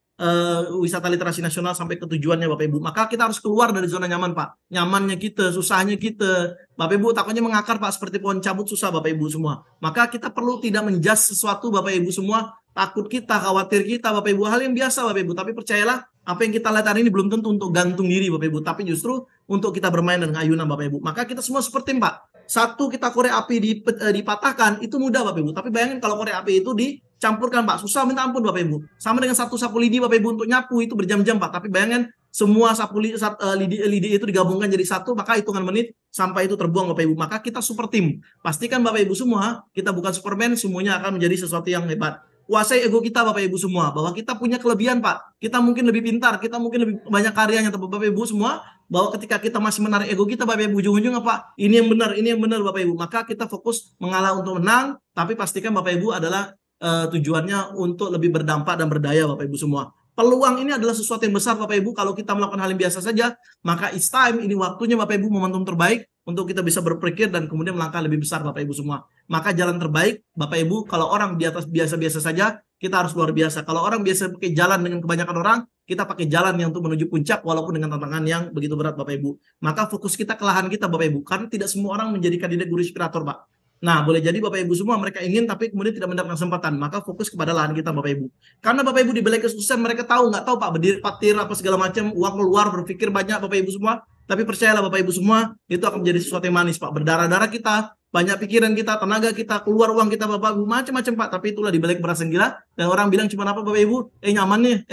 wisata literasi nasional sampai ke tujuannya Bapak Ibu. Maka kita harus keluar dari zona nyaman Pak. Nyamannya kita, susahnya kita. Bapak Ibu takutnya mengakar Pak seperti pohon cabut susah Bapak Ibu semua. Maka kita perlu tidak menjudge sesuatu Bapak Ibu semua. Takut kita, khawatir kita Bapak Ibu. Hal yang biasa Bapak Ibu. Tapi percayalah apa yang kita lihat hari ini belum tentu untuk gantung diri Bapak Ibu. Tapi justru untuk kita bermain dengan ayunan Bapak Ibu. Maka kita semua seperti Pak. Satu kita korek api dipatahkan itu mudah Bapak Ibu. Tapi bayangin kalau korek api itu dicampurkan Pak. Susah minta ampun Bapak Ibu. Sama dengan satu sapu lidi Bapak Ibu untuk nyapu itu berjam-jam Pak. Tapi bayangin semua sapu lidi itu digabungkan jadi satu, maka hitungan menit sampai itu terbuang Bapak Ibu. Maka kita super tim. Pastikan Bapak Ibu semua, kita bukan Superman, semuanya akan menjadi sesuatu yang hebat. Kuasai ego kita Bapak Ibu semua, bahwa kita punya kelebihan Pak. Kita mungkin lebih pintar, kita mungkin lebih banyak karyanya Bapak Ibu semua, bahwa ketika kita masih menarik ego kita Bapak Ibu ujung-ujungnya Pak, ini yang benar Bapak Ibu. Maka kita fokus mengalah untuk menang, tapi pastikan Bapak Ibu adalah tujuannya untuk lebih berdampak dan berdaya Bapak Ibu semua. Peluang ini adalah sesuatu yang besar Bapak Ibu. Kalau kita melakukan hal yang biasa saja, maka it's time, ini waktunya Bapak Ibu momentum terbaik untuk kita bisa berpikir dan kemudian melangkah lebih besar Bapak Ibu semua. Maka jalan terbaik Bapak Ibu, kalau orang di atas biasa-biasa saja, kita harus luar biasa. Kalau orang biasa pakai jalan dengan kebanyakan orang, kita pakai jalan yang untuk menuju puncak walaupun dengan tantangan yang begitu berat Bapak Ibu. Maka fokus kita ke lahan kita Bapak Ibu, karena tidak semua orang menjadi kandidat guru inspirator Pak. Nah, boleh jadi Bapak Ibu semua mereka ingin tapi kemudian tidak mendapatkan kesempatan. Maka fokus kepada lahan kita Bapak Ibu. Karena Bapak Ibu di balai kesuksesan mereka nggak tahu Pak, berdiri patir apa segala macam, uang keluar, berpikir banyak Bapak Ibu semua. Tapi percayalah Bapak Ibu semua, itu akan menjadi sesuatu yang manis Pak. Berdarah-darah kita, banyak pikiran kita, tenaga kita, keluar uang kita Bapak Ibu, macam-macam Pak. Tapi itulah di balik berasa gila. Dan orang bilang cuma apa Bapak Ibu? Nyamannya,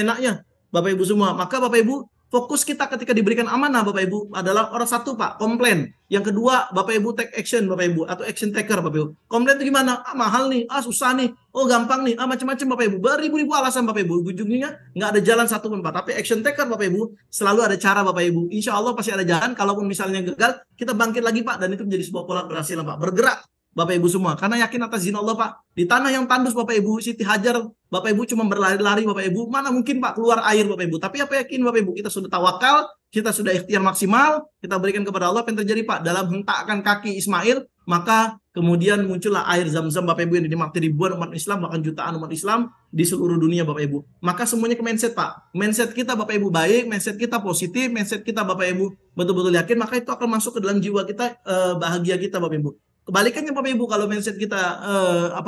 enaknya Bapak Ibu semua. Maka Bapak Ibu, fokus kita ketika diberikan amanah Bapak Ibu adalah orang satu Pak, komplain. Yang kedua Bapak Ibu take action Bapak Ibu atau action taker Bapak Ibu. Komplain itu gimana? Mahal nih, susah nih, gampang nih, macam-macam Bapak Ibu. Beribu-ribu alasan Bapak Ibu. Ujungnya nggak ada jalan satu pun Pak. Tapi action taker Bapak Ibu selalu ada cara Bapak Ibu. Insya Allah pasti ada jalan. Kalaupun misalnya gagal, kita bangkit lagi Pak dan itu menjadi sebuah pola berhasil Pak. Bergerak Bapak Ibu semua, karena yakin atas izin Allah Pak. Di tanah yang tandus Bapak Ibu, Siti Hajar Bapak Ibu cuma berlari-lari Bapak Ibu, mana mungkin Pak keluar air Bapak Ibu. Tapi apa yakin Bapak Ibu, kita sudah tawakal, kita sudah ikhtiar maksimal, kita berikan kepada Allah. Apa yang terjadi Pak? Dalam hentakan kaki Ismail, maka kemudian muncullah air Zam-Zam Bapak Ibu yang dinikmati ribuan umat Islam, bahkan jutaan umat Islam di seluruh dunia Bapak Ibu. Maka semuanya ke mindset Pak. Mindset kita Bapak Ibu baik, mindset kita positif, mindset kita Bapak Ibu betul-betul yakin, maka itu akan masuk ke dalam jiwa kita, bahagia kita Bapak Ibu. Kebalikannya Bapak Ibu, kalau mindset kita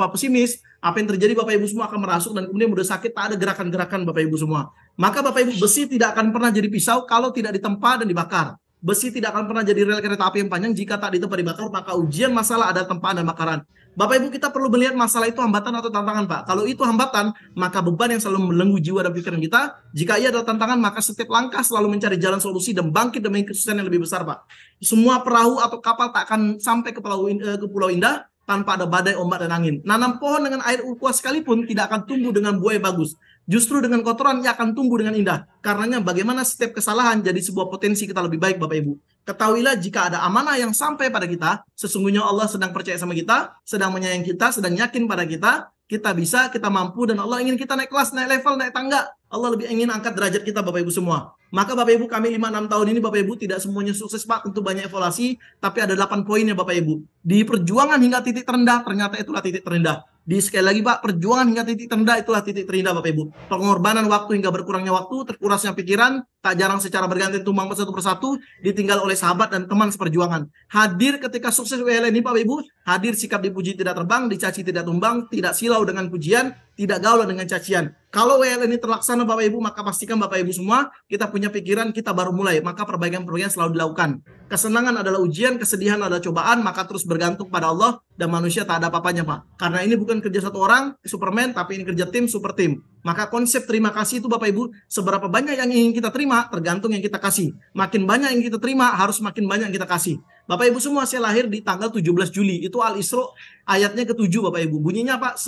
pesimis, apa yang terjadi Bapak Ibu semua akan merasuk dan kemudian mudah sakit, tak ada gerakan-gerakan Bapak Ibu semua. Maka Bapak Ibu, besi tidak akan pernah jadi pisau kalau tidak ditempa dan dibakar. Besi tidak akan pernah jadi rel kereta api yang panjang jika tak ditempa dibakar, maka ujian masalah ada tempaan dan bakaran. Bapak Ibu, kita perlu melihat masalah itu hambatan atau tantangan Pak. Kalau itu hambatan, maka beban yang selalu membelenggu jiwa dan pikiran kita. Jika ia adalah tantangan, maka setiap langkah selalu mencari jalan solusi dan bangkit demi kesuksesan yang lebih besar Pak. Semua perahu atau kapal tak akan sampai ke Pulau Indah tanpa ada badai, ombak, dan angin. Nanam pohon dengan air ukuas sekalipun tidak akan tumbuh dengan buah yang bagus. Justru dengan kotoran ia akan tumbuh dengan indah. Karenanya bagaimana setiap kesalahan jadi sebuah potensi kita lebih baik Bapak Ibu. Ketahuilah jika ada amanah yang sampai pada kita, sesungguhnya Allah sedang percaya sama kita, sedang menyayangi kita, sedang yakin pada kita bisa, kita mampu, dan Allah ingin kita naik kelas, naik level, naik tangga. Allah lebih ingin angkat derajat kita Bapak Ibu semua. Maka Bapak Ibu, kami 5-6 tahun ini Bapak Ibu tidak semuanya sukses Pak, tentu banyak evaluasi, tapi ada 8 poinnya Bapak Ibu. Di perjuangan hingga titik terendah, ternyata itulah titik terendah. Di sekali lagi Pak, perjuangan hingga titik terendah itulah titik terindah Bapak Ibu. Pengorbanan waktu hingga berkurangnya waktu, terkurasnya pikiran, tak jarang secara berganti tumbang satu persatu, ditinggal oleh sahabat dan teman seperjuangan. Hadir ketika sukses WL ini Bapak Ibu, hadir sikap dipuji tidak terbang, dicaci tidak tumbang, tidak silau dengan pujian, tidak gaul dengan cacian. Kalau WL ini terlaksana Bapak Ibu, maka pastikan Bapak Ibu semua, kita punya pikiran, kita baru mulai, maka perbaikan-perbaikan selalu dilakukan. Kesenangan adalah ujian, kesedihan adalah cobaan, maka terus bergantung pada Allah dan manusia tak ada apa-apanya Pak. Karena ini bukan kerja satu orang, Superman, tapi ini kerja tim, super tim. Maka konsep terima kasih itu Bapak Ibu, seberapa banyak yang ingin kita terima, tergantung yang kita kasih. Makin banyak yang kita terima, harus makin banyak yang kita kasih. Bapak Ibu semua, saya lahir di tanggal 17 Juli. Itu Al-Isra ayatnya ke-7 Bapak Ibu. Bunyinya apa?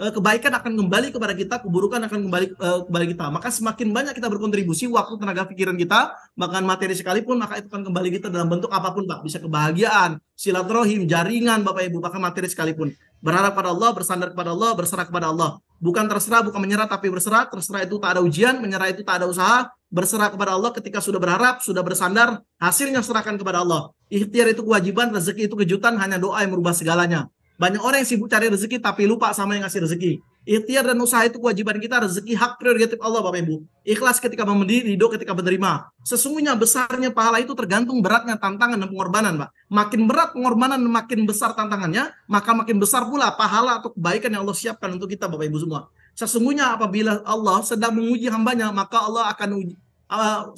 Kebaikan akan kembali kepada kita, keburukan akan kembali kepada kita. Maka semakin banyak kita berkontribusi waktu, tenaga, pikiran kita, bahkan materi sekalipun, maka itu akan kembali kita dalam bentuk apapun Pak. Bisa kebahagiaan, silaturahim, jaringan Bapak Ibu, bahkan materi sekalipun. Berharap pada Allah, bersandar kepada Allah, berserah kepada Allah. Bukan terserah, bukan menyerah, tapi berserah. Terserah itu tak ada ujian, menyerah itu tak ada usaha. Berserah kepada Allah ketika sudah berharap, sudah bersandar, hasilnya serahkan kepada Allah. Ikhtiar itu kewajiban, rezeki itu kejutan, hanya doa yang merubah segalanya. Banyak orang yang sibuk cari rezeki tapi lupa sama yang ngasih rezeki. Ikhtiar dan usaha itu kewajiban kita, rezeki hak prerogatif Allah Bapak Ibu. Ikhlas ketika memberi, ridho ketika menerima. Sesungguhnya besarnya pahala itu tergantung beratnya tantangan dan pengorbanan, Pak. Makin berat pengorbanan, makin besar tantangannya, maka makin besar pula pahala atau kebaikan yang Allah siapkan untuk kita Bapak Ibu semua. Sesungguhnya apabila Allah sedang menguji hambanya, maka Allah akan uji.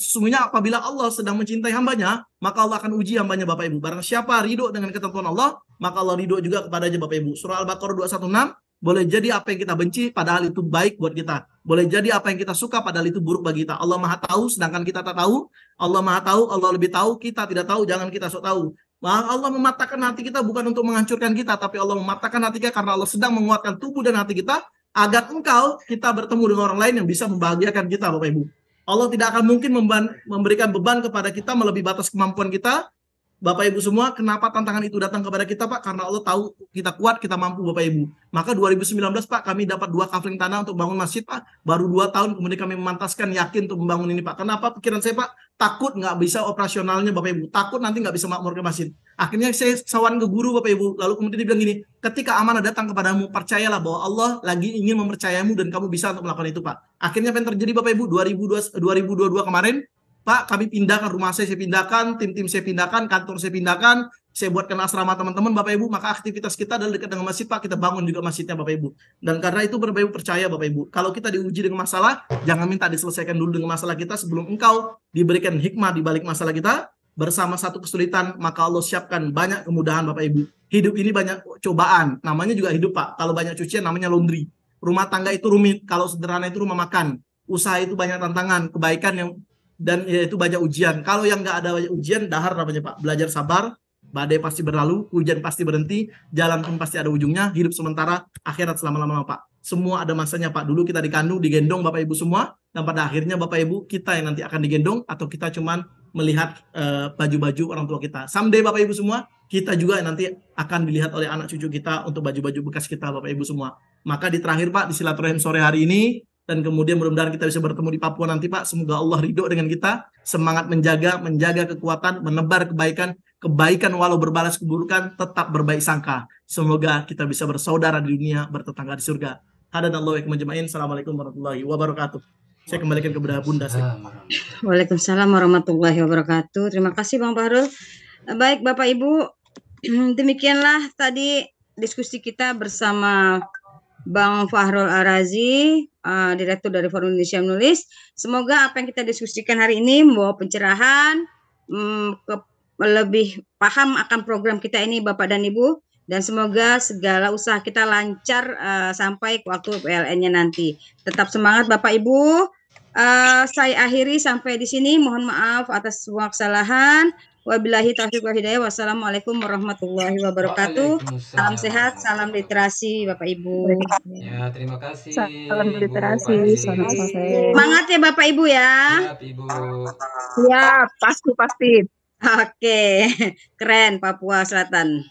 Sesungguhnya apabila Allah sedang mencintai hambanya, maka Allah akan uji hambanya Bapak Ibu. Barang siapa ridho dengan ketentuan Allah, maka Allah ridho juga kepadanya Bapak Ibu. Surah Al-Baqarah 216, boleh jadi apa yang kita benci padahal itu baik buat kita. Boleh jadi apa yang kita suka padahal itu buruk bagi kita. Allah Maha tahu sedangkan kita tak tahu. Allah Maha tahu, Allah lebih tahu, kita tidak tahu, jangan kita sok tahu. Allah mematahkan hati kita bukan untuk menghancurkan kita, tapi Allah mematahkan hati kita karena Allah sedang menguatkan tubuh dan hati kita agar kita bertemu dengan orang lain yang bisa membahagiakan kita Bapak Ibu. Allah tidak akan mungkin memberikan beban kepada kita melebihi batas kemampuan kita. Bapak Ibu semua, kenapa tantangan itu datang kepada kita Pak? Karena Allah tahu kita kuat, kita mampu Bapak Ibu. Maka 2019 Pak, kami dapat 2 kafling tanah untuk bangun masjid Pak. Baru 2 tahun kemudian kami memantaskan, yakin untuk membangun ini Pak. Kenapa pikiran saya Pak? Takut nggak bisa operasionalnya Bapak Ibu. Takut nanti nggak bisa makmur ke masjid. Akhirnya saya sawan ke guru Bapak Ibu. Lalu kemudian dia bilang gini, ketika amanah datang kepadamu, percayalah bahwa Allah lagi ingin mempercayamu dan kamu bisa untuk melakukan itu Pak. Akhirnya apa yang terjadi Bapak Ibu? 2022 kemarin, Pak, kami pindahkan rumah saya pindahkan, tim-tim saya pindahkan, kantor saya pindahkan, saya buatkan asrama teman-teman Bapak Ibu, maka aktivitas kita adalah dekat dengan masjid Pak, kita bangun juga masjidnya Bapak Ibu. Dan karena itu Bapak Ibu percaya Bapak Ibu, kalau kita diuji dengan masalah, jangan minta diselesaikan dulu dengan masalah kita sebelum engkau diberikan hikmah di balik masalah kita, bersama satu kesulitan, maka Allah siapkan banyak kemudahan Bapak Ibu. Hidup ini banyak cobaan, namanya juga hidup Pak. Kalau banyak cucian namanya laundry. Rumah tangga itu rumit, kalau sederhana itu rumah makan. Usaha itu banyak tantangan, kebaikan yang dan itu banyak ujian. Kalau yang nggak ada ujian, dahar namanya Pak. Belajar sabar, badai pasti berlalu, hujan pasti berhenti, jalan pun pasti ada ujungnya, hidup sementara, akhirat selama-lamanya Pak. Semua ada masanya Pak. Dulu kita dikandung, digendong Bapak Ibu semua, dan pada akhirnya Bapak Ibu kita yang nanti akan digendong, atau kita cuman melihat baju-baju orang tua kita. Someday Bapak Ibu semua, kita juga nanti akan dilihat oleh anak cucu kita untuk baju-baju bekas kita Bapak Ibu semua. Maka di terakhir Pak, di silaturahim sore hari ini, dan kemudian mudah-mudahan kita bisa bertemu di Papua nanti Pak. Semoga Allah ridho dengan kita, semangat menjaga kekuatan, menebar kebaikan walau berbalas keburukan, tetap berbaik sangka. Semoga kita bisa bersaudara di dunia, bertetangga di surga. Hadanallahu wa iyyakum ajma'in. Assalamualaikum warahmatullahi wabarakatuh. Saya kembalikan kepada Bunda saya. Waalaikumsalam warahmatullahi wabarakatuh. Terima kasih Bang Fahrul. Baik Bapak Ibu, demikianlah tadi diskusi kita bersama Bang Fahrul Ar-Razi, Direktur dari Forum Indonesia Menulis. Semoga apa yang kita diskusikan hari ini membawa pencerahan, lebih paham akan program kita ini Bapak dan Ibu, dan semoga segala usaha kita lancar sampai waktu PLN-nya nanti. Tetap semangat Bapak Ibu. Saya akhiri sampai di sini. Mohon maaf atas semua kesalahan. Wabillahi taufiq wal hidayah. Wassalamualaikum warahmatullahi wabarakatuh. Salam sehat, salam literasi Bapak Ibu. Ya, terima kasih. Salam literasi, salam sukses. Semangat ya Bapak Ibu ya. Siap, Ibu. Ya, pasti. Oke, keren Papua Selatan.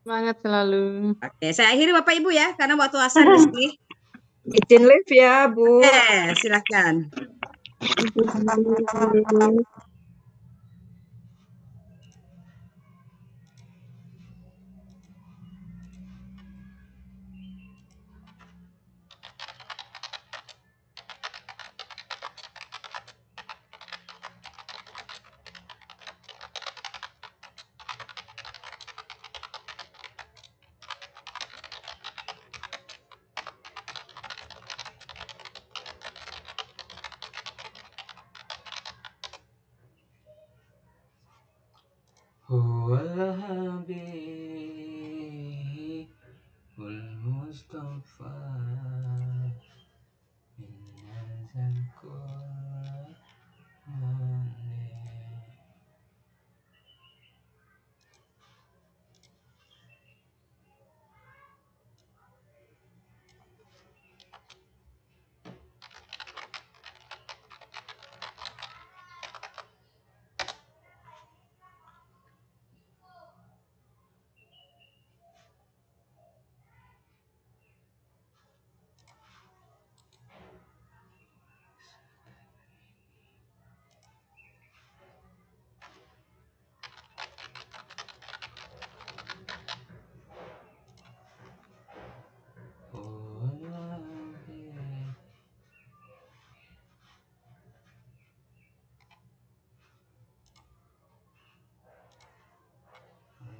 Semangat selalu. Oke, saya akhiri Bapak Ibu ya, karena waktu asar di sini. Izin live ya, Bu. Silakan. Huwal Habibul Mustafa Minna Zankur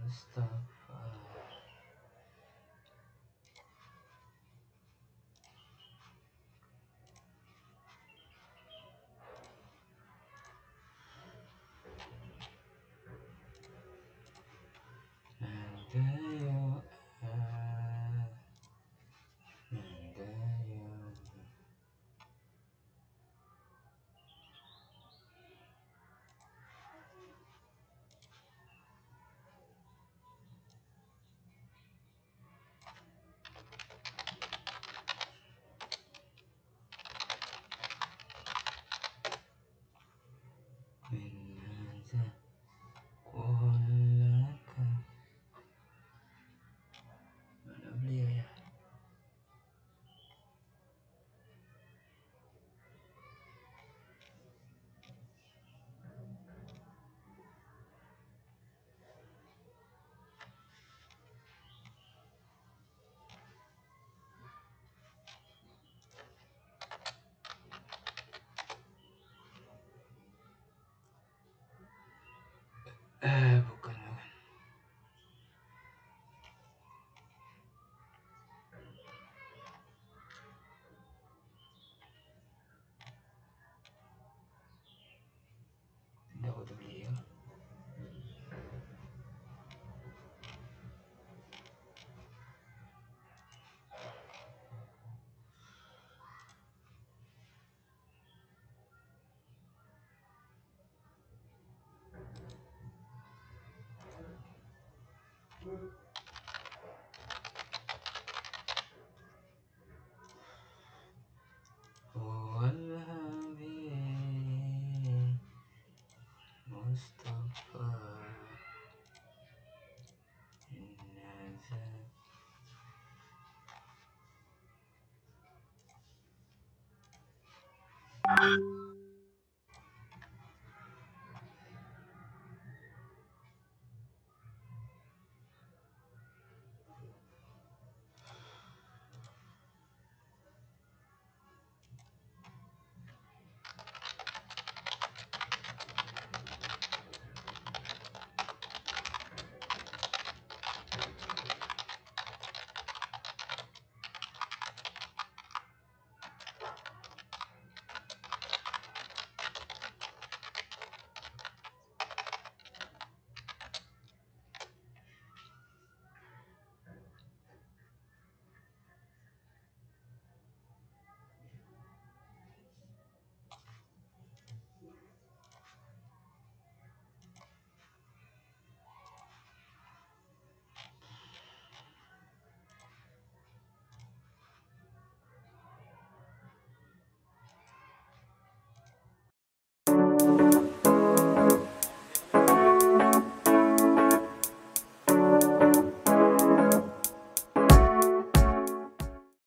Mustafa. Mandayo, Mandayo. Minnaza kullaka. Mana beliau ya? Bukan, bukan. Tidak foto beliau.